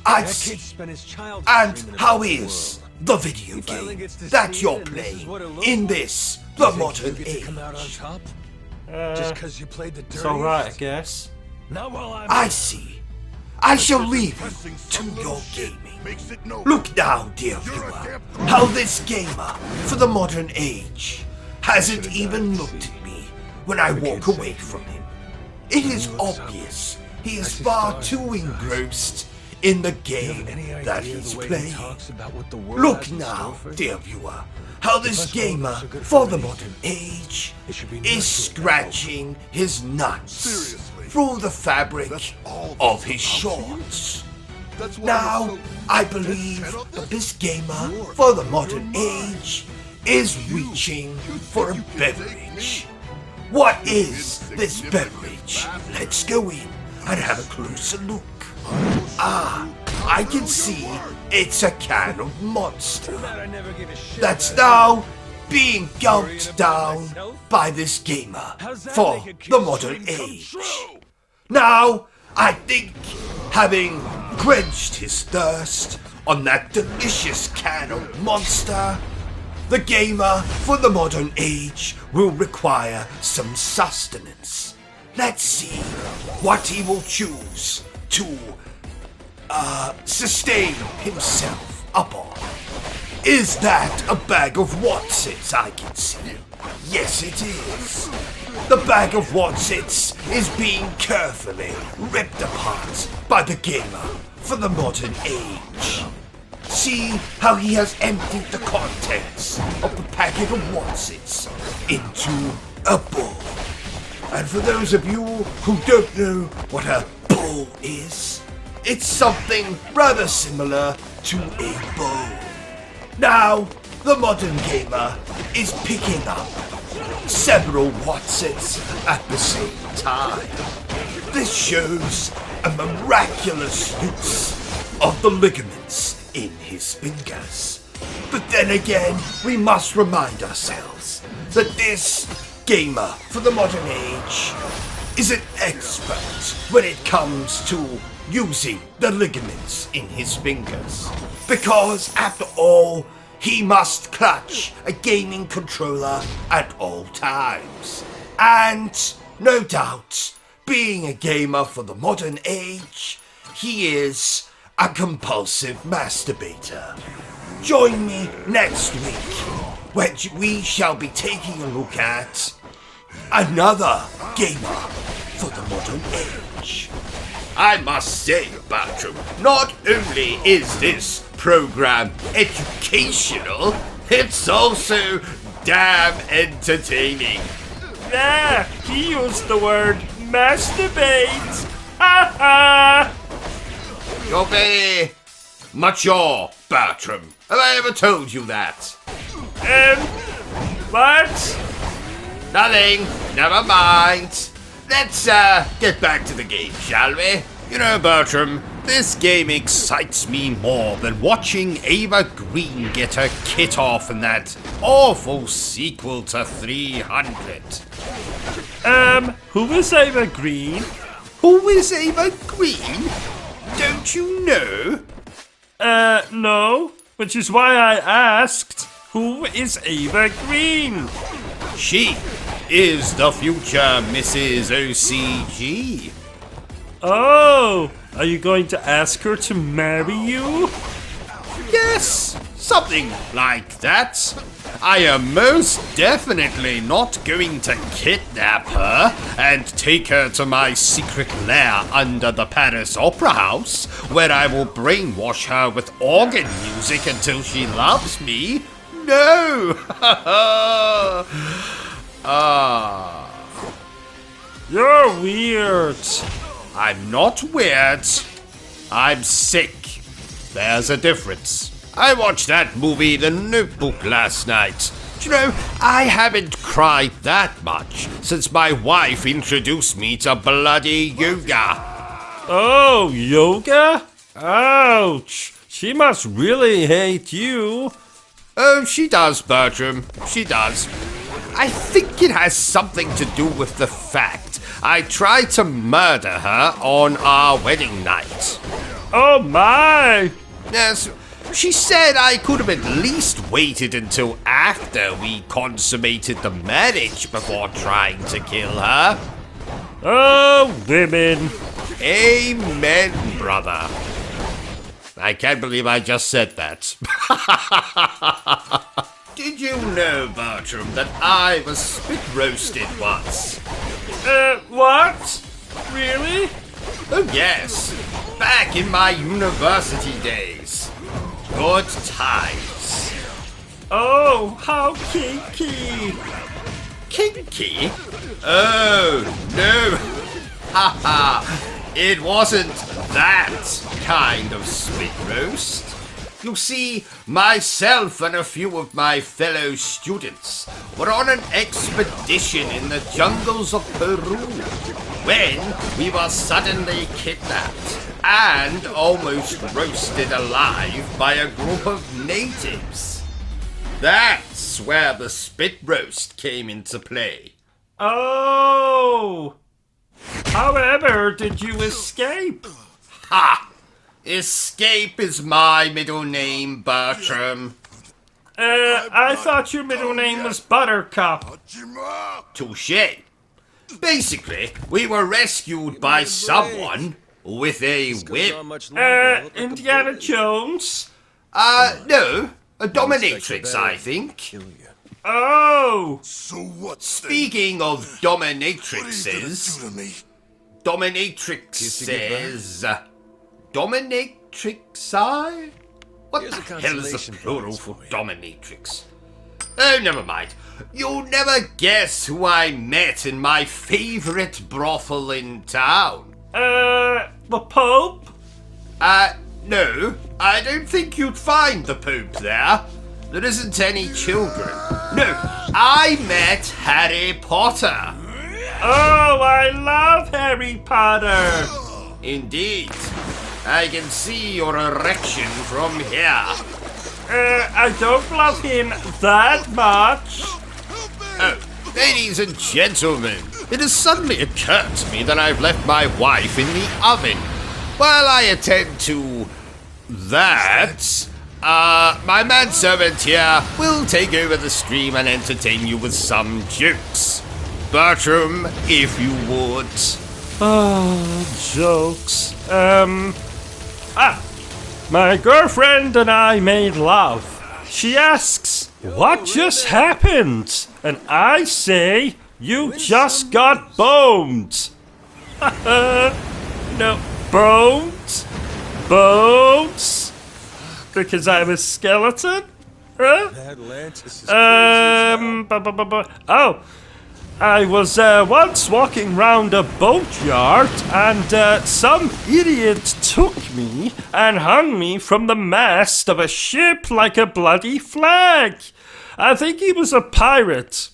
I see. And how is the video game that you're playing in this, the modern age? Just because you played the dirty. It's alright, I guess. Not while I'm. I see. I shall leave you to your gaming. Look now, dear viewer, how this gamer for the modern age hasn't even looked at me when I walk away from him. It is obvious he is far too engrossed in the game that he's playing. Look now, dear viewer, how this gamer for the modern age is scratching his nuts through the fabric of his shorts. Now, I believe that this gamer for the modern age is reaching for a beverage. What is this beverage? Let's go in and have a closer look. Ah, I can see it's a can of Monster that's now being gulped down by this gamer for the modern age. Now, I think, having quenched his thirst on that delicious can of Monster, the gamer for the modern age will require some sustenance. Let's see what he will choose to sustain himself up on. Is that a bag of Watsits I can see? Yes, it is. The bag of Watsits is being carefully ripped apart by the gamer for the modern age. See how he has emptied the contents of the packet of Watsits into a bowl. And for those of you who don't know what a bowl is, it's something rather similar to a bowl. Now, the modern gamer is picking up several Watsits at the same time. This shows a miraculous use of the ligaments in his fingers. But then again, we must remind ourselves that this gamer for the modern age is an expert when it comes to using the ligaments in his fingers. Because after all, he must clutch a gaming controller at all times. And no doubt, being a gamer for the modern age, he is a compulsive masturbator. Join me next week when we shall be taking a look at another gamer for the modern age. I must say, Bertrum, not only is this program educational, it's also damn entertaining. There, he used the word masturbate. Ha ha! You're very mature, Bertrum. Have I ever told you that? What? Nothing. Never mind. Let's get back to the game, shall we? You know, Bertram, this game excites me more than watching Ava Green get her kit off in that awful sequel to 300. Who is Ava Green? Who is Ava Green? Don't you know? No, which is why I asked, who is Ava Green? She is the future Mrs. OCG. Oh, are you going to ask her to marry you? Yes, something like that. I am most definitely not going to kidnap her and take her to my secret lair under the Paris Opera House, where I will brainwash her with organ music until she loves me. No! You're weird. I'm not weird. I'm sick. There's a difference. I watched that movie, The Notebook, last night. Do you know, I haven't cried that much since my wife introduced me to bloody yoga. Oh, yoga? Ouch. She must really hate you. Oh, she does, Bertram. She does. I think it has something to do with the fact I tried to murder her on our wedding night. Oh my! Yes, she said I could have at least waited until after we consummated the marriage before trying to kill her. Oh, women. Amen, brother. I can't believe I just said that. Did you know, Bertram, that I was spit roasted once? What? Really? Oh, yes. back in my university days. Good times. Oh, how kinky! Kinky? Oh, no. Haha, it wasn't that kind of spit roast. You see, myself and a few of my fellow students were on an expedition in the jungles of Peru when we were suddenly kidnapped and almost roasted alive by a group of natives. That's where the spit roast came into play. Oh! However, did you escape? Ha! Escape is my middle name, Bertram. I thought your middle name was Buttercup. Touché. Basically, we were rescued by someone with a whip. Indiana Jones? No. A dominatrix, I think. Oh! So what's Speaking of dominatrixes, dominatrixes, dominatrixi? What the hell is the plural for dominatrix? Oh, never mind. You'll never guess who I met in my favorite brothel in town. The Pope? No, I don't think you'd find the Pope there. There isn't any children. No, I met Harry Potter. Oh, I love Harry Potter. Indeed. I can see your erection from here. I don't love him that much. Oh, ladies and gentlemen, it has suddenly occurred to me that I've left my wife in the oven. While I attend to that, my manservant here will take over the stream and entertain you with some jokes. Bertram, if you would. Oh, jokes. My girlfriend and I made love. She asks, what just happened? And I say, you just got boned. No, boned? Bones? Because I'm a skeleton? Huh? Oh, I was once walking round a boatyard and some idiot took me and hung me from the mast of a ship like a bloody flag. I think he was a pirate.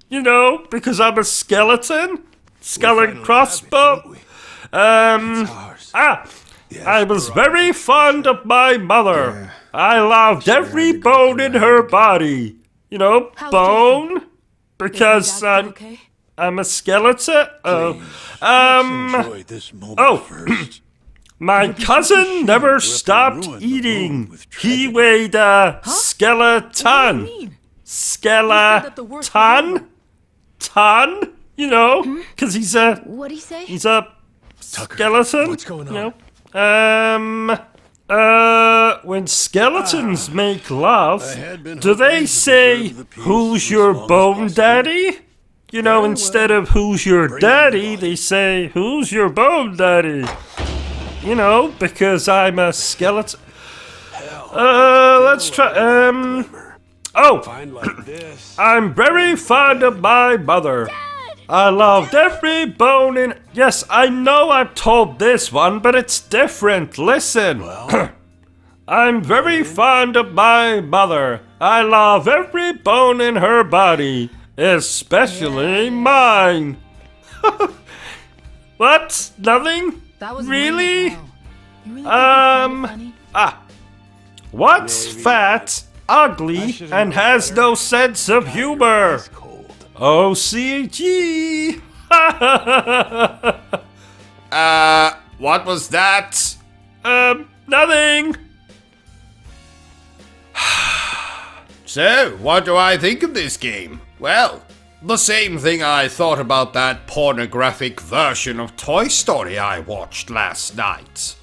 You know, because I'm a skeleton? Skull and crossbow? I was very fond of my mother. I loved every bone in her body. You know, bone? Because I'm a skeleton? My cousin never stopped eating. He weighed a skeleton. Skeleton? Ton? You know, because he's a... What'd he say? He's a skeleton. What's going on? You know? When skeletons make love, do they say, who's your bone daddy? You know, instead of who's your daddy, they say, who's your bone daddy? You know, because I'm a skeleton. Let's try, I'm very fond of my mother. I loved every bone in... Yes, I know I've told this one, but it's different. Listen. I'm very fond of my mother. I love every bone in her body, especially mine. What? Nothing? That was really? Funny? What's fat, ugly, and has no sense of humor? OCG. What was that? Nothing. So, what do I think of this game? Well, the same thing I thought about that pornographic version of Toy Story I watched last night.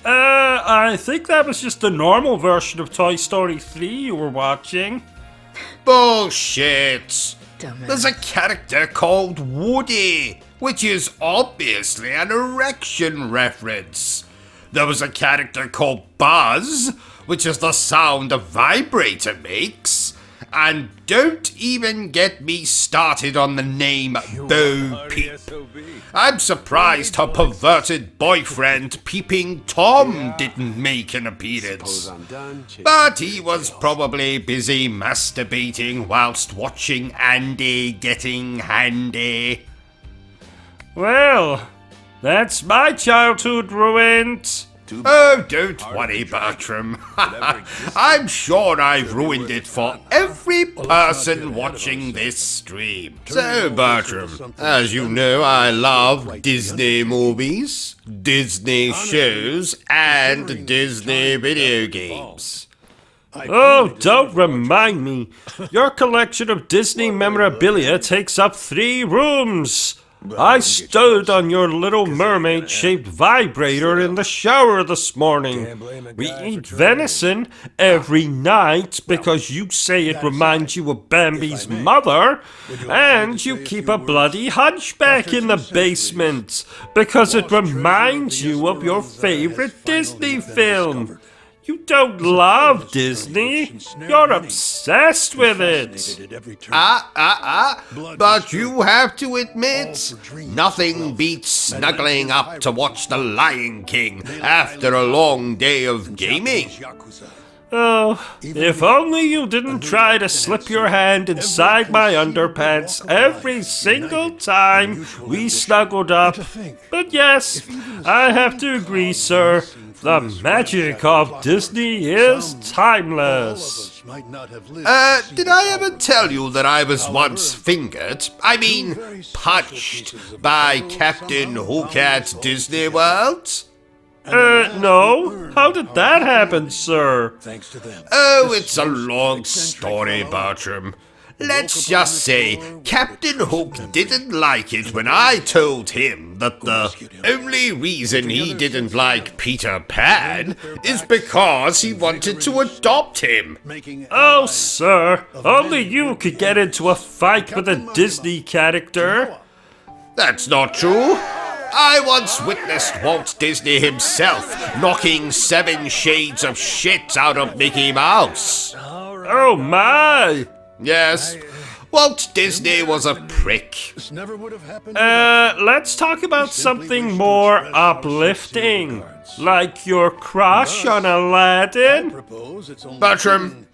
I think that was just the normal version of Toy Story 3 you were watching. Bullshit! Dumbass. There's a character called Woody. which is obviously an erection reference. There was a character called Buzz, which is the sound a vibrator makes. And don't even get me started on the name Bo Peep. I'm surprised her perverted boyfriend Peeping Tom didn't make an appearance. But he was probably busy masturbating whilst watching Andy getting handy. Well, that's my childhood ruined. Oh, don't worry, Bertram. I'm sure I've ruined it for every person watching this stream. So, Bertram, as you know, I love Disney movies, Disney shows, and Disney video games. Oh, don't remind me. Your collection of Disney memorabilia takes up 3 rooms. I stood on your Little Mermaid-shaped vibrator in the shower this morning. We eat venison every night because you say it reminds you of Bambi's mother, and you keep a bloody hunchback in the basement because it reminds you of your favorite Disney film. You don't love Disney. You're obsessed with it. But you have to admit, nothing beats snuggling up to watch The Lion King after a long day of gaming. Oh, if only you didn't try to slip your hand inside my underpants every single time we snuggled up. But yes, I have to agree, sir. The magic of Disney is timeless. Did I ever tell you that I was once fingered, punched by Captain Hook at Disney World? No. How did that happen, sir? Oh, it's a long story, Bertram. Let's just say Captain Hook didn't like it when I told him that the only reason he didn't like Peter Pan is because he wanted to adopt him. Oh, sir, only you could get into a fight with a Disney character. That's not true. I once witnessed Walt Disney himself knocking 7 shades of shit out of Mickey Mouse. Oh, my! Yes, Walt Disney was a prick. Let's talk about something more uplifting, like your crush on Aladdin. Bertram,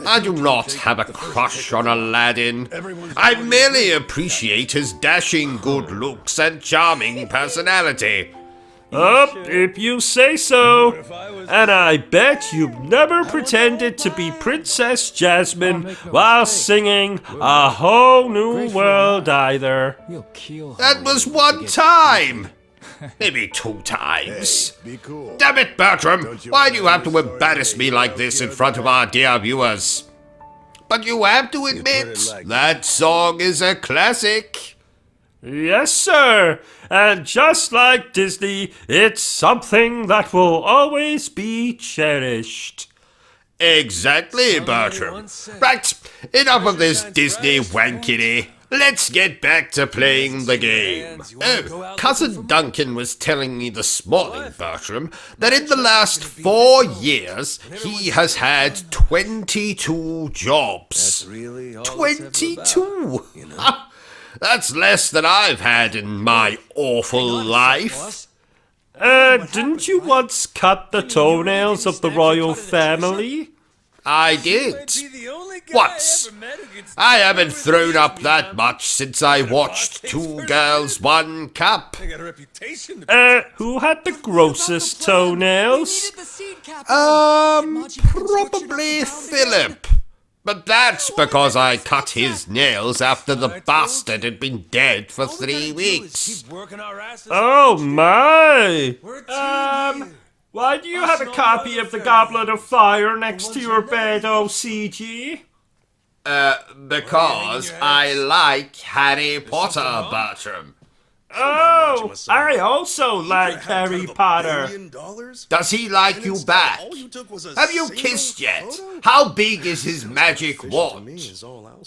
I do not have a crush on Aladdin. I merely appreciate his dashing good looks and charming personality. If you say so. And I bet you've never pretended to be Princess Jasmine while singing A Whole New World either. That was one time. Maybe 2 times. Damn it, Bertram! Why do you have to embarrass me like this in front of our dear viewers? But you have to admit, that song is a classic. Yes, sir. And just like Disney, it's something that will always be cherished. Exactly, Bertram. Right, enough of this Disney wankity. Let's get back to playing the game. Oh, Cousin Duncan was telling me this morning, Bertram, that in the last 4 years, he has had 22 jobs. 22? That's less than I've had in my awful life. Didn't you once cut the toenails of the royal family? I did. Once. I haven't thrown up that much since I watched 2 Girls, 1 Cup. Who had the grossest toenails? Probably Philip. But that's because I cut his nails after the bastard had been dead for 3 weeks. Oh my! Why do you have a copy of the Goblet of Fire next to your bed, OCG? Because I like Harry Potter, Bertram. Oh, I also like Harry Potter. Does he like you back? Have you kissed yet? How big is his magic wand?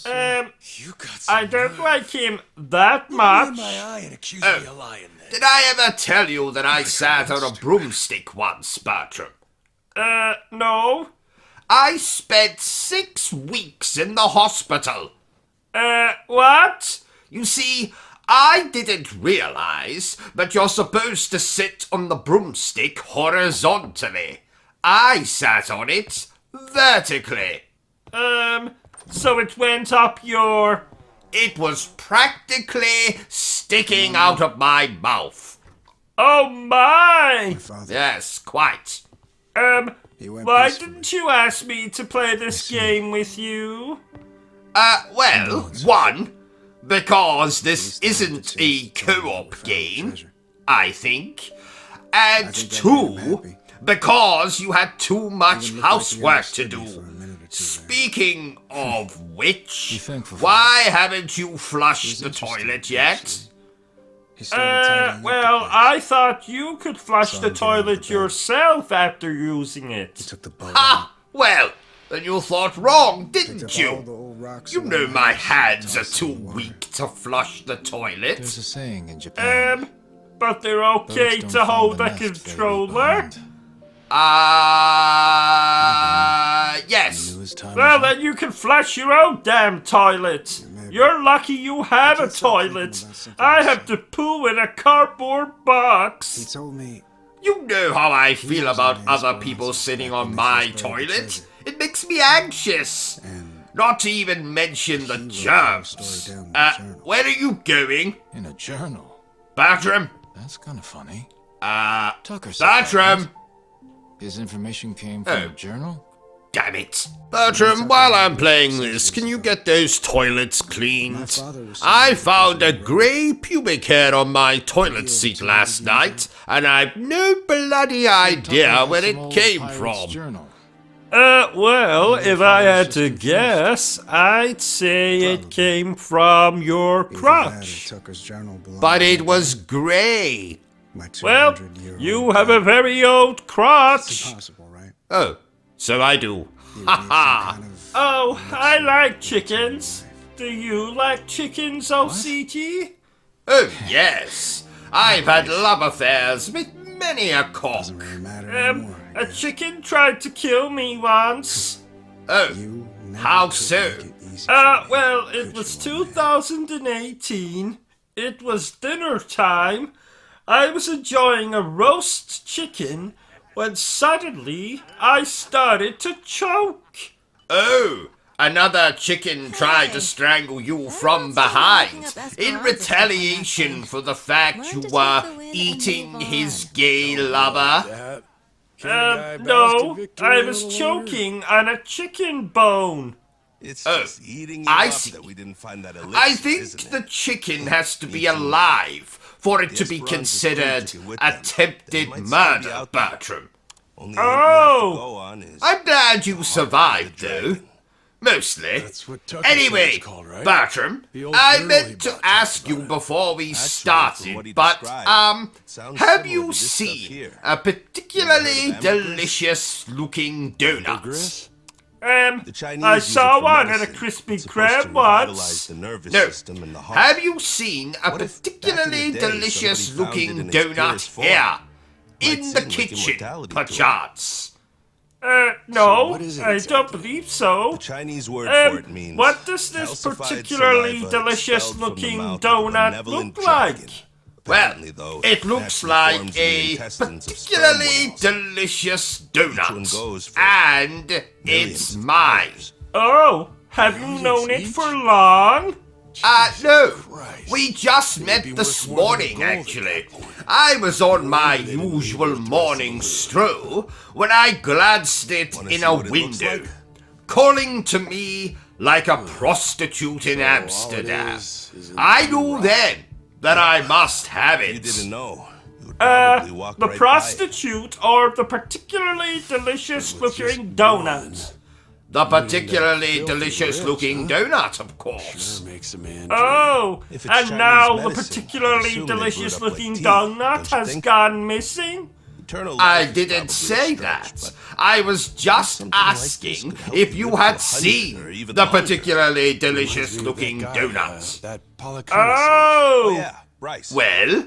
I don't like him that much. Did I ever tell you that I sat on a broomstick once, Bertram? No. I spent 6 weeks in the hospital. What? You see, I didn't realize that you're supposed to sit on the broomstick horizontally. I sat on it vertically. So it went up your... It was practically sticking out of my mouth. Oh my! Yes, quite. Why didn't you ask me to play this game with you? Well, one, because this isn't a co-op game, I think. And two, because you had too much housework to do. Speaking of which, why haven't you flushed the toilet yet? Well, I thought you could flush the toilet yourself after using it. Ha! Well, then you thought wrong, didn't you? You know my hands are too weak to flush the toilet. There's a saying in Japan. But they're okay to hold a controller? Yes. Well, then you can flush your own damn toilet. You're lucky you have a toilet. I have to poo in a cardboard box. He told me. You know how I feel about other people sitting on my toilet. It makes me anxious. Not to even mention the germs. Where are you going? In a journal. Bertram? That's kind of funny. Tucker said Bertram! His information came from a journal? Damn it. Bertram, while I'm playing this, can you get those toilets cleaned? I found a grey pubic hair on my toilet seat last night, and I've no bloody idea where it came from. Well, if I had to guess, I'd say it came from your crotch. But it was grey. Well, you have a very old crotch. Oh, so I do. Ha ha! Oh, I like chickens. Do you like chickens, OCG? Oh, yes. I've had love affairs with many a cock. A chicken tried to kill me once. Oh, how so? Well, it was 2018. It was dinner time. I was enjoying a roast chicken when suddenly I started to choke. Oh, another chicken tried to strangle you from behind in retaliation for the fact you were eating his gay lover. No, I was choking on a chicken bone. I see. I think the chicken has to be alive for it to be considered attempted murder, Bertram. Oh! I'm glad you survived, though. Mostly. Anyway, Bertram, I meant to ask you before we started, but, have you seen a particularly delicious-looking donut? I saw one at a Krispy Kreme once. No, have you seen a particularly delicious-looking donut here? In the kitchen, perchance? No, I don't believe so. The Chinese word for it means what does this particularly delicious-looking donut look like? Well, it looks like a particularly delicious donut, and it's mine. Oh, have you known it for long? No. We just met this morning, actually. I was on my usual morning stroll when I glanced it in a window, calling to me like a prostitute in Amsterdam. I knew then that I must have it. You didn't know. The prostitute or the particularly delicious-looking donut? The particularly delicious-looking donut, of course. Oh, If it's and Chinese now the medicine, I'm particularly assuming they brewed delicious-looking up like tea, donut don't you has think? gone missing? Eternal I life is didn't probably a say stretch, that. but I was just something like this asking could help if you you live had to 100 or seen even the longer. particularly Reminds me of delicious-looking that guy, donuts. that Pollock Oh! yeah, Bryce. Well,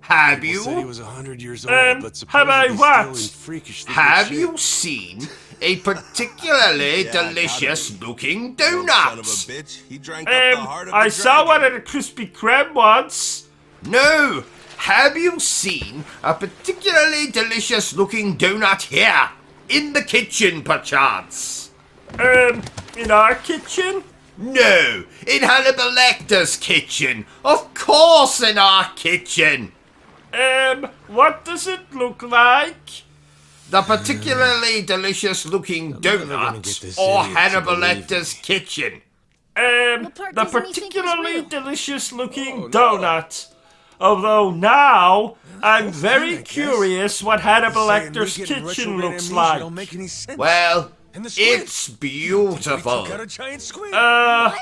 have People said he you? was 100 years Um, old, but have I supposedly what? still in freakishly Have good you shape. seen a particularly Yeah, I doubt it. delicious-looking Son of a donut? bitch. He drank up the heart of I the saw one dragon. at a Krispy Kreme once. No. Have you seen a particularly delicious-looking donut here? In the kitchen, perchance? In our kitchen? No, in Hannibal Lecter's kitchen. Of course in our kitchen. What does it look like? The particularly delicious-looking never gonna donut get this or idiot to Hannibal believe Lecter's kitchen. part The doesn't he think was particularly real? delicious-looking donut. Although now, I'm very curious what Hannibal Lecter's kitchen looks like. Don't make any sense. Well, And the squid. it's beautiful. Got a giant squid.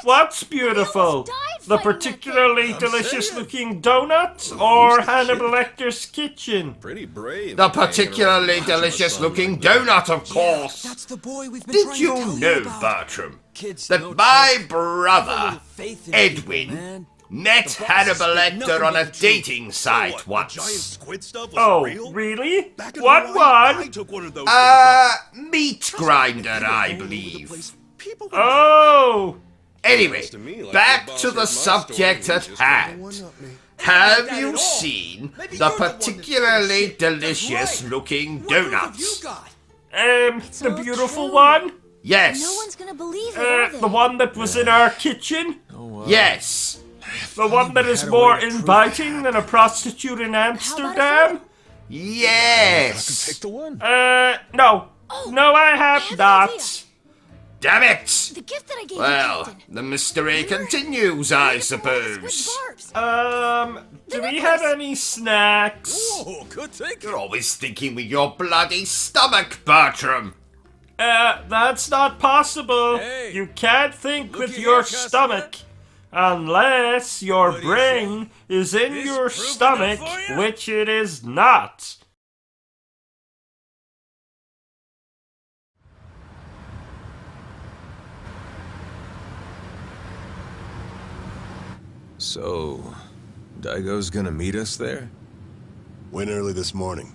What's beautiful? died The fighting that particularly delicious-looking donut or Hannibal Lecter's kitchen? Pretty brave. The particularly delicious-looking donut, of course. That's the boy we've been Did trying you to tell know, you about. Bertram, Kids that don't my trust. brother, Faith in Edwin, people, man. met The boss Hannibal speak Lecter nothing on but a the truth. dating site Giant once? squid stuff was Oh, real? really? Back in What Hawaii, I one? took one of those things up. Meat grinder, I believe. People would Oh! Anyway, to me like back your to boss the at my subject store, at he just hand. Have you seen the particularly delicious-looking donuts? The beautiful one? No Yes, one's gonna believe it, are they? The one that was in our kitchen? yes. The one that is more inviting than a prostitute in Amsterdam? Yes. Pick the one. No. No, I have an not. Damn it. The gift that I gave you, Well, Captain. the mystery continues, I suppose. Do we have any snacks? Oh, good thinking. You're always thinking with your bloody stomach, Bertram. That's not possible. Hey, You can't think with looky your here, customer. stomach. Unless your What do you brain is in This your proof stomach, enough for ya? which it is not. So, Daigo's gonna meet us there? Went early this morning.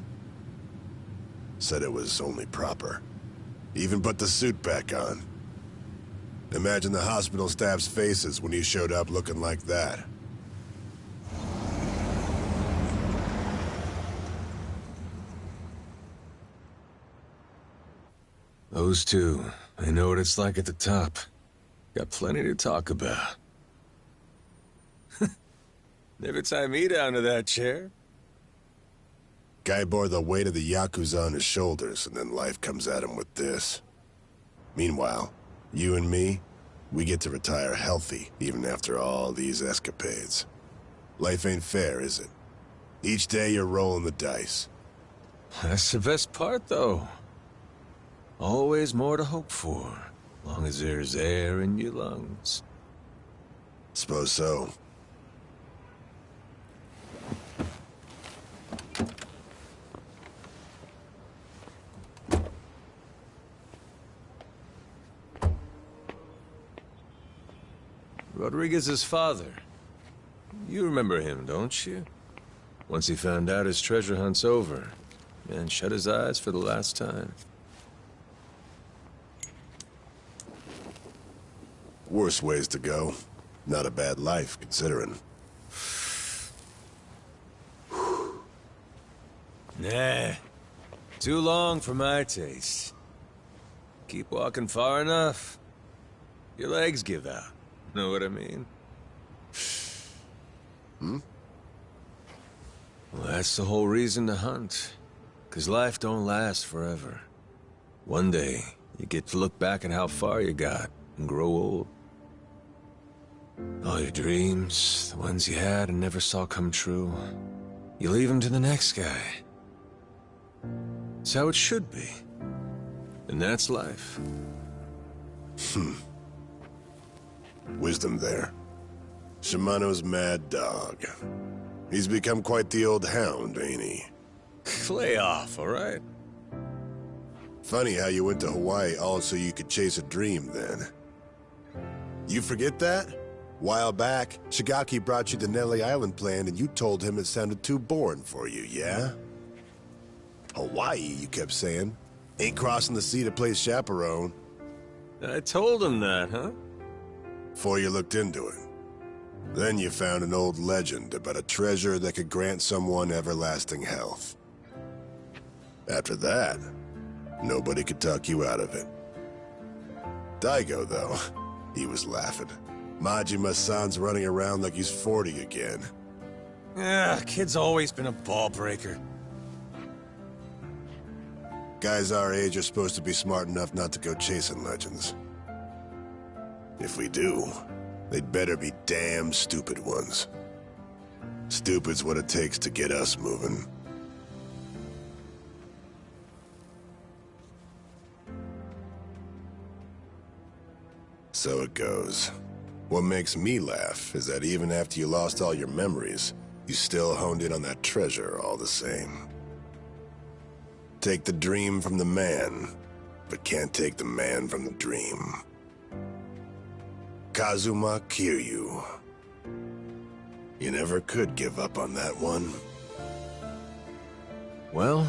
Said it was only proper. Even put the suit back on. Imagine the hospital staff's faces when he showed up looking like that. Those two, I know what it's like at the top. Got plenty to talk about. Never tie me down to that chair. Guy bore the weight of the YAKUZA on his shoulders, and then life comes at him with this. Meanwhile, you and me, we get to retire healthy, even after all these escapades. Life ain't fair, is it? Each day you're rolling the dice. That's the best part, though. Always more to hope for, long as there's air in your lungs. Suppose so. Rodriguez's father. You remember him, don't you? Once he found out his treasure hunt's over, and shut his eyes for the last time. Worse ways to go. Not a bad life, considering. Nah. Too long for my taste. Keep walking far enough, your legs give out. Know what I mean? Hmm? Well, that's the whole reason to hunt. 'Cause life don't last forever. One day, you get to look back at how far you got and grow old. All your dreams, the ones you had and never saw come true, you leave them to the next guy. It's how it should be. And that's life. Wisdom there. Shimano's mad dog. He's become quite the old hound, ain't he? Lay off, alright? Funny how you went to Hawaii all so you could chase a dream then. You forget that? While back, Shigaki brought you the Nelly Island plan and you told him it sounded too boring for you, yeah? Hawaii, you kept saying. Ain't crossing the sea to play chaperone. I told him that, huh? Before you looked into it. Then you found an old legend about a treasure that could grant someone everlasting health. After that, nobody could talk you out of it. Daigo, though, he was laughing. Majima-san's running around like he's 40 again. Kid's always been a ball breaker. Guys our age are supposed to be smart enough not to go chasing legends. If we do, they'd better be damn stupid ones. Stupid's what it takes to get us moving. So it goes. What makes me laugh is that even after you lost all your memories, you still honed in on that treasure all the same. Take the dream from the man, but can't take the man from the dream. Kazuma Kiryu. You never could give up on that one. Well,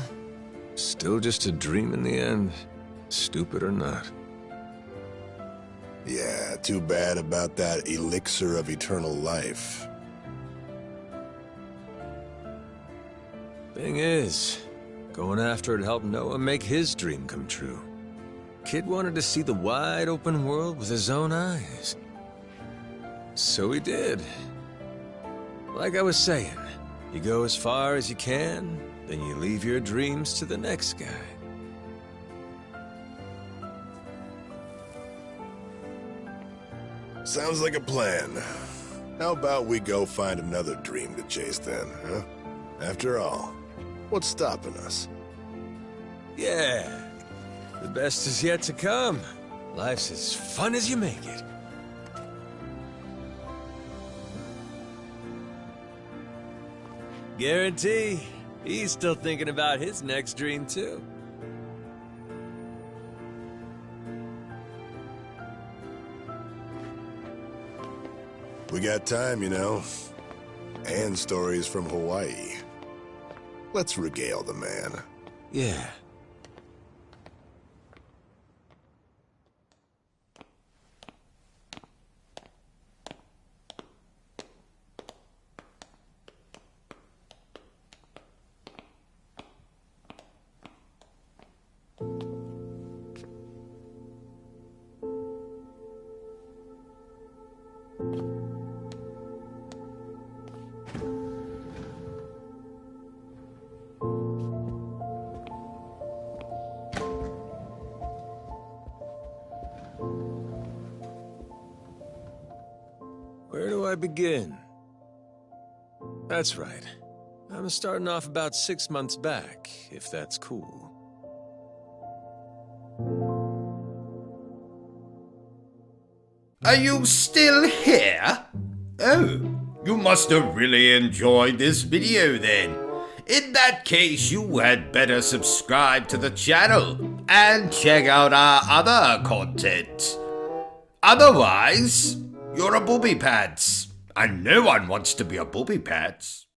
still just a dream in the end, stupid or not. Yeah, too bad about that elixir of eternal life. Thing is, going after it helped Noah make his dream come true. Kid wanted to see the wide open world with his own eyes. So he did. Like I was saying, you go as far as you can, then you leave your dreams to the next guy. Sounds like a plan. How about we go find another dream to chase then, huh? After all, what's stopping us? Yeah, the best is yet to come. Life's as fun as you make it. Guarantee, he's still thinking about his next dream too. We got time, you know. And stories from Hawaii. Let's regale the man. Yeah. Where do I begin? That's right. I'm starting off about 6 months back, if that's cool. Are you still here? Oh, you must have really enjoyed this video then. In that case, you had better subscribe to the channel and check out our other content. Otherwise, you're a booby pants, and no one wants to be a booby pants.